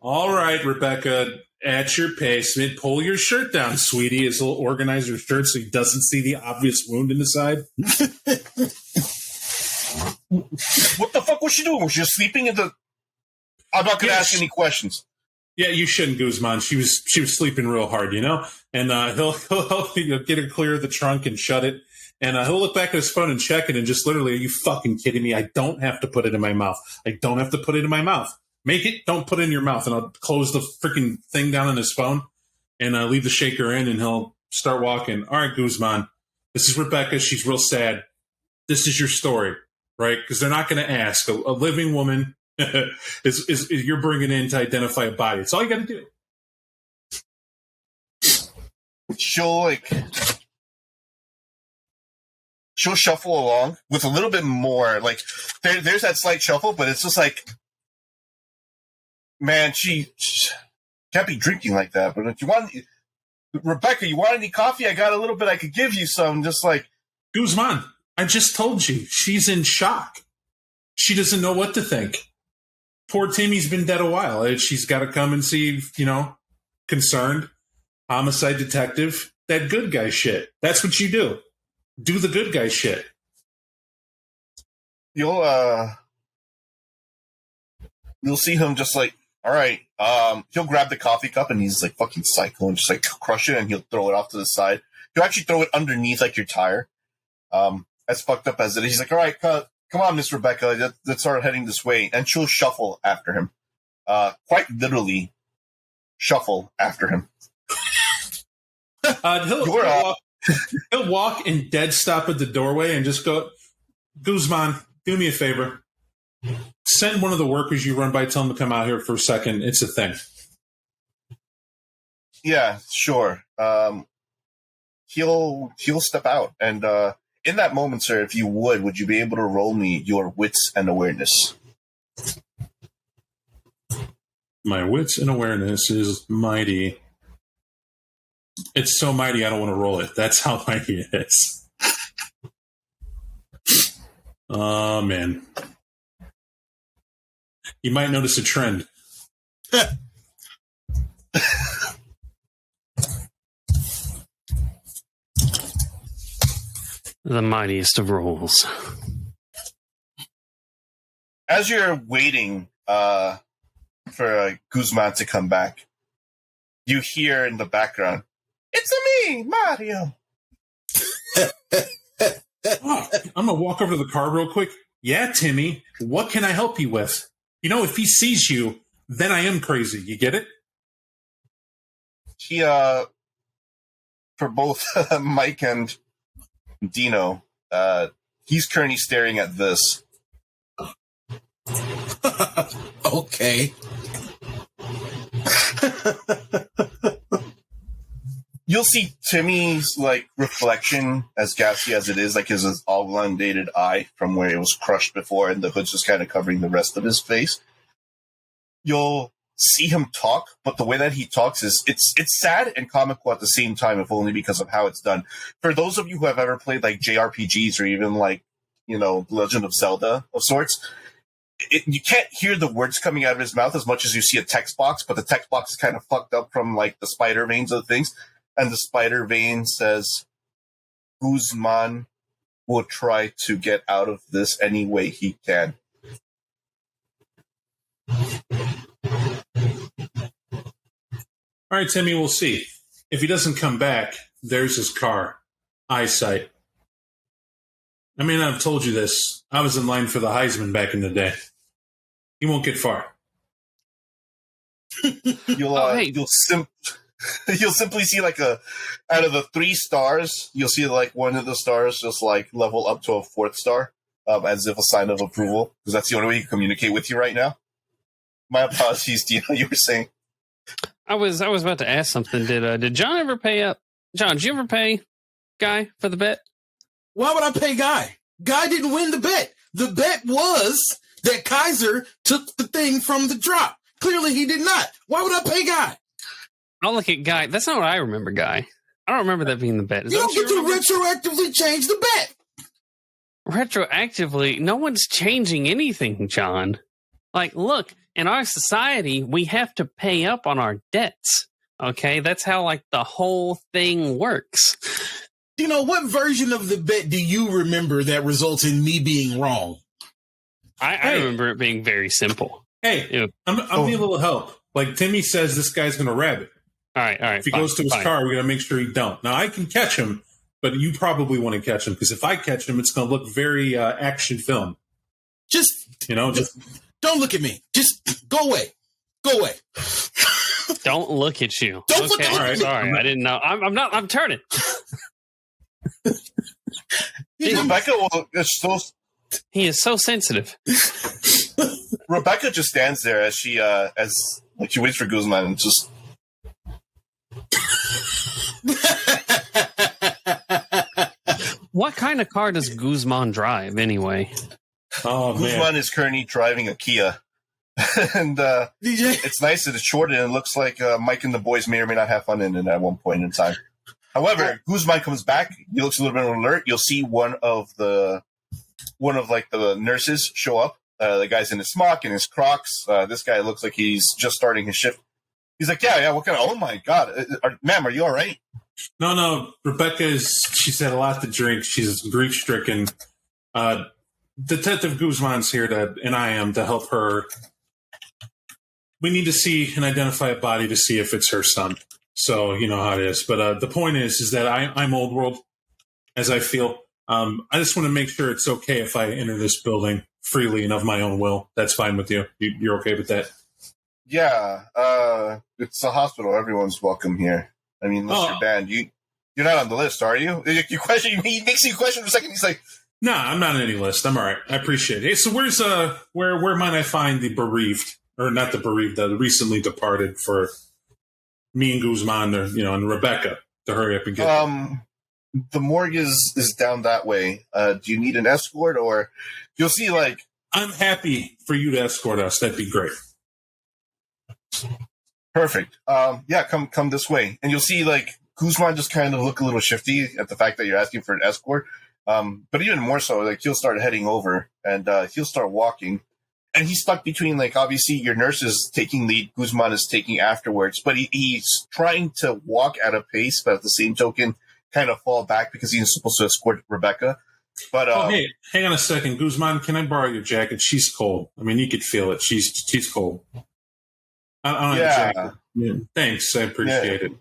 All right, Rebecca, at your pace. Pull your shirt down, sweetie. He'll organize your shirt so he doesn't see the obvious wound in the side. What the fuck was she doing? Was she sleeping in the... I'm not going to ask any questions. Yeah, you shouldn't, Guzman. She was sleeping real hard, you know? And he'll get her clear of the trunk and shut it. And he'll look back at his phone and check it and just literally, are you fucking kidding me? I don't have to put it in my mouth. I don't have to put it in my mouth. Make it, don't put it in your mouth. And I'll close the freaking thing down on his phone and leave the shaker in, and he'll start walking. All right, Guzman, this is Rebecca. She's real sad. This is your story, right? Because they're not going to ask. A living woman is you're bringing in to identify a body. It's all you got to do. She'll shuffle along with a little bit more, like, there's that slight shuffle, but it's just like, man, she can't be drinking like that. But if you want, Rebecca, you want any coffee? I got a little bit. I could give you some. Just like Guzman, I just told you, she's in shock. She doesn't know what to think. Poor Timmy's been dead a while. She's got to come and see, concerned, homicide detective, that good guy shit. That's what you do. Do the good guy shit. You'll see him just like, all right. He'll grab the coffee cup and he's like fucking psycho and just like crush it and he'll throw it off to the side. He'll actually throw it underneath like your tire. As fucked up as it is, he's like, all right, come on, Miss Rebecca, let's start heading this way. And she'll shuffle after him. Quite literally shuffle after him. He'll walk and dead stop at the doorway and just go, Guzman, do me a favor. Send one of the workers you run by, tell them to come out here for a second. It's a thing. Yeah, sure. He'll step out. And in that moment, sir, if you would you be able to roll me your wits and awareness? My wits and awareness is mighty. It's so mighty, I don't want to roll it. That's how mighty it is. Oh, man. You might notice a trend. The mightiest of rolls. As you're waiting for Guzman to come back, you hear in the background, "It's me, Mario." Oh, I'm going to walk over to the car real quick. Yeah, Timmy, what can I help you with? You know, if he sees you, then I am crazy. You get it? He, for both Mike and Dino, he's currently staring at this. Okay. You'll see Timmy's like reflection, as gassy as it is, like his elongated eye from where it was crushed before, and the hood's just kind of covering the rest of his face. You'll see him talk, but the way that he talks is it's sad and comical at the same time, if only because of how it's done. For those of you who have ever played like JRPGs or even like, you know, Legend of Zelda of sorts, you can't hear the words coming out of his mouth as much as you see a text box, but the text box is kind of fucked up from like the spider veins of things. And the spider vein says, Guzman will try to get out of this any way he can. All right, Timmy, we'll see. If he doesn't come back, there's his car. Eyesight. I mean, I've told you this. I was in line for the Heisman back in the day. He won't get far. You'll simply see like out of the 3 stars, you'll see like one of the stars just like level up to a 4th star, as if a sign of approval, because that's the only way you can communicate with you right now. My apologies, Dino, you were saying. I was about to ask something. Did John ever pay up? John, did you ever pay Guy for the bet? Why would I pay Guy? Guy didn't win the bet. The bet was that Kaiser took the thing from the drop. Clearly he did not. Why would I pay Guy? I'll look at Guy. That's not what I remember, Guy. I don't remember that being the bet. You don't get to retroactively change the bet. Retroactively? No one's changing anything, John. Like, look, in our society, we have to pay up on our debts. Okay? That's how, like, the whole thing works. You know, what version of the bet do you remember that results in me being wrong? I remember it being very simple. Hey, I'll need a little help. Like, Timmy says this guy's going to rabbit. All right. If he goes to his car, we got to make sure he don't. Now, I can catch him, but you probably want to catch him, because if I catch him, it's going to look very action film. Just don't look at me. Just go away. Go away. Don't look at you. Don't look at me. All right, sorry. I didn't know. I'm turning. Rebecca He is so sensitive. Rebecca just stands there as she waits for Guzman and just. What kind of car does Guzman drive anyway? Oh, Guzman is currently driving a Kia. And it's nice that it's short and it looks like Mike and the boys may or may not have fun in it at one point in time. However, Guzman comes back. He looks a little bit alert. You'll see one of the nurses show up. The guy's in his smock and his Crocs. This guy looks like he's just starting his shift. He's like, yeah. What kind of? Oh my God, ma'am, are you all right? No. She's had a lot to drink. She's grief stricken. Detective Guzman's here and I am to help her. We need to see and identify a body to see if it's her son. So you know how it is. But the point is that I'm old world, as I feel. I just want to make sure it's okay if I enter this building freely and of my own will. That's fine with you. You're okay with that? Yeah. It's a hospital. Everyone's welcome here. I mean, unless you're banned. You're not on the list, are you? He makes you question for a second. He's like, "Nah, I'm not on any list. I'm all right. I appreciate it." Hey, so where's where might I find the bereaved, or not the bereaved, the recently departed, for me and Guzman, and Rebecca to hurry up and get there? The morgue is down that way. Do you need an escort, or you'll see like? I'm happy for you to escort us. That'd be great. Perfect. Yeah, come this way, and you'll see like Guzman just kind of look a little shifty at the fact that you're asking for an escort. But even more so, like he'll start heading over and he'll start walking, and he's stuck between like obviously your nurse is taking lead, Guzman is taking afterwards, but he's trying to walk at a pace, but at the same token, kind of fall back because he's supposed to escort Rebecca. But hey, hang on a second, Guzman. Can I borrow your jacket? She's cold. I mean, you could feel it. She's cold. I don't have a jacket. Yeah, thanks. I appreciate it.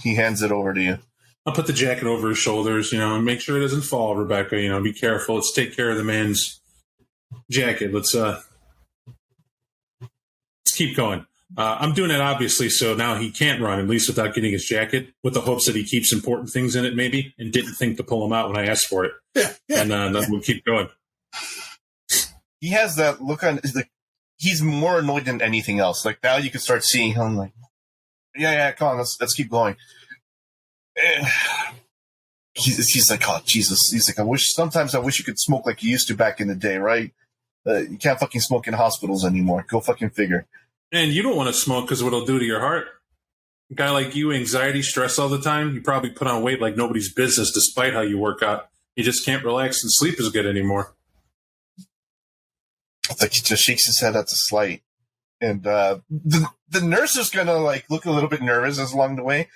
He hands it over to you. I'll put the jacket over his shoulders, and make sure it doesn't fall, Rebecca. Be careful. Let's take care of the man's jacket. Let's keep going. I'm doing it obviously, so now he can't run, at least without getting his jacket, with the hopes that he keeps important things in it, maybe, and didn't think to pull them out when I asked for it. And we'll keep going. He has that look on. He's more annoyed than anything else. Like now, you can start seeing him. Like, yeah, come on, let's keep going. He's like, oh Jesus. He's like, sometimes I wish you could smoke like you used to back in the day, right? You can't fucking smoke in hospitals anymore. Go fucking figure. And you don't want to smoke because what it'll do to your heart. A guy like you, anxiety, stress all the time, you probably put on weight like nobody's business despite how you work out. You just can't relax and sleep as good anymore. It's like he just shakes his head at the slight. And the nurse is going to like look a little bit nervous as along the way.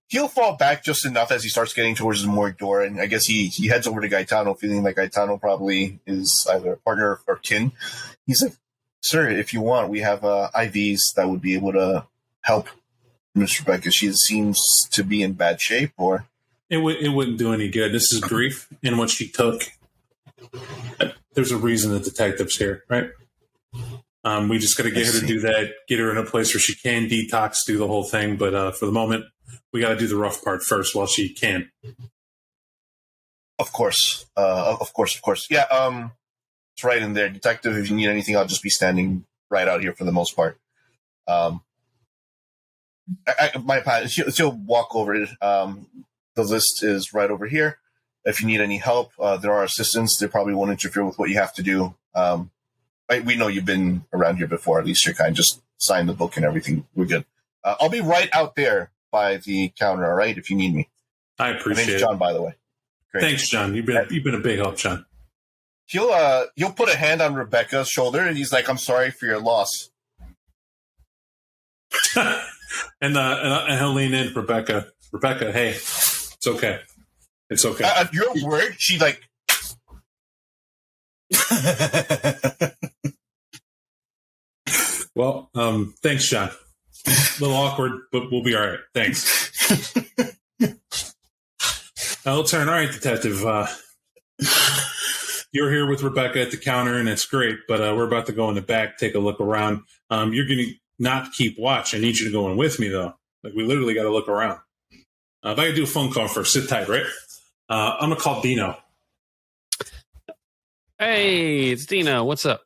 He'll fall back just enough as he starts getting towards the morgue door. And I guess he heads over to Gaetano, feeling like Gaetano probably is either a partner or kin. He's like, sir, if you want, we have IVs that would be able to help Miss Rebecca. She seems to be in bad shape, or it wouldn't do any good. This is grief and what she took. There's a reason the detective's here, right? We just got to get her to do that, get her in a place where she can detox, do the whole thing. But for the moment, we got to do the rough part first while she can. Of course. Yeah, it's right in there. Detective, if you need anything, I'll just be standing right out here for the most part. She'll walk over it. The list is right over here. If you need any help, there are assistants. They probably won't interfere with what you have to do. We know you've been around here before. At least you're kind. Just sign the book and everything. We're good. I'll be right out there by the counter. All right, if you need me. I appreciate it. My name's John, by the way. Great. Thanks, John. You've been a big help, John. He'll put a hand on Rebecca's shoulder, and he's like, "I'm sorry for your loss." and he'll lean in, Rebecca. Rebecca, hey, it's okay. It's okay. At your word, she like. Well, thanks, John. A little awkward, but we'll be all right. Thanks. I'll turn. All right, detective. You're here with Rebecca at the counter, and it's great. But we're about to go in the back, take a look around. You're going to not keep watch. I need you to go in with me, though. Like we literally got to look around. If I could do a phone call first, sit tight, right? I'm gonna call Dino. Hey, it's Dino. What's up?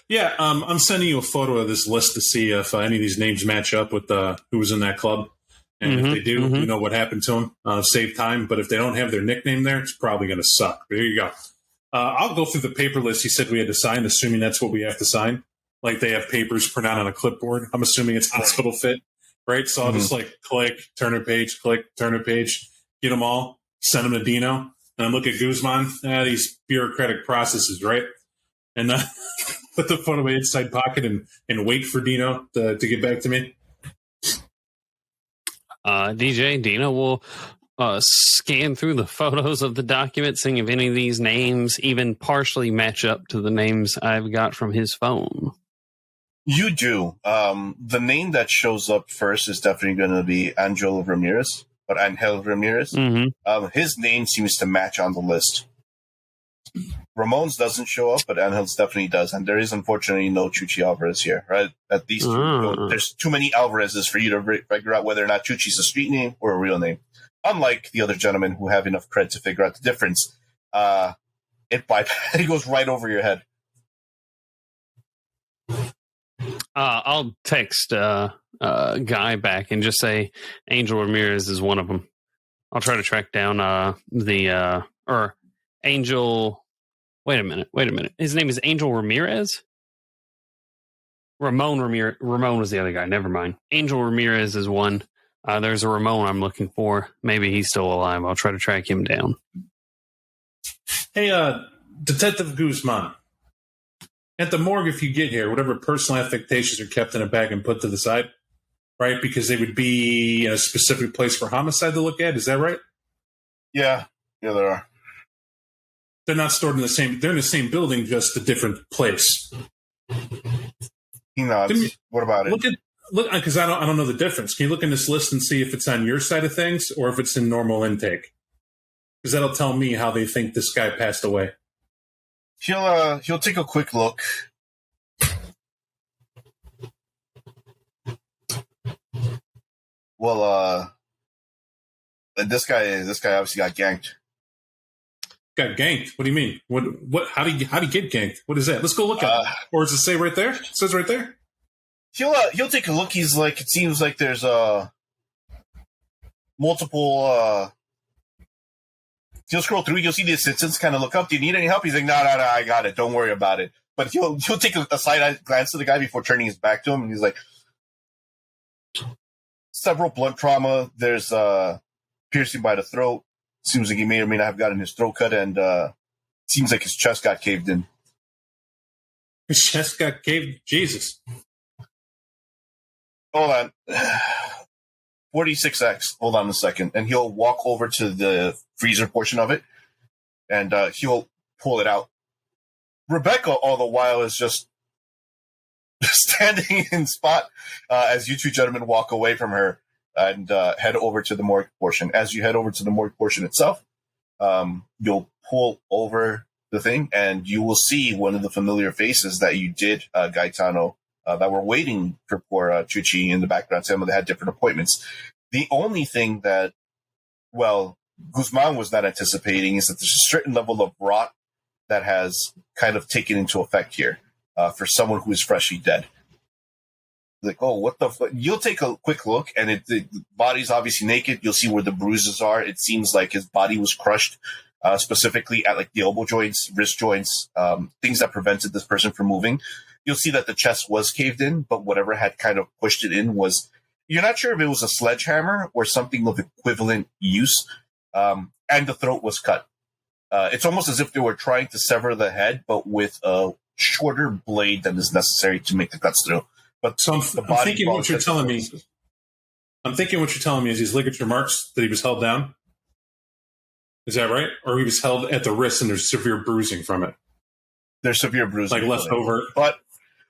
Yeah, I'm sending you a photo of this list to see if any of these names match up with who was in that club. And if they do, you know what happened to them. Save time. But if they don't have their nickname there, it's probably going to suck. But here you go. I'll go through the paper list he said we had to sign, assuming that's what we have to sign. Like they have papers printed out on a clipboard. I'm assuming it's hospital fit, right? So I'll just click, turn a page, get them all, send them to Dino. And look at Guzman, these bureaucratic processes, right? And put the phone away inside pocket and wait for Dino to get back to me. DJ, Dino will scan through the photos of the document, seeing if any of these names even partially match up to the names I've got from his phone. You do. The name that shows up first is definitely going to be Angel Ramirez. But Angel Ramirez, his name seems to match on the list. Ramon's doesn't show up, but Angel's definitely does. And there is, unfortunately, no Chuchi Alvarez here, right? At least there's too many Alvarez's for you to figure out whether or not Chuchi's a street name or a real name. Unlike the other gentlemen who have enough cred to figure out the difference. It goes right over your head. I'll text Guy back and just say Angel Ramirez is one of them. I'll try to track down Angel. Wait a minute. His name is Angel Ramirez? Ramon Ramirez. Ramon was the other guy. Never mind. Angel Ramirez is one. There's a Ramon I'm looking for. Maybe he's still alive. I'll try to track him down. Hey, Detective Guzman. At the morgue, if you get here, whatever personal affectations are kept in a bag and put to the side, right? Because they would be in a specific place for homicide to look at. Is that right? Yeah, there are. They're not stored in the same. They're in the same building, just a different place. He nods. What about it? look, because I don't know the difference. Can you look in this list and see if it's on your side of things or if it's in normal intake? Because that'll tell me how they think this guy passed away. He'll take a quick look. Well, this guy obviously got ganked. Got ganked? What do you mean? What? How do you get ganked? What is that? Let's go look at it. Or does it say right there? It says right there. He'll take a look. He's like, it seems like there's multiple. He'll scroll through. You'll see the assistants kind of look up. Do you need any help? He's like, no, I got it. Don't worry about it. But he'll take a side glance to the guy before turning his back to him, and he's like, several blunt trauma. There's piercing by the throat. Seems like he may or may not have gotten his throat cut, and seems like his chest got caved in. His chest got caved? Jesus. Hold on. 46X. Hold on a second. And he'll walk over to the freezer portion of it, and he'll pull it out. Rebecca, all the while, is just standing in spot as you two gentlemen walk away from her and head over to the morgue portion. As you head over to the morgue portion itself, you'll pull over the thing, and you will see one of the familiar faces that you did, Gaetano, that were waiting for poor Chuchi in the background. Some of them had different appointments. The only thing that, well, Guzman was not anticipating is that there's a certain level of rot that has kind of taken into effect here for someone who is freshly dead. Like, oh, what the fuck? You'll take a quick look, and the body's obviously naked. You'll see where the bruises are. It seems like his body was crushed, specifically at like the elbow joints, wrist joints, things that prevented this person from moving. You'll see that the chest was caved in, but whatever had kind of pushed it in was, you're not sure if it was a sledgehammer or something of equivalent use, and the throat was cut. It's almost as if they were trying to sever the head, but with a shorter blade than is necessary to make the cuts through. But so I'm thinking what you're telling me. I'm thinking what you're telling me is these ligature marks that he was held down. Is that right? Or he was held at the wrist and there's severe bruising from it. There's severe bruising. Like left over. But,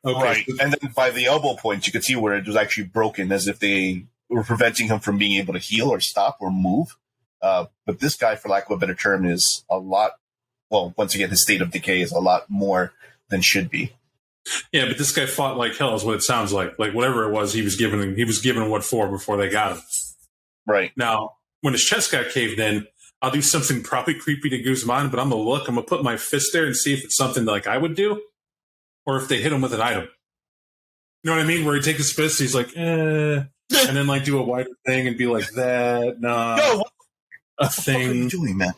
okay. Right. And then by the elbow point, you could see where it was actually broken, as if they were preventing him from being able to heal or stop or move. But this guy, for lack of a better term, is a lot, well, once again, his state of decay is a lot more than should be. Yeah, but this guy fought like hell is what it sounds like. Like whatever it was, he was given what for before they got him. Right. Now, when his chest got caved in, I'll do something probably creepy to Guzman, but I'm going to put my fist there and see if it's something like I would do, or if they hit him with an item. You know what I mean? Where he takes his fist, he's like, and then like do a wider thing and be like that. Nah, Yo, a thing. What are you doing, man?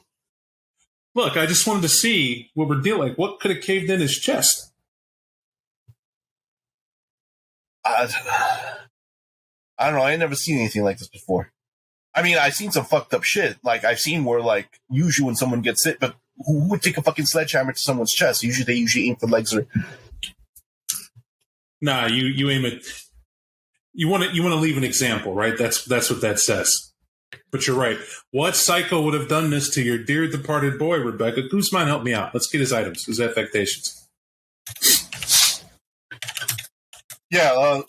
Look, I just wanted to see what we're dealing. Like, what could have caved in his chest? I don't know. I ain't never seen anything like this before. I mean, I've seen some fucked up shit. Like, I've seen where, like, usually when someone gets hit, but who would take a fucking sledgehammer to someone's chest? They usually aim for legs or... Nah, you aim at... You want to leave an example, right? That's what that says. But you're right. What psycho would have done this to your dear departed boy, Rebecca? Guzman, help me out. Let's get his items, his affectations. Yeah,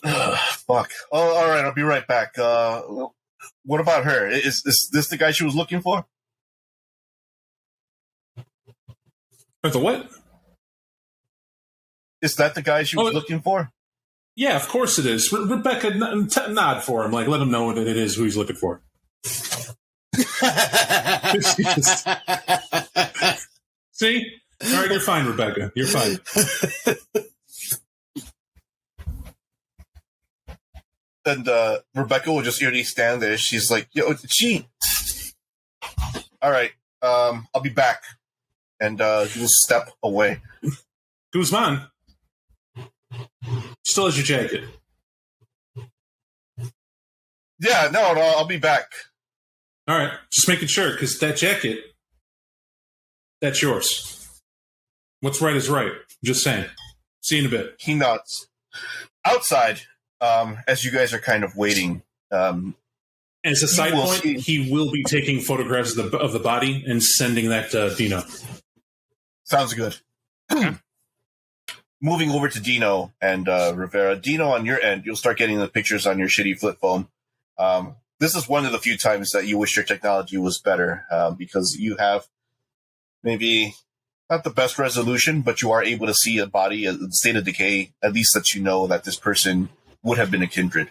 fuck. Oh, all right, I'll be right back. What about her? Is this the guy she was looking for? The what? Is that the guy she was looking for? Yeah, of course it is. Rebecca, nod for him. Like, let him know what it is, who he's looking for. See? All right, you're fine, Rebecca. You're fine. And Rebecca will just eerily stand there. She's like, yo, gee. All right, I'll be back. And he'll step away. Guzman, still has your jacket. Yeah, no, I'll be back. All right, just making sure, because that jacket, that's yours. What's right is right. Just saying. See you in a bit. He nods. Outside, as you guys are kind of waiting. As a side point, he will be taking photographs of the body and sending that to Dino. Sounds good. moving over to Dino and Rivera. Dino, on your end, you'll start getting the pictures on your shitty flip phone. This is one of the few times that you wish your technology was better, because you have maybe not the best resolution, but you are able to see a body, a state of decay, at least that you know that this person would have been a kindred.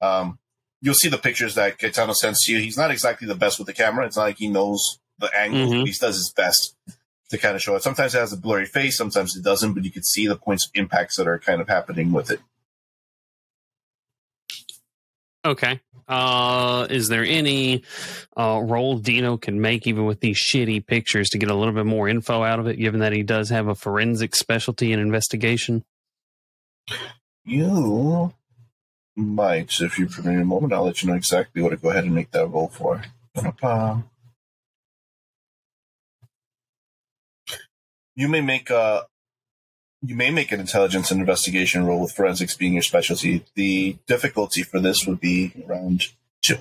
You'll see the pictures that Gaetano sends to you. He's not exactly the best with the camera. It's not like he knows the angle. Mm-hmm. He does his best to kind of show it. Sometimes it has a blurry face, sometimes it doesn't, but you can see the points of impacts that are kind of happening with it. Okay. Is there any role Dino can make, even with these shitty pictures, to get a little bit more info out of it, given that he does have a forensic specialty in investigation? You might. If you permit me a moment, I'll let you know exactly what to go ahead and make that roll for. You may make an intelligence and investigation roll with forensics being your specialty. The difficulty for this would be around 2.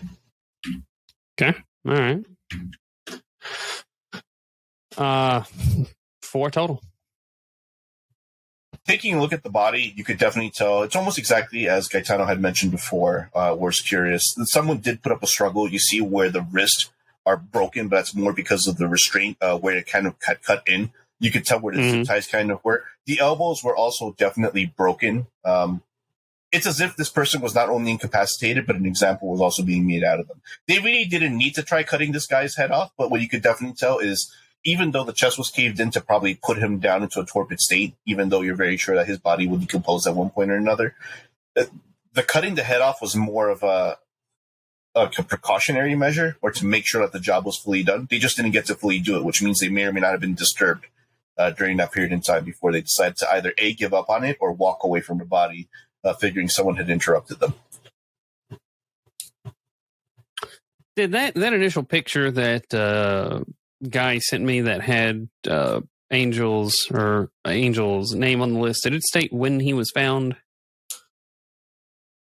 Okay. All right. 4 total. Taking a look at the body, you could definitely tell it's almost exactly as Gaetano had mentioned before. We're curious. Someone did put up a struggle. You see where the wrists are broken, but that's more because of the restraint where it kind of cut in. You could tell where the zip ties kind of were. The elbows were also definitely broken. It's as if this person was not only incapacitated, but an example was also being made out of them. They really didn't need to try cutting this guy's head off, but what you could definitely tell is even though the chest was caved in to probably put him down into a torpid state, even though you're very sure that his body would decompose at one point or another, the cutting the head off was more of a precautionary measure, or to make sure that the job was fully done. They just didn't get to fully do it, which means they may or may not have been disturbed during that period in time before they decided to either A, give up on it, or walk away from the body, figuring someone had interrupted them. Did that initial picture that guy sent me that had Angel's name on the list, did it state when he was found?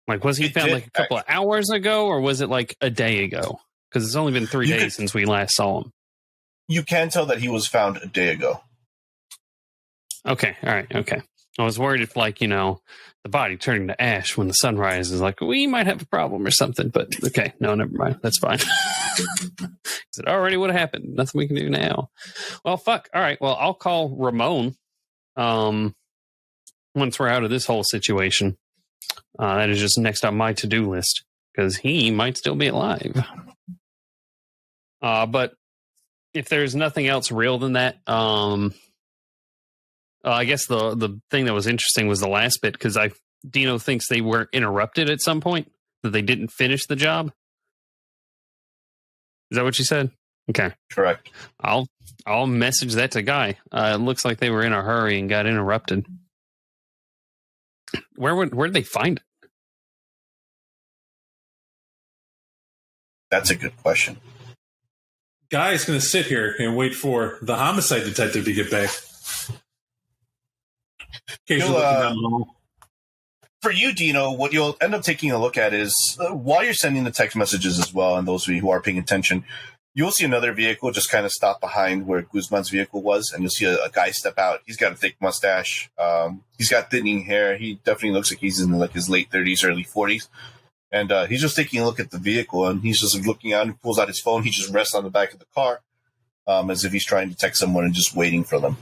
Like, was he found like a couple of hours ago, or was it like a day ago? Because it's only been 3 days since we last saw him. You can tell that he was found a day ago. Okay, all right, okay. I was worried if, like, the body turning to ash when the sun rises, like, we might have a problem or something, but okay, no, never mind. That's fine. Because it already would have happened. Nothing we can do now. Well, fuck. All right, well, I'll call Ramon once we're out of this whole situation. That is just next on my to-do list, because he might still be alive. But if there's nothing else real than that, I guess the thing that was interesting was the last bit, because Dino thinks they were interrupted at some point, that they didn't finish the job. Is that what you said? Okay. Correct. I'll message that to Guy. It looks like they were in a hurry and got interrupted. Where did they find it? That's a good question. Guy's going to sit here and wait for the homicide detective to get back. For you, Dino, what you'll end up taking a look at is while you're sending the text messages as well, and those of you who are paying attention, you'll see another vehicle just kind of stop behind where Guzman's vehicle was, and you'll see a guy step out. He's got a thick mustache. He's got thinning hair. He definitely looks like he's in like his late 30s, early 40s. And he's just taking a look at the vehicle, and he's just looking out and pulls out his phone. He just rests on the back of the car as if he's trying to text someone and just waiting for them.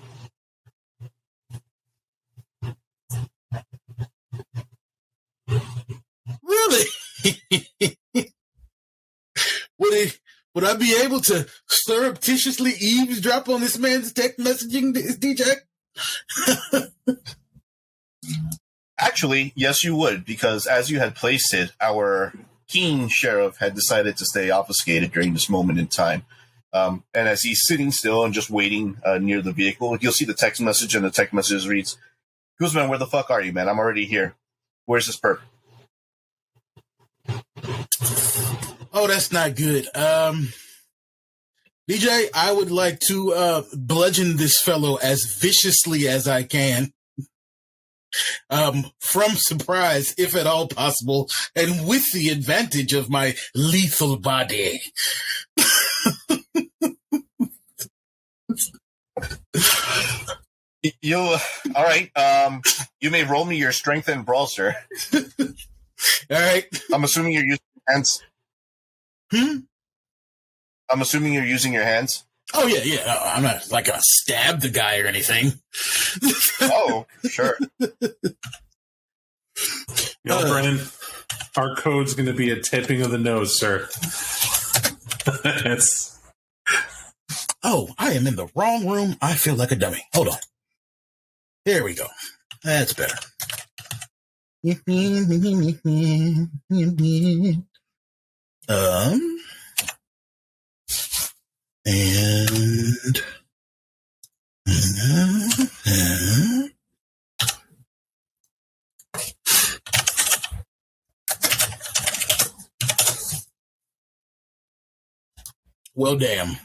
Really? Would I be able to surreptitiously eavesdrop on this man's text messaging, DJ? Actually, yes, you would, because as you had placed it, our keen sheriff had decided to stay obfuscated during this moment in time. And as he's sitting still and just waiting near the vehicle, you'll see the text message, and the text message reads, Guzman, where the fuck are you, man? I'm already here. Where's this perp? Oh, that's not good. DJ, I would like to bludgeon this fellow as viciously as I can. From surprise, if at all possible, and with the advantage of my lethal body. You all right? You may roll me your strength and brawl, sir. All right. I'm assuming you're using your hands. I'm assuming you're using your hands. Oh yeah. I'm not like gonna stab the guy or anything. Oh, sure. Yo, Brennan, our code's going to be a tipping of the nose, sir. Oh, I am in the wrong room. I feel like a dummy. Hold on. There we go. That's better. And well, damn.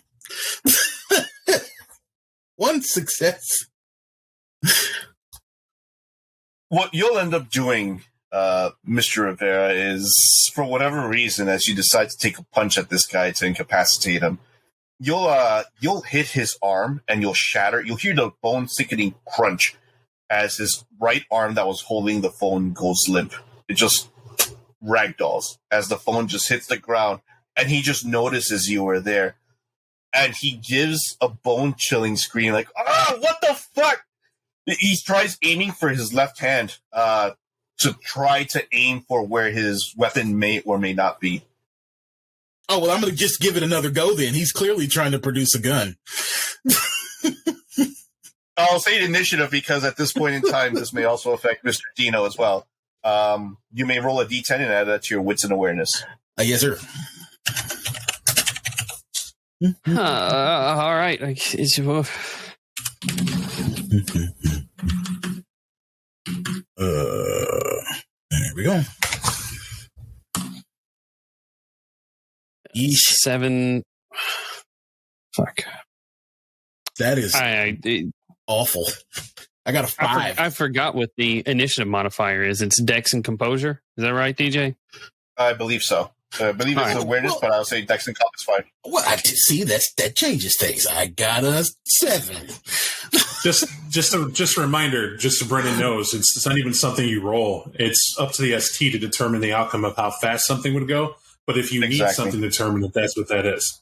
One success. What you'll end up doing, Mr. Rivera, is for whatever reason, as you decide to take a punch at this guy to incapacitate him, you'll hit his arm and you'll shatter. You'll hear the bone-sickening crunch as his right arm that was holding the phone goes limp. It just ragdolls as the phone just hits the ground, and he just notices you were there, and he gives a bone-chilling scream like, "Ah, what the fuck!" He tries aiming for his left hand to try to aim for where his weapon may or may not be. Oh, well, I'm going to just give it another go then. He's clearly trying to produce a gun. I'll say initiative because at this point in time, this may also affect Mr. Dino as well. You may roll a d10 and add that to your wits and awareness. Yes, sir. All right. There we go. 7. Fuck. That is awful. I got a 5. I forgot what the initiative modifier is. It's Dex and Composure. Is that right, DJ? I believe so. I believe it's awareness, but I'll say Dex and Comp is fine. Well, see, that changes things. I got a 7. Just a reminder, just so Brennan knows, it's not even something you roll. It's up to the ST to determine the outcome of how fast something would go. But if you need something to determine that, that's what that is.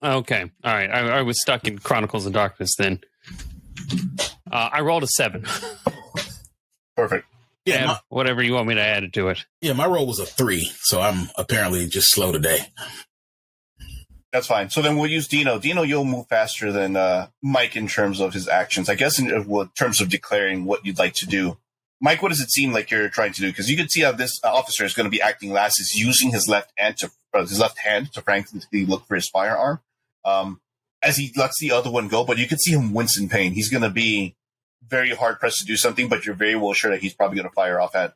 Okay. All right. I was stuck in Chronicles of Darkness then. I rolled a 7. Perfect. Yeah, whatever you want me to add it to it. Yeah, my roll was a 3, so I'm apparently just slow today. That's fine. So then we'll use Dino. Dino, you'll move faster than Mike in terms of his actions. I guess in terms of declaring what you'd like to do. Mike, what does it seem like you're trying to do? Because you can see how this officer is going to be acting last. Is using his left hand to frankly look for his firearm as he lets the other one go. But you can see him wince in pain. He's going to be very hard pressed to do something, but you're very well sure that he's probably going to fire off at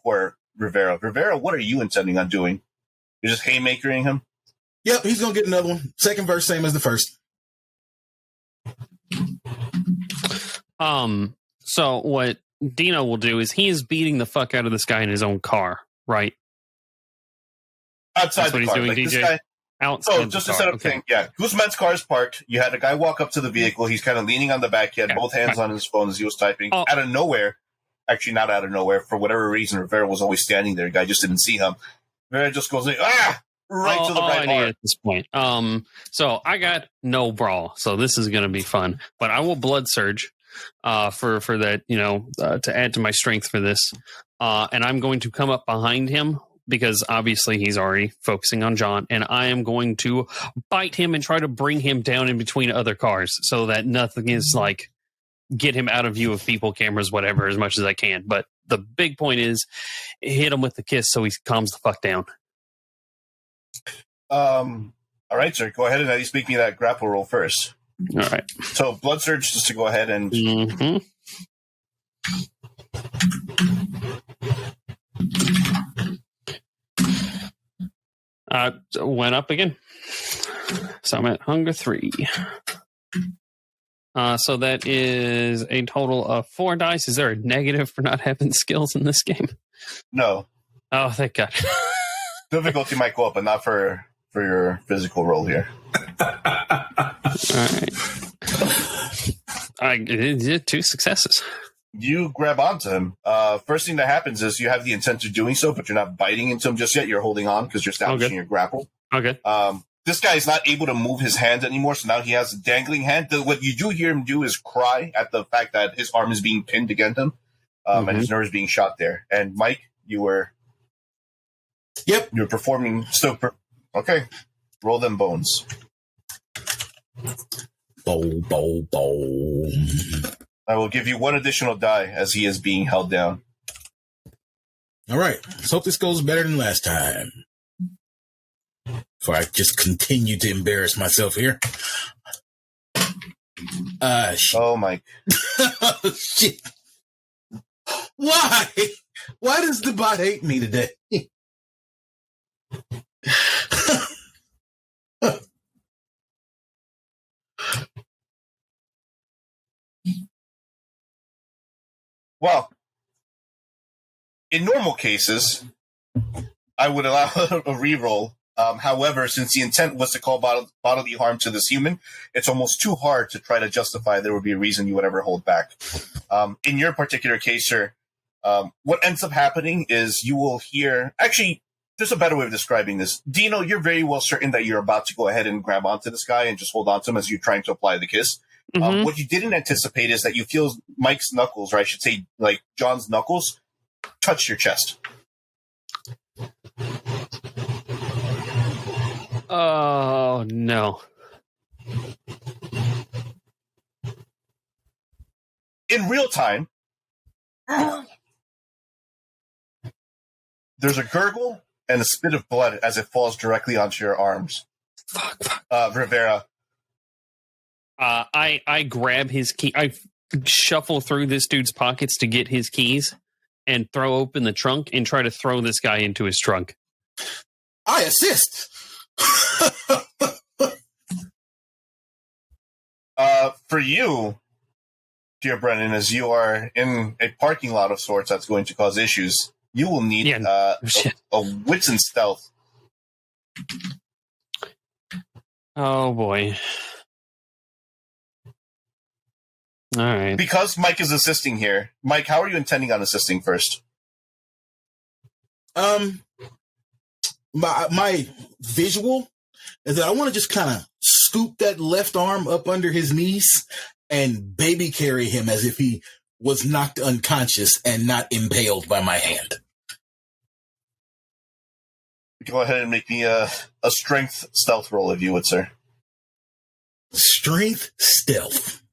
poor Rivera. Rivera, what are you intending on doing? You're just haymakering him? Yep, he's going to get another one. Second verse, same as the first. So what Dino will do is he is beating the fuck out of this guy in his own car, right? Outside That's what the he's car. doing, like DJ? This guy, Outside just the to car. set up thing, yeah. Guzman's car is parked. You had a guy walk up to the vehicle. He's kind of leaning on the back. He had both hands on his phone as he was typing. Out of nowhere, actually not out of nowhere, for whatever reason, Rivera was always standing there. The guy just didn't see him. Rivera just goes, right to the right arm. At this point. So I got no brawl, so this is going to be fun. But I will blood surge for that, to add to my strength for this. And I'm going to come up behind him, because obviously he's already focusing on John, and I am going to bite him and try to bring him down in between other cars so that nothing is like get him out of view of people, cameras, whatever, as much as I can. But the big point is hit him with the kiss so he calms the fuck down. All right, sir. Go ahead and at least make me that grapple roll first. All right. So blood surge, just to go ahead and... Mm-hmm. Went up again. So I'm at hunger 3. So that is a total of 4 dice. Is there a negative for not having skills in this game? No. Oh, thank God. Difficulty might go up, but not for your physical roll here. All right. Two successes. You grab onto him. First thing that happens is you have the intent of doing so, but you're not biting into him just yet. You're holding on because you're establishing your grapple. Okay. This guy is not able to move his hand anymore, so now he has a dangling hand. What you do hear him do is cry at the fact that his arm is being pinned against him, and his nerve is being shot there. And Mike, you were... Yep. You're performing... Okay. Roll them bones. Boom. I will give you one additional die as he is being held down. All right. Let's hope this goes better than last time. Before I just continue to embarrass myself here. Shit. Oh, Mike. Shit. Why? Why does the bot hate me today? Well, in normal cases, I would allow a reroll. However, since the intent was to cause bodily harm to this human, it's almost too hard to try to justify there would be a reason you would ever hold back. In your particular case, sir, what ends up happening is you will hear... Actually, there's a better way of describing this. Dino, you're very well certain that you're about to go ahead and grab onto this guy and just hold on to him as you're trying to apply the kiss. What you didn't anticipate is that you feel Mike's knuckles, or I should say, like John's knuckles, touch your chest. Oh, no. In real time, there's a gurgle and a spit of blood as it falls directly onto your arms. Fuck. Rivera. I grab his key. I shuffle through this dude's pockets to get his keys and throw open the trunk and try to throw this guy into his trunk. I assist. For you, dear Brennan, as you are in a parking lot of sorts that's going to cause issues, you will need a wits and stealth. Oh, boy. All right. Because Mike is assisting here. Mike, how are you intending on assisting first? My visual is that I want to just kind of scoop that left arm up under his knees and baby carry him as if he was knocked unconscious and not impaled by my hand. Go ahead and make me a strength stealth roll, if you would, sir. Strength stealth.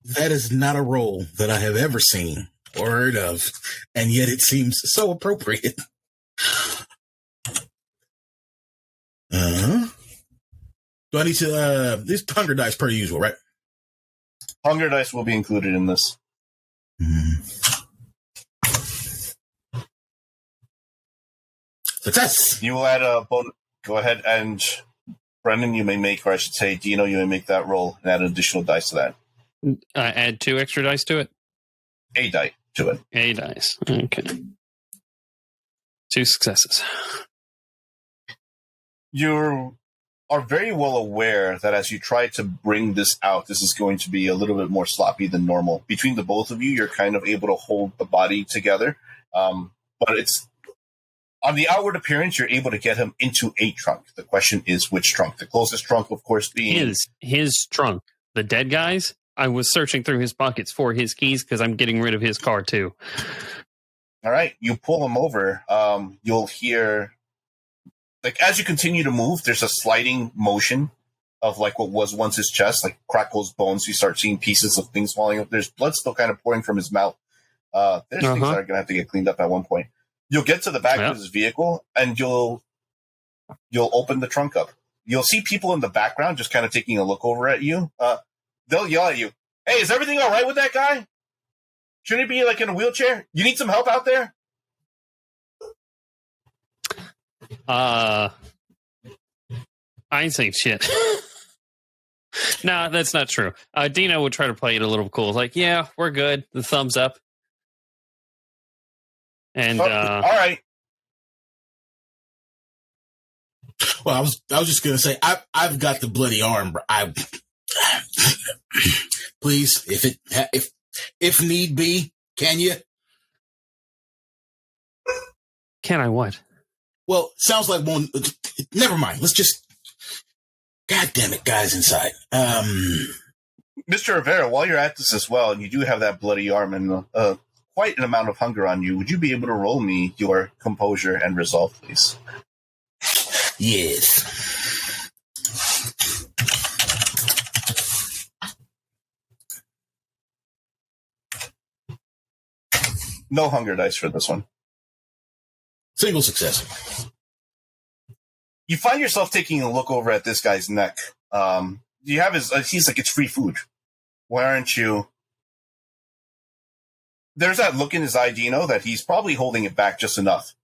That is not a roll that I have ever seen or heard of, and yet it seems so appropriate. Do I need to, these hunger dice per usual, right? Hunger dice will be included in this. Success! You will add a bonus. Go ahead and, Brendan, you may make, or I should say, Dino, you may make that roll and add an additional dice to that. Add 2 extra dice to it? A die to it. A dice. Okay. 2 successes. You are very well aware that as you try to bring this out, this is going to be a little bit more sloppy than normal. Between the both of you, you're kind of able to hold the body together. But it's on the outward appearance, you're able to get him into a trunk. The question is which trunk? The closest trunk, of course, being his trunk. The dead guy's? I was searching through his pockets for his keys because I'm getting rid of his car too. All right, you pull him over. You'll hear, like, as you continue to move, there's a sliding motion of like what was once his chest, like crackles bones. You start seeing pieces of things falling up. There's blood still kind of pouring from his mouth. There's things that are going to have to get cleaned up at one point. You'll get to the back of his vehicle and you'll open the trunk up. You'll see people in the background just kind of taking a look over at you. They'll yell at you, "Hey, is everything all right with that guy? Shouldn't he be like in a wheelchair? You need some help out there?" I ain't saying shit. No, that's not true. Dino would try to play it a little cool. Like, yeah, we're good. The thumbs up. And all right. Well, I was just gonna say I've got the bloody arm. Please, if need be, can you? Can I what? Well, sounds like one. Never mind. Let's just. God damn it, guys inside. Mr. Rivera, while you're at this as well, and you do have that bloody arm and quite an amount of hunger on you, would you be able to roll me your composure and resolve, please? Yes. No hunger dice for this one. Single success. You find yourself taking a look over at this guy's neck. You have he's like, it's free food. Why aren't you? There's that look in his eye, Dino, that he's probably holding it back just enough.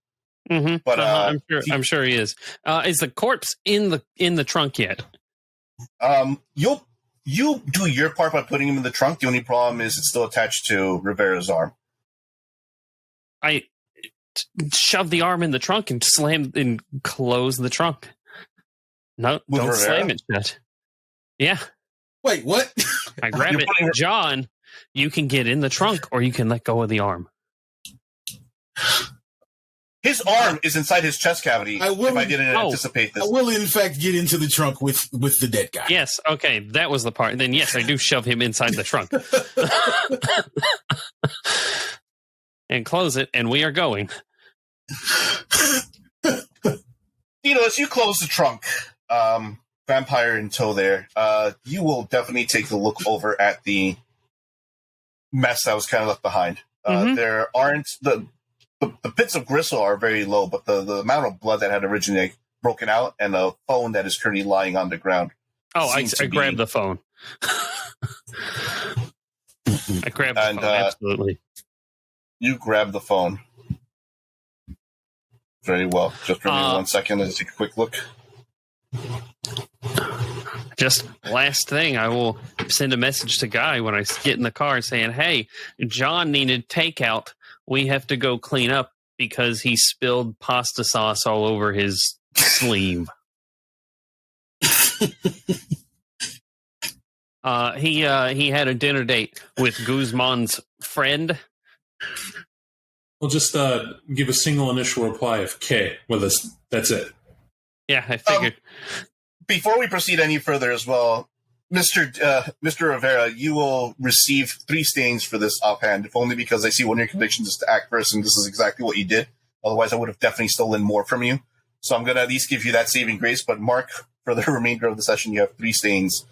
Mm-hmm. But I'm sure he is. Is the corpse in the trunk yet? You do your part by putting him in the trunk. The only problem is it's still attached to Rivera's arm. I shove the arm in the trunk and slam and close the trunk. No, With don't Rivera? slam it shut. Yeah, Wait, what? I grab You're it. putting- John, you can get in the trunk or you can let go of the arm. His arm is inside his chest cavity. I will- if I didn't anticipate I this. will, in fact, get into the trunk with the dead guy. Yes, okay, that was the part. Then yes, I do shove him inside the trunk. And close it, and we are going. Dino, as you close the trunk, vampire in tow there, you will definitely take a look over at the mess that was kind of left behind. Mhm. There aren't the bits of gristle are very low, but the amount of blood that had originally broken out and a phone that is currently lying on the ground. Oh, I Seems to grabbed be- the phone. I grabbed the And, phone, absolutely. You grab the phone. Very well. Just for me 1 second as I take a quick look. Just last thing, I will send a message to Guy when I get in the car saying, hey, John needed takeout. We have to go clean up because he spilled pasta sauce all over his sleeve. He had a dinner date with Guzman's friend. We'll just give a single initial reply of K with us. That's it. Yeah, I figured. Before we proceed any further as well, Mr. Rivera, you will receive 3 stains for this offhand, if only because I see one of your convictions is to act first, and this is exactly what you did. Otherwise, I would have definitely stolen more from you. So I'm going to at least give you that saving grace, but Mark, for the remainder of the session, you have 3 stains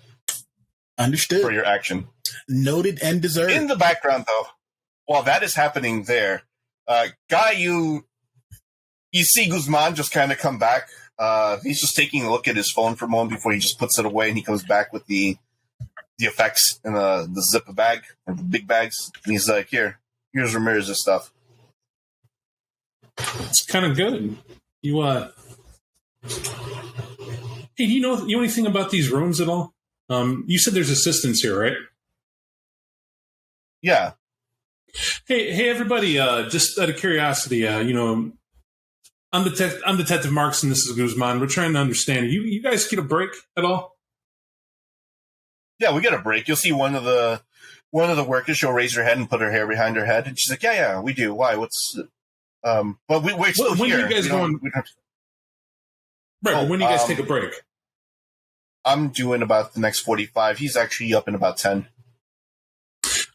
Understood. for your action. Noted and deserved. In the background, though, while that is happening there, Guy, you see Guzman just kind of come back. He's just taking a look at his phone for a moment before he just puts it away, and he comes back with the effects in the zipper bag, or the big bags. And he's like, here's Ramirez's stuff. It's kind of good. You hey, do you know anything about these rooms at all? You said there's assistants here, right? Yeah. Hey, everybody! Just out of curiosity, I'm Detective Marks, and this is Guzman. We're trying to understand. You guys get a break at all? Yeah, we get a break. You'll see one of the workers. She'll raise her head and put her hair behind her head, and she's like, "Yeah, we do. Why? What's?" But we're still When here. are you guys We don't- going? we don't- Right, but when do you guys take a break? I'm doing about the next 45. He's actually up in about 10.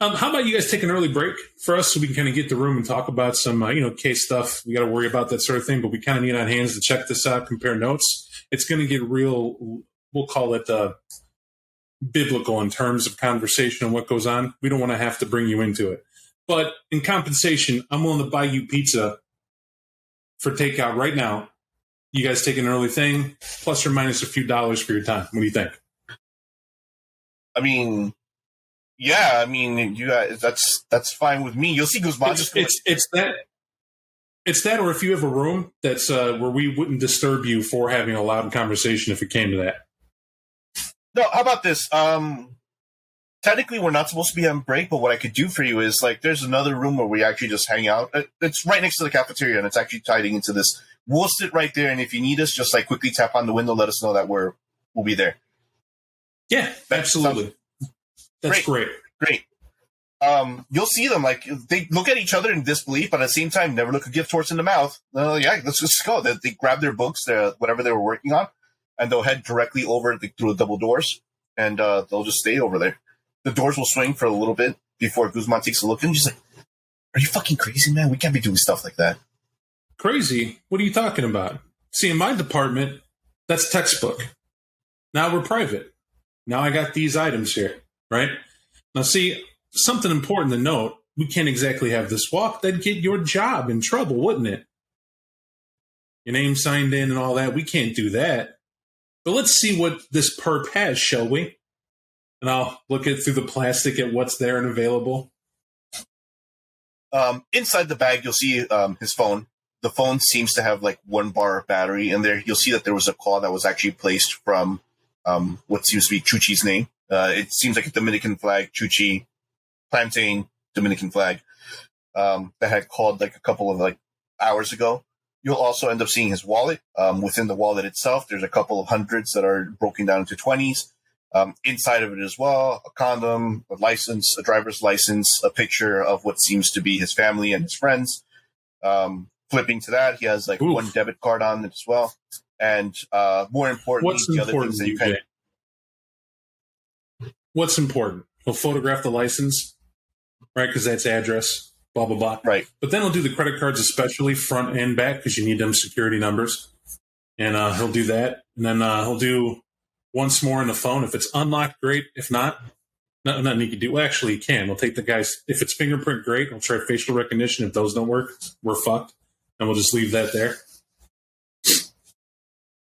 How about you guys take an early break for us so we can kind of get the room and talk about some, case stuff. We got to worry about that sort of thing, but we kind of need on hands to check this out, compare notes. It's going to get real, we'll call it biblical in terms of conversation and what goes on. We don't want to have to bring you into it. But in compensation, I'm willing to buy you pizza for takeout right now. You guys take an early thing, plus or minus a few dollars for your time. What do you think? I mean, yeah, you guys, that's fine with me. You'll see Guzman. It's that, or if you have a room that's where we wouldn't disturb you for having a loud conversation if it came to that. No, how about this? Technically, we're not supposed to be on break, but what I could do for you is, there's another room where we actually just hang out. It's right next to the cafeteria, and it's actually tied into this. We'll sit right there, and if you need us, just quickly tap on the window, let us know that we'll be there. Yeah, absolutely. That's great. Great. You'll see them like they look at each other in disbelief, but at the same time, never look a gift horse in the mouth. Yeah, let's just go. They grab their books, whatever they were working on, and they'll head directly over through the double doors, and they'll just stay over there. The doors will swing for a little bit before Guzman takes a look, and she's like, "Are you fucking crazy, man? We can't be doing stuff like that." Crazy? What are you talking about? See, in my department, that's textbook. Now we're private. Now I got these items here, right? Now, see, something important to note, we can't exactly have this walk. That'd get your job in trouble, wouldn't it? Your name signed in and all that. We can't do that. But let's see what this perp has, shall we? And I'll look at through the plastic at what's there and available. Inside the bag, you'll see his phone. The phone seems to have like 1 bar of battery in there. You'll see that there was a call that was actually placed from what seems to be Chuchi's name. It seems like a Dominican flag, Chuchi, plantain, Dominican flag, that had called like a couple of like hours ago. You'll also end up seeing his wallet. Within the wallet itself, there's a couple of hundreds that are broken down into 20s. Inside of it as well, a condom, a license, a driver's license, a picture of what seems to be his family and his friends. Flipping to that, he has like one debit card on it as well. And more importantly, other things that you can. What's important? He'll photograph the license, right? Because that's address, blah, blah, blah. Right. But then he'll do the credit cards, especially front and back, because you need them security numbers. And he'll do that. And then he'll do once more on the phone. If it's unlocked, great. If not, nothing he can do. Well, actually, he can. We'll take the guys. If it's fingerprint, great. We'll try facial recognition. If those don't work, we're fucked. And we'll just leave that there.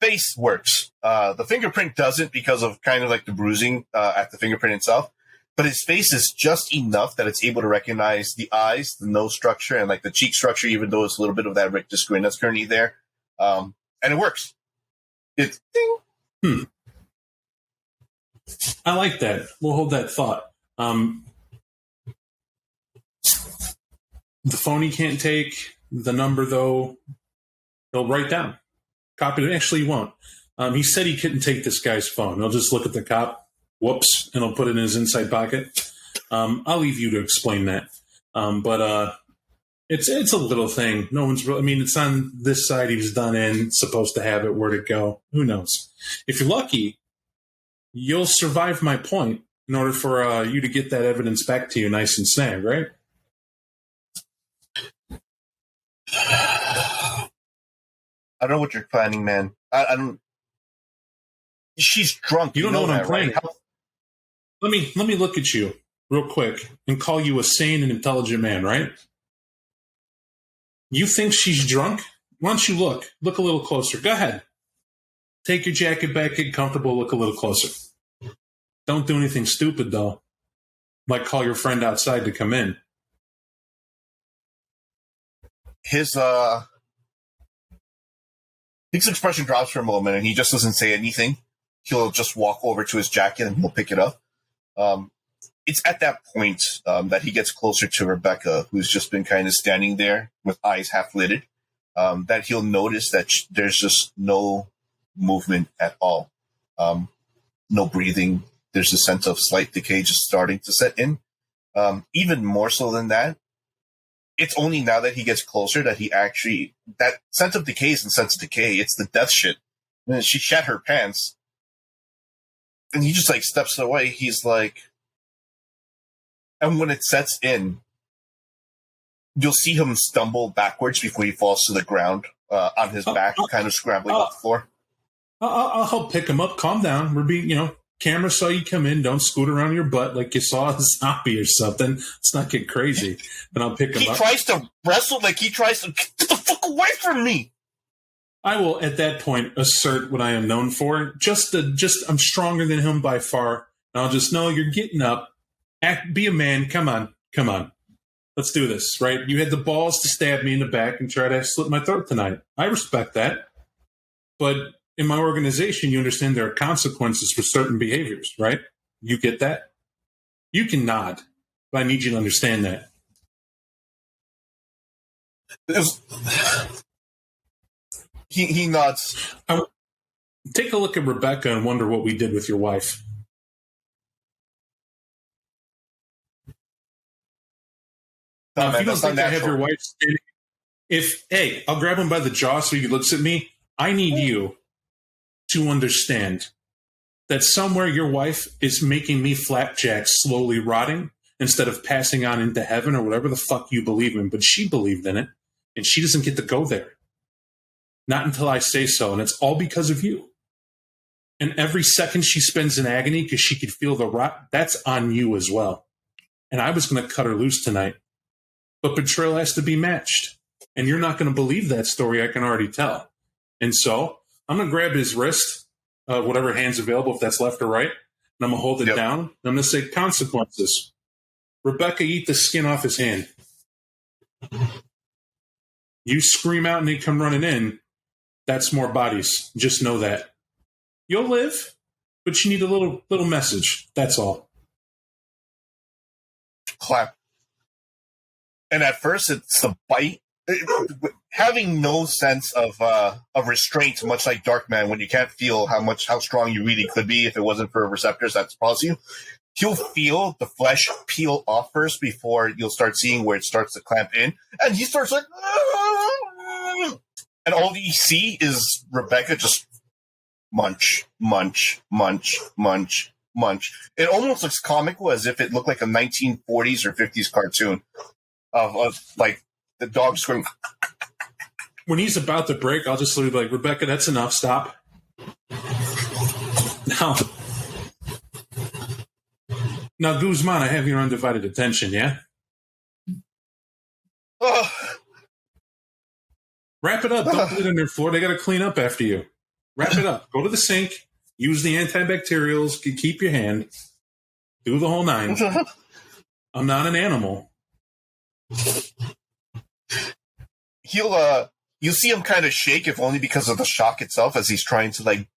Face works. The fingerprint doesn't because of kind of like the bruising at the fingerprint itself. But his face is just enough that it's able to recognize the eyes, the nose structure, and like the cheek structure, even though it's a little bit of that rictus grin that's currently there. And it works. It's ding. I like that. We'll hold that thought. The phone he can't take. The number, though, he'll write down. Copy it. Actually, he won't. He said he couldn't take this guy's phone. He'll just look at the cop. Whoops. And he'll put it in his inside pocket. I'll leave you to explain that. But it's a little thing. No one's really, I mean, it's on this side. He was done in. Supposed to have it. Where'd it go? Who knows? If you're lucky, you'll survive my point in order for you to get that evidence back to you nice and snag, right? I don't know what you're planning, man. I don't. She's drunk. You don't know what I'm that, planning. Right? Let me look at you real quick and call you a sane and intelligent man, right? You think she's drunk? Why don't you look? Look a little closer. Go ahead. Take your jacket back, get comfortable, look a little closer. Don't do anything stupid, though. Like call your friend outside to come in. His expression drops for a moment, and he just doesn't say anything. He'll just walk over to his jacket and he'll pick it up. It's at that point that he gets closer to Rebecca, who's just been kind of standing there with eyes half lidded, that he'll notice that there's just no movement at all. No breathing. There's a sense of slight decay just starting to set in. Even more so than that, it's only now that he gets closer that he actually, that sense of decay isn't sense of decay. It's the death shit. And she shat her pants. And he just like steps away. He's like, and when it sets in, you'll see him stumble backwards before he falls to the ground on his back, kind of scrambling off the floor. I'll help pick him up. Calm down. We're being, camera saw you come in. Don't scoot around your butt like you saw a zombie or something. Let's not get crazy. And I'll pick him up. He tries to wrestle, like he tries to get the fuck away from me. I will, at that point, assert what I am known for. Just I'm stronger than him by far. And I'll just know you're getting up. Be a man. Come on. Let's do this, right? You had the balls to stab me in the back and try to slit my throat tonight. I respect that. But in my organization, you understand there are consequences for certain behaviors, right? You get that? You can nod, but I need you to understand that. He nods. Take a look at Rebecca and wonder what we did with your wife. Now, man, if you don't that's not think I have natural. your wife standing, I'll grab him by the jaw so he looks at me. I need you to understand that somewhere your wife is making me flapjack slowly rotting instead of passing on into heaven or whatever the fuck you believe in. But she believed in it, and she doesn't get to go there. Not until I say so, and it's all because of you. And every second she spends in agony because she could feel the rot, that's on you as well. And I was going to cut her loose tonight. But betrayal has to be matched. And you're not going to believe that story, I can already tell. And so I'm going to grab his wrist, whatever hand's available, if that's left or right, and I'm going to hold it down. And I'm going to say consequences. Rebecca, eat the skin off his hand. You scream out and they come running in. That's more bodies. Just know that. You'll live, but you need a little message. That's all. Clap. And at first, it's the bite. Having no sense of restraint, much like Darkman, when you can't feel how strong you really could be if it wasn't for receptors that pause you. You'll feel the flesh peel off first before you'll start seeing where it starts to clamp in, and he starts like, and all you see is Rebecca just munch, munch, munch, munch, munch. It almost looks comical, as if it looked like a 1940s or 50s cartoon of like the dog screaming. When he's about to break, I'll just leave like, Rebecca, that's enough. Stop. Now, Guzman, I have your undivided attention, yeah? Wrap it up. Don't put it on their floor. They got to clean up after you. Wrap it up. Go to the sink. Use the antibacterials. Keep your hand. Do the whole nine. I'm not an animal. You see him kind of shake, if only because of the shock itself, as he's trying to like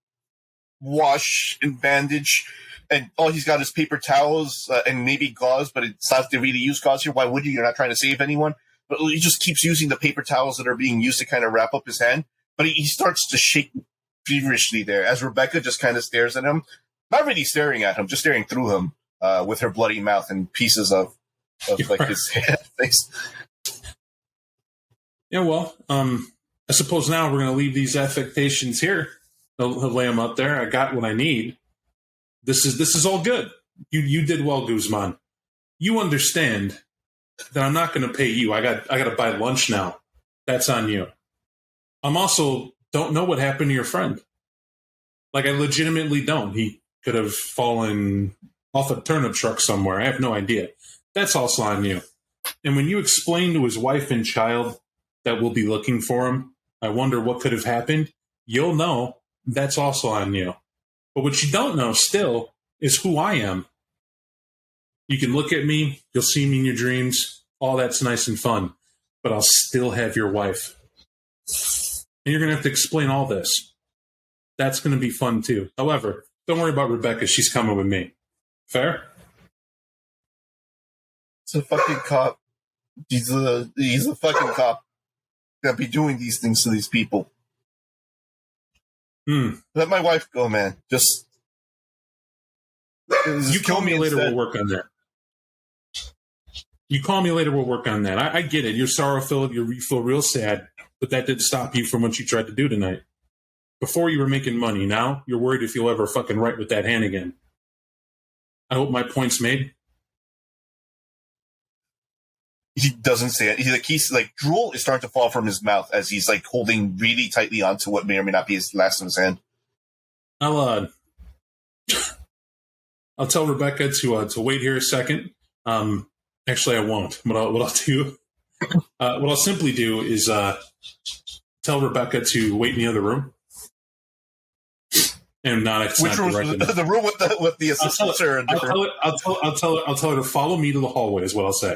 wash and bandage, and all he's got is paper towels and maybe gauze, but it's not to really use gauze here. Why would you? You're not trying to save anyone. But he just keeps using the paper towels that are being used to kind of wrap up his hand. But he starts to shake feverishly there as Rebecca just kind of stares at him, not really staring at him, just staring through him with her bloody mouth and pieces of like his face. Yeah, well, I suppose now we're going to leave these affectations here. He'll lay them up there. I got what I need. This is all good. You did well, Guzman. You understand that I'm not going to pay you. I got to buy lunch now. That's on you. I'm also don't know what happened to your friend. Like, I legitimately don't. He could have fallen off a turnip truck somewhere. I have no idea. That's also on you. And when you explain to his wife and child that we'll be looking for him, I wonder what could have happened, you'll know that's also on you. But what you don't know still is who I am. You can look at me, you'll see me in your dreams, all that's nice and fun, but I'll still have your wife. And you're going to have to explain all this. That's going to be fun too. However, don't worry about Rebecca, she's coming with me. Fair? It's a fucking cop. He's a fucking cop that be doing these things to these people. Let my wife go, man. Just you call me later, we'll work on that. You call me later, we'll work on that. I get it. You're sorrowful, you feel real sad, but that didn't stop you from what you tried to do tonight. Before you were making money. Now you're worried if you'll ever fucking write with that hand again. I hope my point's made. He doesn't say it. He's like drool is starting to fall from his mouth as he's like holding really tightly onto what may or may not be his last of his hand. I'll tell Rebecca to wait here a second. Actually, I won't. What I'll do, what I'll simply do is tell Rebecca to wait in the other room, and not. Which room? The room with the assistants are different. I'll tell her to follow me to the hallway. Is what I'll say,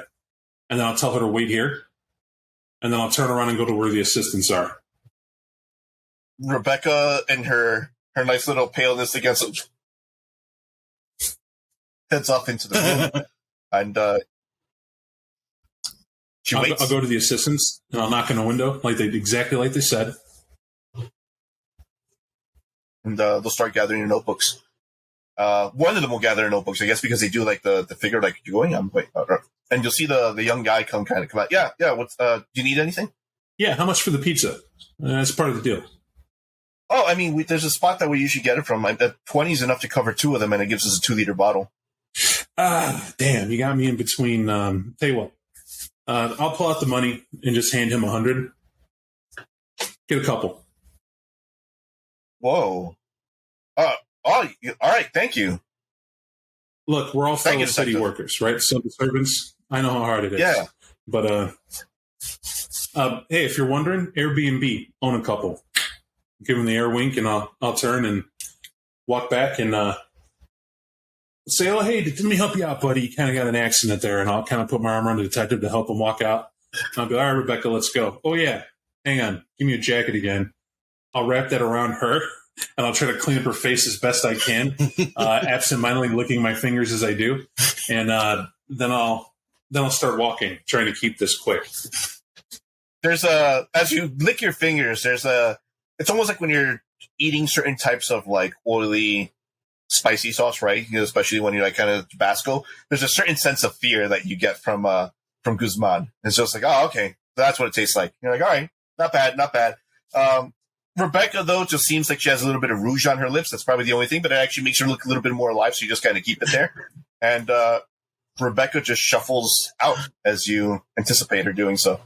and then I'll tell her to wait here, and then I'll turn around and go to where the assistants are. Rebecca and her nice little paleness against him heads off into the room, and she waits. I'll go to the assistants and I'll knock on the window exactly like they said, and they'll start gathering your notebooks. One of them will gather notebooks, I guess, because they do like the figure like, you going? I'm wait. and you'll see the young guy come out. Yeah. What's do you need anything? Yeah, how much for the pizza? That's part of the deal. Oh, I mean, there's a spot that we usually get it from. That 20 is enough to cover 2 of them, and it gives us a 2-liter bottle. Damn, you got me in between. Tell you what, I'll pull out the money and just hand him 100. Get a couple. Whoa. All right. Thank you. Look, we're all fellow city workers, right? Civil servants. I know how hard it is. Yeah. But hey, if you're wondering, Airbnb, own a couple. Give him the air wink, and I'll turn and walk back and say, "Oh, hey, let me help you out, buddy. You kind of got an accident there," and I'll kind of put my arm around the detective to help him walk out. I'll be, "All right, Rebecca, let's go." "Oh yeah, hang on, give me a jacket again." I'll wrap that around her, and I'll try to clean up her face as best I can, absentmindedly licking my fingers as I do, and then I'll start walking, trying to keep this quick. There's as you lick your fingers, it's almost like when you're eating certain types of like oily, spicy sauce, right? Especially when you're like kind of Tabasco. There's a certain sense of fear that you get from Guzman. It's just like, oh, okay, that's what it tastes like. You're like, all right, not bad. Rebecca, though, just seems like she has a little bit of rouge on her lips. That's probably the only thing, but it actually makes her look a little bit more alive, so you just kind of keep it there. And Rebecca just shuffles out as you anticipate her doing so.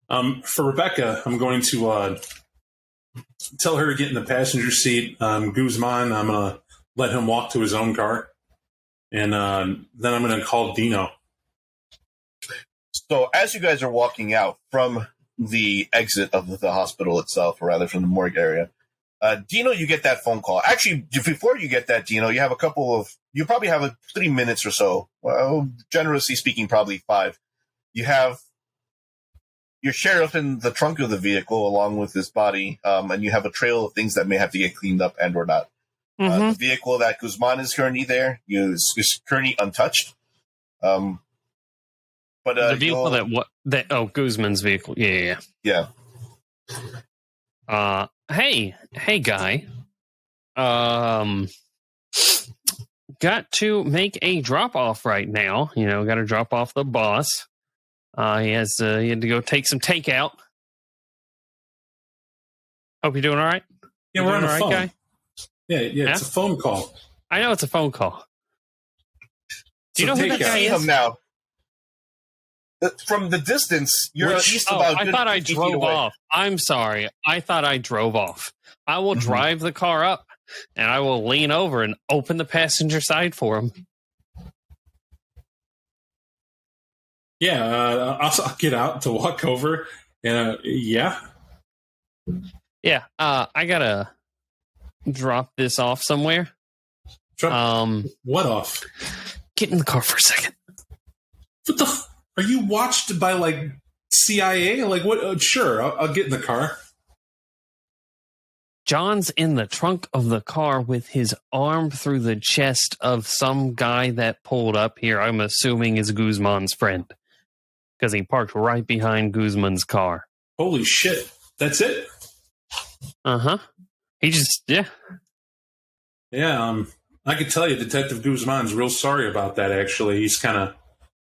For Rebecca, I'm going to tell her to get in the passenger seat. Guzman, I'm going to let him walk to his own car. And then I'm going to call Dino. So as you guys are walking out from the exit of the hospital itself, or rather from the morgue area, Dino, you get that phone call. Actually, before you get that, Dino, you probably have 3 minutes or so. Well, generously speaking, probably 5. You have your sheriff in the trunk of the vehicle along with his body, and you have a trail of things that may have to get cleaned up and or not. The vehicle that Guzman is currently there is currently untouched. But the vehicle Guzman's vehicle. Yeah. Hey, guy. Got to make a drop off right now. Got to drop off the boss. He had to go take some takeout. Hope you're doing all right. Yeah, we're on the phone. Guy? Yeah, it's a phone call. I know it's a phone call. Do you know who that guy is? Him now. From the distance, you're at least about. I thought I drove off. I'm sorry. I thought I drove off. I will drive the car up, and I will lean over and open the passenger side for him. Yeah, I'll get out to walk over. Yeah. Yeah, I gotta drop this off somewhere. What off? Get in the car for a second. What the? Are you watched by like CIA? Like what? Sure, I'll get in the car. John's in the trunk of the car with his arm through the chest of some guy that pulled up here. I'm assuming is Guzman's friend because he parked right behind Guzman's car. Holy shit! That's it. He just Yeah. I could tell you, Detective Guzman's real sorry about that. Actually, he's kind of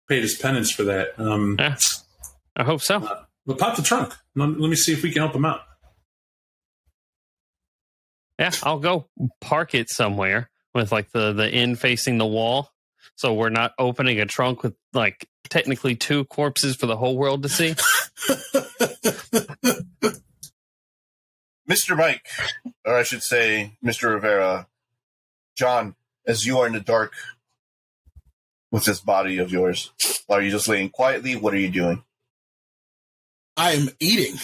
paid his penance for that. Yeah, I hope so. But pop the trunk. Let me see if we can help him out. Yeah, I'll go park it somewhere with like the end facing the wall, so we're not opening a trunk with like technically 2 corpses for the whole world to see. Mr. Mike, or I should say, Mr. Rivera, John, as you are in the dark with this body of yours, are you just laying quietly? What are you doing? I am eating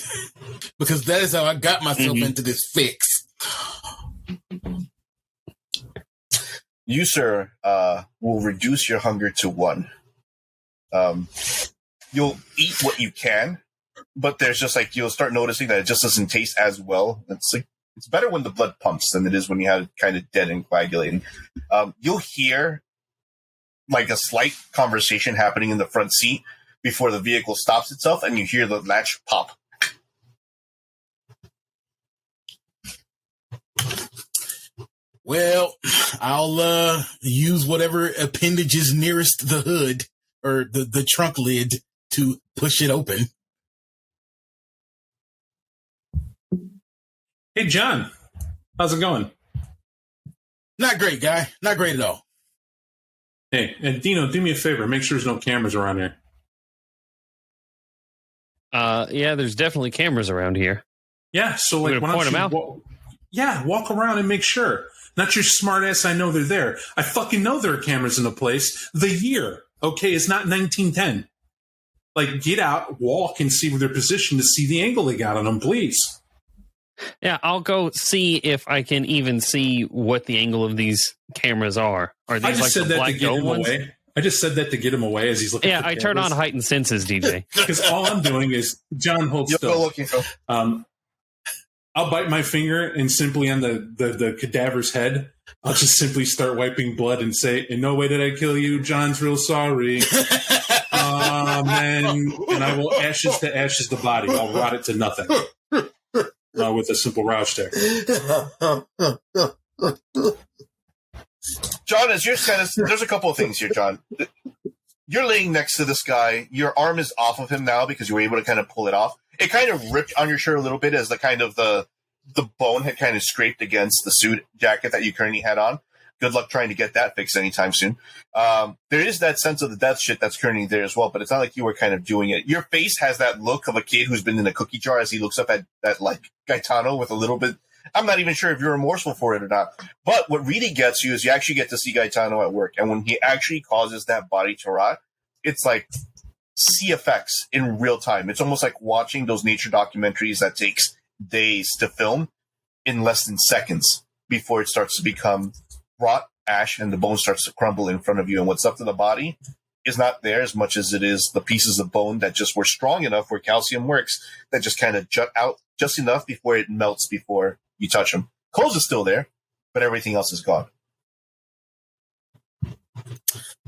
because that is how I got myself into this fix. You, sir, will reduce your hunger to 1. You'll eat what you can, but there's just like you'll start noticing that it just doesn't taste as well. It's better when the blood pumps than it is when you have it kind of dead and coagulating. You'll hear like a slight conversation happening in the front seat before the vehicle stops itself, and you hear the latch pop. Well, I'll use whatever appendage is nearest the hood or the trunk lid to push it open. Hey, John. How's it going? Not great, guy. Not great at all. Hey, and Dino, do me a favor. Make sure there's no cameras around here. Yeah, there's definitely cameras around here. Yeah, so We're like, gonna why don't point you 'em out? walk around and make sure. Not your smart ass. I know they're there. I fucking know there are cameras in the place. The year, okay, is not 1910. Like, get out, walk, and see where they're positioned to see the angle they got on them, please. Yeah, I'll go see if I can even see what the angle of these cameras are. Are I these just like said the that to black get dome him ones? away. I just said that to get him away as he's looking. Yeah, for I turn on heightened senses, DJ. because all I'm doing is John holds You'll go still. looking for. I'll bite my finger and simply on the cadaver's head, I'll just simply start wiping blood and say, "In no way did I kill you. John's real sorry." Man, and I will ashes the body. I'll rot it to nothing with a simple Roush there. John, as you're kind of, there's a couple of things here, John. You're laying next to this guy. Your arm is off of him now because you were able to kind of pull it off. It kind of ripped on your shirt a little bit as the bone had kind of scraped against the suit jacket that you currently had on. Good luck trying to get that fixed anytime soon. There is that sense of the death shit that's currently there as well, but it's not like you were kind of doing it. Your face has that look of a kid who's been in a cookie jar as he looks up at like Gaetano with a little bit. I'm not even sure if you're remorseful for it or not. But what really gets you is you actually get to see Gaetano at work. And when he actually causes that body to rot, it's like CFX in real time. It's almost like watching those nature documentaries that takes days to film in less than seconds before it starts to become rot, ash, and the bone starts to crumble in front of you. And what's up to the body is not there as much as it is the pieces of bone that just were strong enough where calcium works, that just kind of jut out just enough before it melts before you touch them. Clothes is still there, but everything else is gone.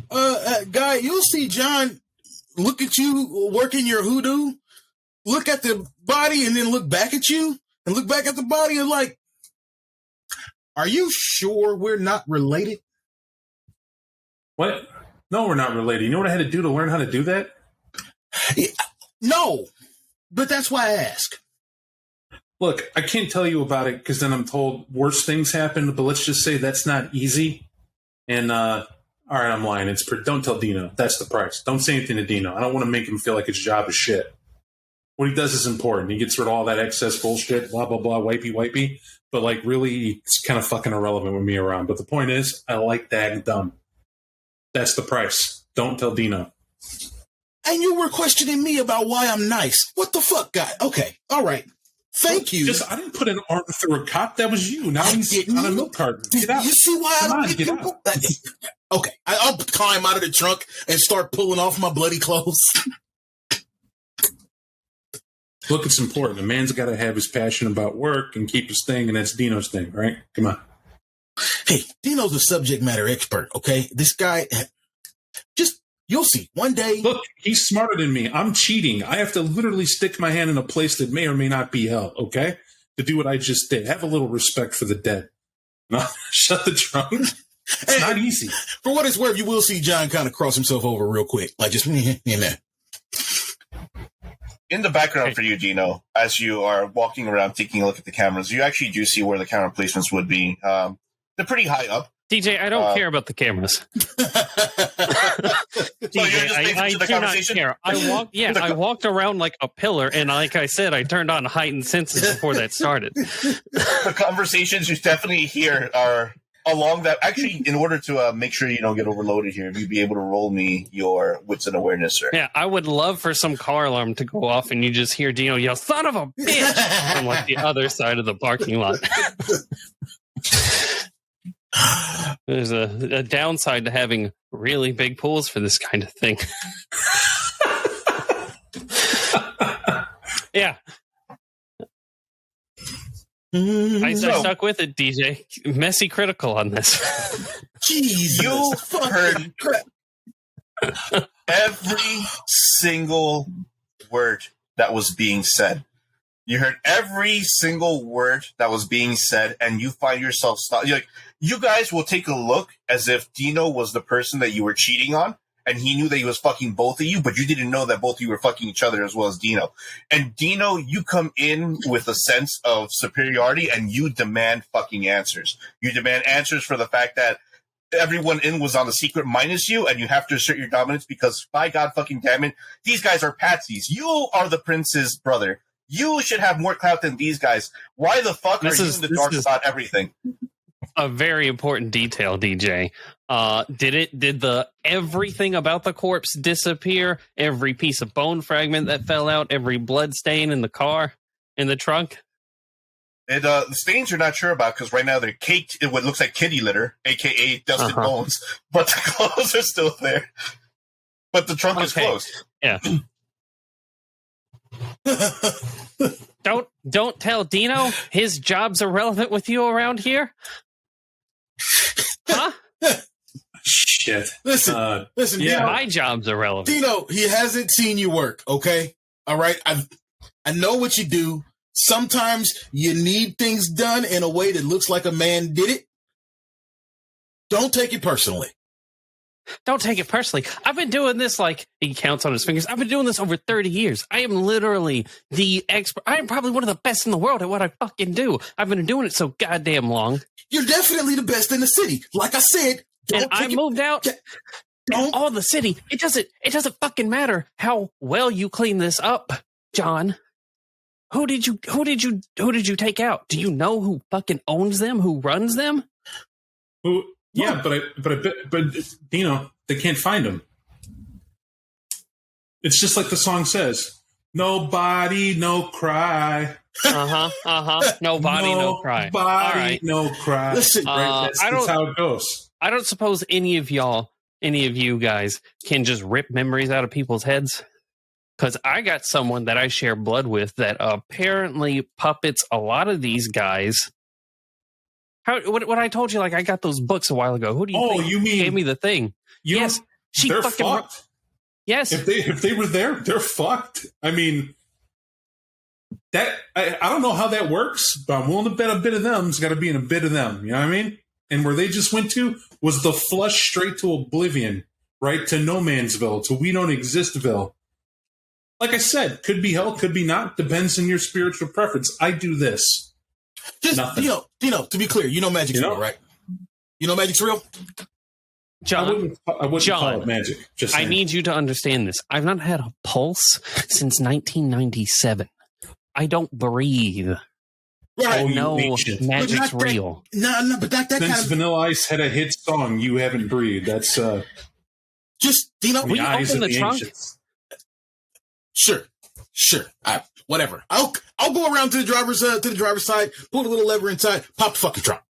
Guy, you'll see John look at you working your hoodoo, look at the body, and then look back at you, and look back at the body, and like, are you sure we're not related? What? No, we're not related. You know what I had to do to learn how to do that? No, but that's why I ask. Look, I can't tell you about it because then I'm told worse things happen, but let's just say that's not easy. And, all right, I'm lying. It's don't tell Dino. That's the price. Don't say anything to Dino. I don't want to make him feel like his job is shit. What he does is important. He gets rid of all that excess bullshit, blah, blah, blah, wipey. But, like, really, it's kind of fucking irrelevant with me around. But the point is, I like dag dumb. That's the price. Don't tell Dino. And you were questioning me about why I'm nice. What the fuck, guy? Okay, all right. Thank you. I didn't put an arm through a cop. That was you. Now he's on a milk carton. Get out. You see why Come I on, don't get get out. Okay, I'll climb out of the trunk and start pulling off my bloody clothes. Look, it's important. A man's got to have his passion about work and keep his thing, and that's Dino's thing, right? Come on. Hey, Dino's a subject matter expert, okay? This guy, you'll see. One day. Look, he's smarter than me. I'm cheating. I have to literally stick my hand in a place that may or may not be hell, okay? To do what I just did. Have a little respect for the dead. No, shut the trunk. It's not easy. For what it's worth, you will see John kind of cross himself over real quick. Like just in there. In the background for you, Dino, as you are walking around taking a look at the cameras, you actually do see where the camera placements would be. They're pretty high up. DJ, I don't care about the cameras. DJ, I do not care. I walked around like a pillar, and like I said, I turned on heightened senses before that started. The conversations you definitely hear are along that. Actually, in order to make sure you don't get overloaded here, you'd be able to roll me your wits and awareness, sir. Yeah, I would love for some car alarm to go off, and you just hear Dino yell, "Son of a bitch!" from like the other side of the parking lot. There's a downside to having really big pools for this kind of thing. Yeah. I stuck with it, DJ. Messy critical on this. Jesus. You heard every single word that was being said. You heard every single word that was being said, and you find yourself you guys will take a look as if Dino was the person that you were cheating on, and he knew that he was fucking both of you, but you didn't know that both of you were fucking each other as well as Dino. And Dino, you come in with a sense of superiority, and you demand fucking answers. You demand answers for the fact that everyone in was on the secret minus you, and you have to assert your dominance because, by God fucking damn it, these guys are patsies. You are the prince's brother. You should have more clout than these guys. Why the fuck are you in the dark about everything? A very important detail, DJ. Did everything about the corpse disappear? Every piece of bone fragment that fell out, every blood stain in the car, in the trunk? The stains you're not sure about because right now they're caked in what looks like kitty litter, aka dusted bones, but the clothes are still there. But the trunk is closed. Yeah. Don't tell Dino his job's irrelevant with you around here. Huh? Shit. Listen, yeah. Dino, my job's irrelevant. Dino, he hasn't seen you work, okay? All right? I know what you do. Sometimes you need things done in a way that looks like a man did it. Don't take it personally. Don't take it personally. I've been doing this he counts on his fingers. I've been doing this over 30 years. I am literally the expert. I am probably one of the best in the world at what I fucking do. I've been doing it so goddamn long. You're definitely the best in the city. Like I said, and I moved out. All the city. It doesn't fucking matter how well you clean this up, John. Who did you take out? Do you know who fucking owns them? Who runs them? Who? Yeah, but Dino, they can't find him. It's just like the song says. Nobody, no cry. Nobody, no cry. Nobody, all right. no cry. Listen, that's how it goes. I don't suppose any of you guys can just rip memories out of people's heads. Because I got someone that I share blood with that apparently puppets a lot of these guys. What I told you, I got those books a while ago. Who do you think you mean gave me the thing? Yes, they're fucked. Yes, if they were there, they're fucked. I mean, that I don't know how that works, but I'm willing to bet a bit of them's got to be in a bit of them. You know what I mean? And where they just went to was the flush straight to oblivion, right to No Mansville, to We Don't Existville. Like I said, could be hell, could be not. Depends on your spiritual preference. I do this. Just nothing. Dino, to be clear, you know magic's real, right? You know magic's real? John, I wouldn't call it magic. Just saying. I need you to understand this. I've not had a pulse since 1997. I don't breathe. Right. I know magic's real. No, but that Since kind of Vanilla Ice had a hit song, you haven't breathed. That's just Dino. Will you open the trunk? Ancients. Sure. Whatever. I'll go around to the driver's side, pull the little lever inside, pop the fucking trunk.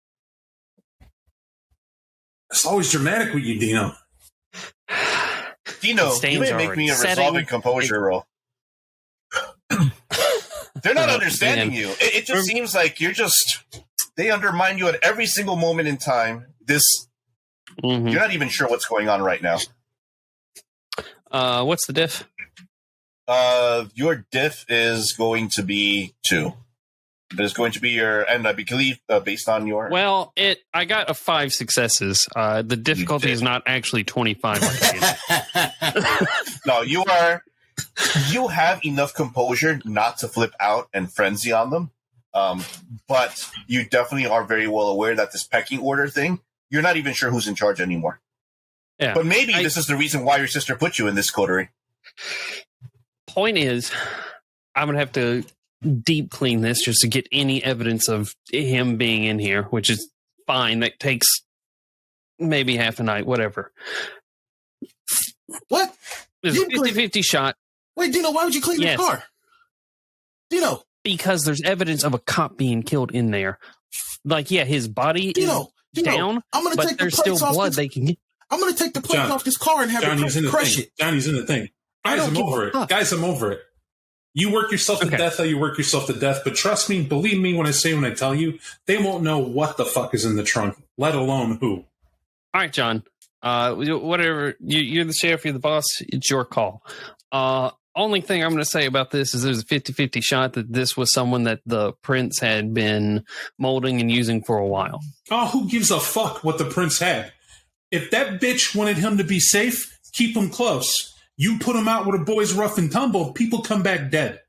It's always dramatic with you, Dino. Dino, you may make me a resolving composure roll. They're not understanding you. It just seems like they undermine you at every single moment in time. You're not even sure what's going on right now. What's the diff? Your diff is going to be 2. It is going to be and I believe based on your. Well, I got 5 successes. The difficulty is not actually 25. No, you have enough composure not to flip out and frenzy on them. But you definitely are very well aware that this pecking order thing, you're not even sure who's in charge anymore. Yeah. But maybe this is the reason why your sister put you in this coterie. Point is, I'm going to have to deep clean this just to get any evidence of him being in here, which is fine. That takes maybe half a night, whatever. What? There's a 50-50 shot. Wait, Dino, why would you clean the car? Dino. Because there's evidence of a cop being killed in there. His body is down, but there's still blood they can get. I'm going to take the plate off this car and have it crush it. Johnny's in the thing. Guys, I'm over it. You work yourself to death how you work yourself to death, but trust me, believe me when I tell you, they won't know what the fuck is in the trunk, let alone who. All right, John. Whatever. You're the sheriff, you're the boss, it's your call. Only thing I'm going to say about this is there's a 50-50 shot that this was someone that the prince had been molding and using for a while. Oh, who gives a fuck what the prince had? If that bitch wanted him to be safe, keep them close. You put them out with a boys rough and tumble, people come back dead.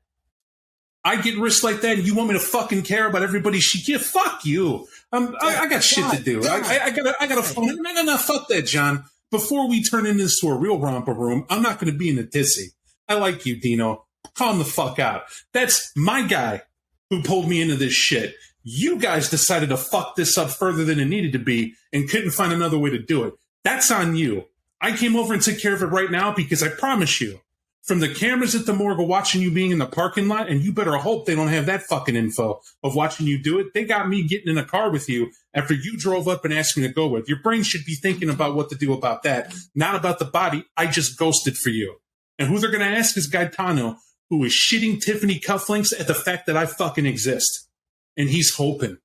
I get risks like that, and you want me to fucking care about everybody's shit? Yeah, fuck you. I got shit to do. I got a phone. No, fuck that, John. Before we turn into this to a real romper room, I'm not going to be in a dissy. I like you, Dino. Calm the fuck out. That's my guy who pulled me into this shit. You guys decided to fuck this up further than it needed to be and couldn't find another way to do it. That's on you. I came over and took care of it right now because I promise you, from the cameras at the morgue are watching you being in the parking lot, and you better hope they don't have that fucking info of watching you do it. They got me getting in a car with you after you drove up and asked me to go with. Your brain should be thinking about what to do about that, not about the body I just ghosted for you. And who they're going to ask is Gaetano, who is shitting Tiffany cufflinks at the fact that I fucking exist. And he's hoping.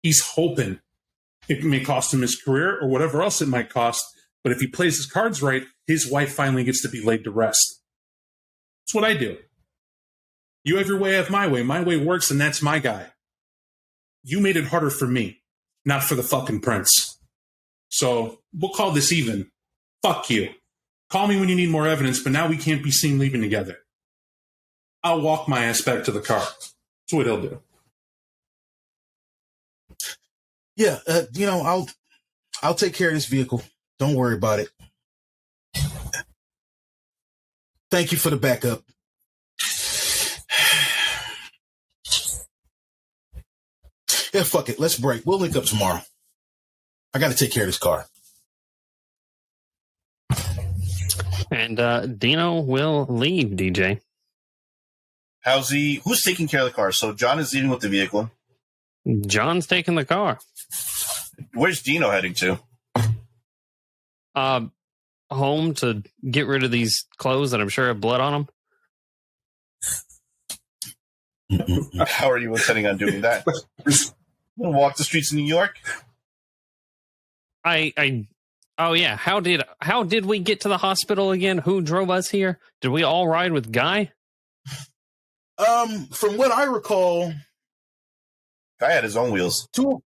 He's hoping. It may cost him his career or whatever else it might cost, but if he plays his cards right, his wife finally gets to be laid to rest. That's what I do. You have your way, I have my way. My way works, and that's my guy. You made it harder for me, not for the fucking prince. So we'll call this even. Fuck you. Call me when you need more evidence, but now we can't be seen leaving together. I'll walk my ass back to the car. That's what he'll do. Yeah, I'll take care of this vehicle. Don't worry about it. Thank you for the backup. Yeah, fuck it. Let's break. We'll link up tomorrow. I got to take care of this car. And Dino will leave, DJ. Who's taking care of the car? So John is leaving with the vehicle. John's taking the car. Where's Dino heading to? Home to get rid of these clothes that I'm sure have blood on them. How are you intending on doing that? Walk the streets of New York? Oh yeah. How did we get to the hospital again? Who drove us here? Did we all ride with Guy? From what I recall, Guy had his own wheels. Two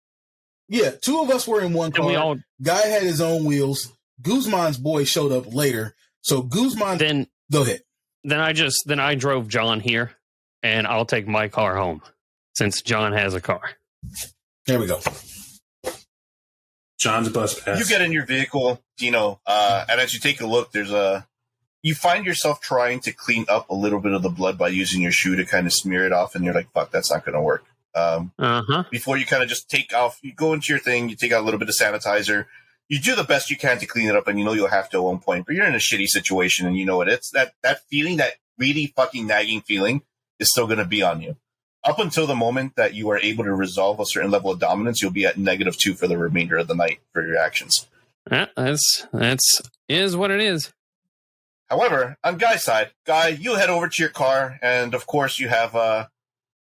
of us were in one car. Guy had his own wheels. Guzman's boy showed up later. So Guzman, go ahead. Then I drove John here, and I'll take my car home since John has a car. There we go. John's bus pass. You get in your vehicle, Dino, and as you take a look, you find yourself trying to clean up a little bit of the blood by using your shoe to kind of smear it off, and you're like, fuck, that's not going to work. Before you kind of just take off, you go into your thing, you take out a little bit of sanitizer, you do the best you can to clean it up, and you know you'll have to at one point, but you're in a shitty situation, and you know it. It's that feeling, that really fucking nagging feeling, is still going to be on you. Up until the moment that you are able to resolve a certain level of dominance, you'll be at -2 for the remainder of the night for your actions. That's is what it is. However, on Guy's side, Guy, you head over to your car, and of course you have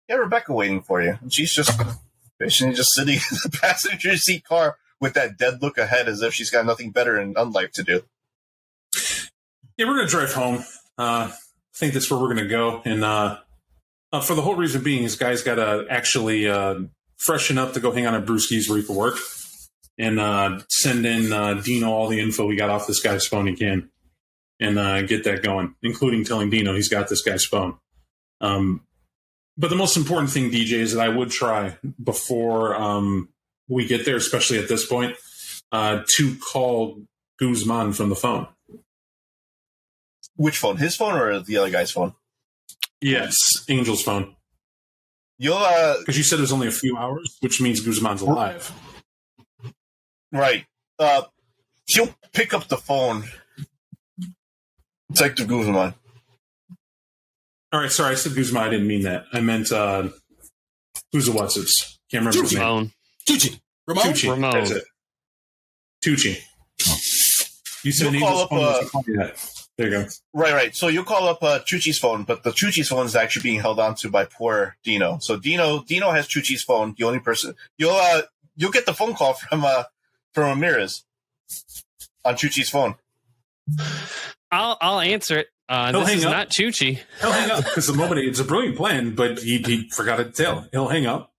Rebecca waiting for you. And she's just sitting in the passenger seat car with that dead look ahead as if she's got nothing better in life to do. Yeah, we're going to drive home. I think that's where we're going to go. And for the whole reason being is Guy's got to actually freshen up to go hang on at Brewski's where he can work and send in Dino all the info we got off this guy's phone he can and get that going, including telling Dino he's got this guy's phone. But the most important thing, DJ, is that I would try before we get there, especially at this point, to call Guzman from the phone. Which phone? His phone or the other guy's phone? Yes, Angel's phone. You'll because you said it was only a few hours, which means Guzman's alive. Right. She'll pick up the phone. Detective Guzman. All right, sorry, I said Guzman. I didn't mean that. I meant who's the what's his? Can't remember his name. Tucci. Ramon. That's it. Tucci. You said Angel's phone. There you go. Right. So you'll call up Chuchi's phone, but the Chuchi's phone is actually being held onto by poor Dino. So Dino has Chuchi's phone. The only person you'll get the phone call from Ramirez on Chuchi's phone. I'll answer it. This is not Chuchi. He'll hang up because the moment it's a brilliant plan, but he forgot to tell. He'll hang up,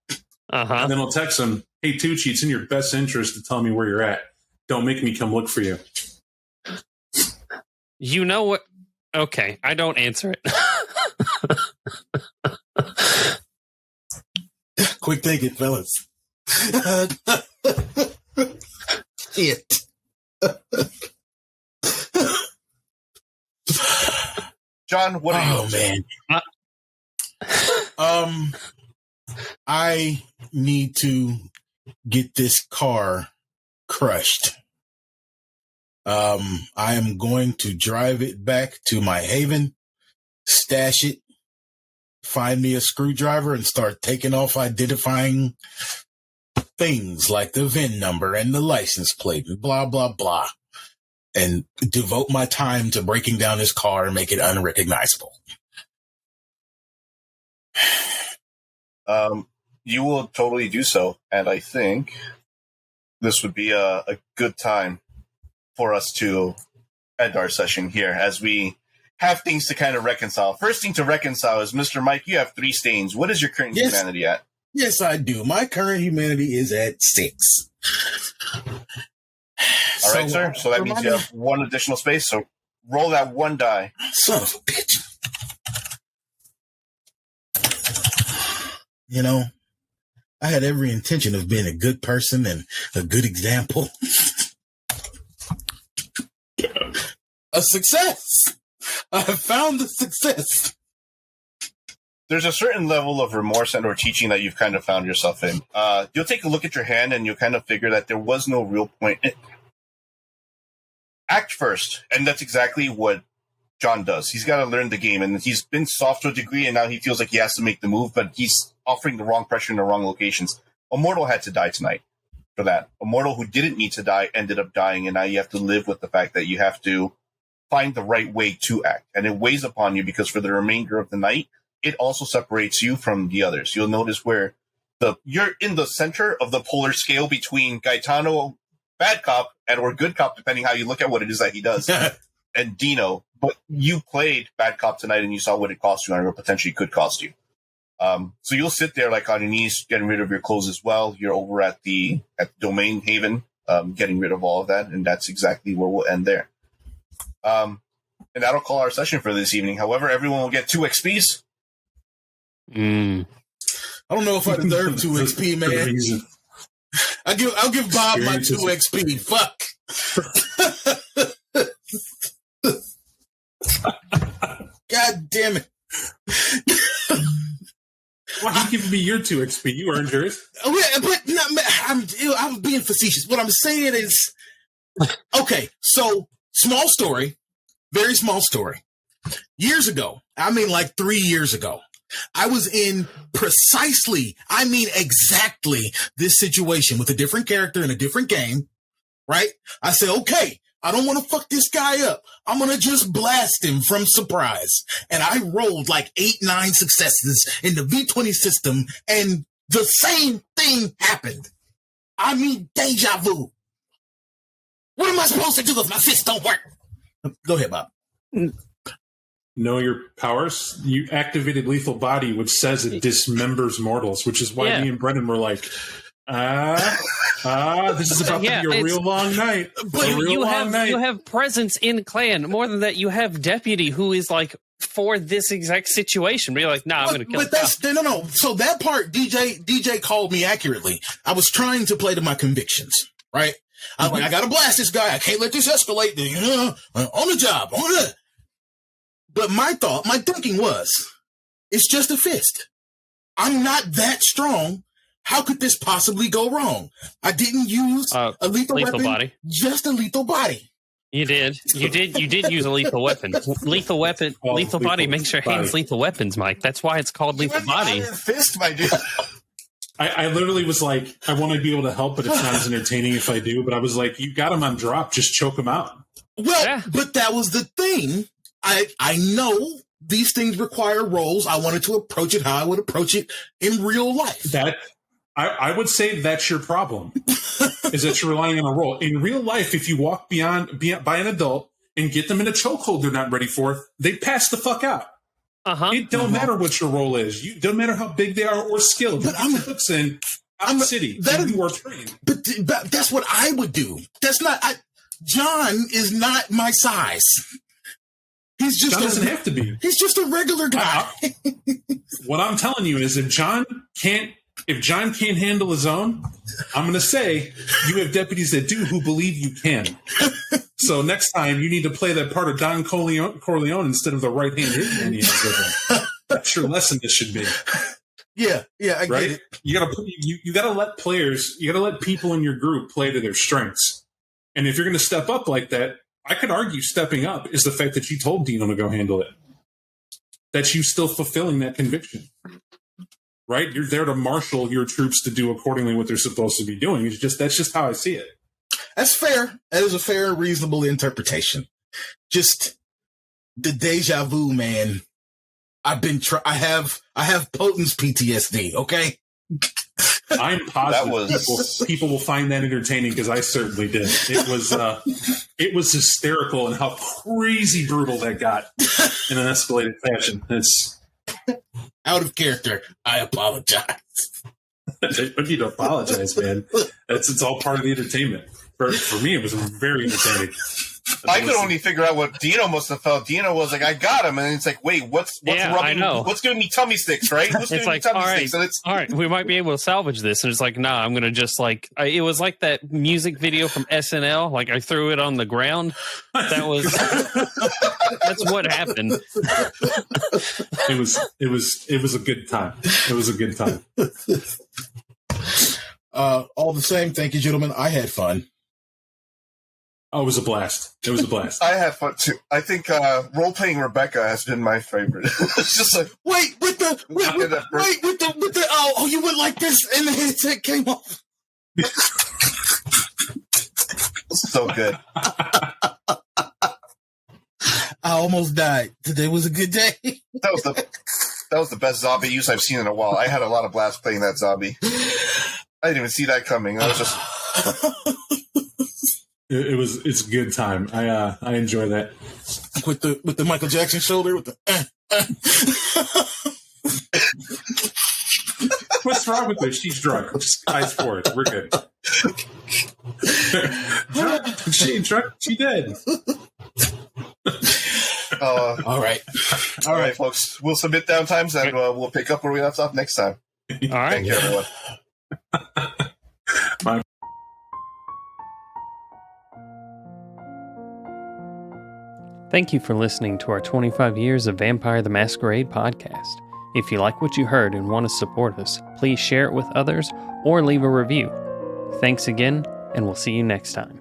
and then he'll text him, "Hey Tucci, it's in your best interest to tell me where you're at. Don't make me come look for you." You know what? Okay, I don't answer it. Quick thinking, fellas. Shit. John, what are you? Oh man. I need to get this car crushed. I am going to drive it back to my haven, stash it, find me a screwdriver, and start taking off identifying things like the VIN number and the license plate and blah, blah, blah. And devote my time to breaking down this car and make it unrecognizable. You will totally do so, and I think this would be a good time for us to end our session here as we have things to kind of reconcile. First thing to reconcile is, Mr. Mike, you have 3 stains. What is your current humanity at? Yes, I do. My current humanity is at 6. All right, sir. So that means you have 1 additional space. So roll that 1 die. Son of a bitch. You know, I had every intention of being a good person and a good example. A success. I have found a success. There's a certain level of remorse and or teaching that you've kind of found yourself in. You'll take a look at your hand and you'll kind of figure that there was no real point. Act first. And that's exactly what John does. He's got to learn the game, and he's been soft to a degree, and now he feels like he has to make the move, but he's offering the wrong pressure in the wrong locations. A mortal had to die tonight for that. A mortal who didn't need to die ended up dying, and now you have to live with the fact that you have to find the right way to act. And it weighs upon you because for the remainder of the night, it also separates you from the others. You'll notice where you're in the center of the polar scale between Gaetano, bad cop, and or good cop, depending how you look at what it is that he does, and Dino. But you played bad cop tonight, and you saw what it cost you, and what potentially could cost you. So you'll sit there like on your knees, getting rid of your clothes as well. You're over at the Domain Haven, getting rid of all of that, and that's exactly where we'll end there. And that'll call our session for this evening. However, everyone will get 2 XPs. I don't know if I deserve 2 XP, man. I'll give Bob my 2 XP. Fuck. God damn it. Why are you giving me your 2 XP? You earned yours. But no, I'm being facetious. What I'm saying is, okay, so small story, very small story. Years ago, I mean like 3 years ago, I was in exactly this situation with a different character in a different game, right? I said, okay, I don't want to fuck this guy up. I'm going to just blast him from surprise. And I rolled like 8-9 successes in the V20 system, and the same thing happened. I mean, deja vu. What am I supposed to do if my fists don't work? Go ahead, Bob. Know your powers. You activated Lethal Body, which says it dismembers mortals, which is why me and Brendan were like, this is about to be a real long night. But you have presence in clan. More than that, you have Deputy, who is like for this exact situation. But you're like, I'm going to kill him. But no. So that part, DJ called me accurately. I was trying to play to my convictions, right? I was like, I got to blast this guy. I can't let this escalate. On the job. But my thinking was, it's just a fist. I'm not that strong. How could this possibly go wrong? I didn't use a lethal weapon, body. Just a lethal body. You did use a lethal weapon. Lethal body makes your hands lethal weapons, Mike. That's why it's called lethal body. Fist, my dude. I literally was like, I want to be able to help, but it's not as entertaining if I do. But I was like, you got him on drop, just choke him out. Well, but that was the thing. I know these things require rolls. I wanted to approach it how I would approach it in real life. I would say that's your problem, is that you're relying on a roll. In real life, if you walk by an adult and get them in a chokehold they're not ready for, they pass the fuck out. It don't matter what your role is. It don't matter how big they are or skilled. But I'm city. You are trained. But that's what I would do. That's not. John is not my size. He's just John doesn't have to be. He's just a regular guy. What I'm telling you is, if John can't handle his own, I'm going to say you have deputies that do who believe you can. So next time you need to play that part of Don Corleone instead of the right-hand hitman he has with him. That's your lesson. This should be. Yeah, I get it. You gotta let players, you gotta let people in your group play to their strengths. And if you're going to step up like that, I could argue stepping up is the fact that you told Dino to go handle it. That you still fulfilling that conviction. Right? You're there to marshal your troops to do accordingly what they're supposed to be doing. That's just how I see it. That's fair. That is a fair and reasonable interpretation. Just the deja vu, man. I have Potence PTSD, okay? I'm positive people will find that entertaining, because I certainly did. It was hysterical and how crazy brutal that got in an escalated fashion. It's out of character. I apologize. You need to apologize, man. It's all part of the entertainment. For me, it was very entertaining. I could only figure out what Dino must have felt. Dino was like, "I got him," and it's like, "Wait, what's rubbing? I know. What's giving me tummy sticks?" Right? What's It's giving like, me tummy all right, sticks? And it's all right, we might be able to salvage this. And it's like, nah, I'm gonna just it was like that music video from SNL. Like I threw it on the ground. That's what happened. It was a good time. It was a good time. All the same, thank you, gentlemen. I had fun. Oh, it was a blast. It was a blast. I had fun too. I think role playing Rebecca has been my favorite. It's just like, wait with the you went like this and the headset came off. So good. I almost died. Today was a good day. That was the best zombie use I've seen in a while. I had a lot of blast playing that zombie. I didn't even see that coming. I was just. It's a good time. I enjoy that. With the Michael Jackson shoulder, with the What's wrong with her? She's drunk. Just eyes forward. We're good. She ain't drunk. She dead. All right, folks. We'll submit downtimes and we'll pick up where we left off next time. All right. Thank you, everyone. Bye. Thank you for listening to our 25 Years of Vampire the Masquerade podcast. If you like what you heard and want to support us, please share it with others or leave a review. Thanks again, and we'll see you next time.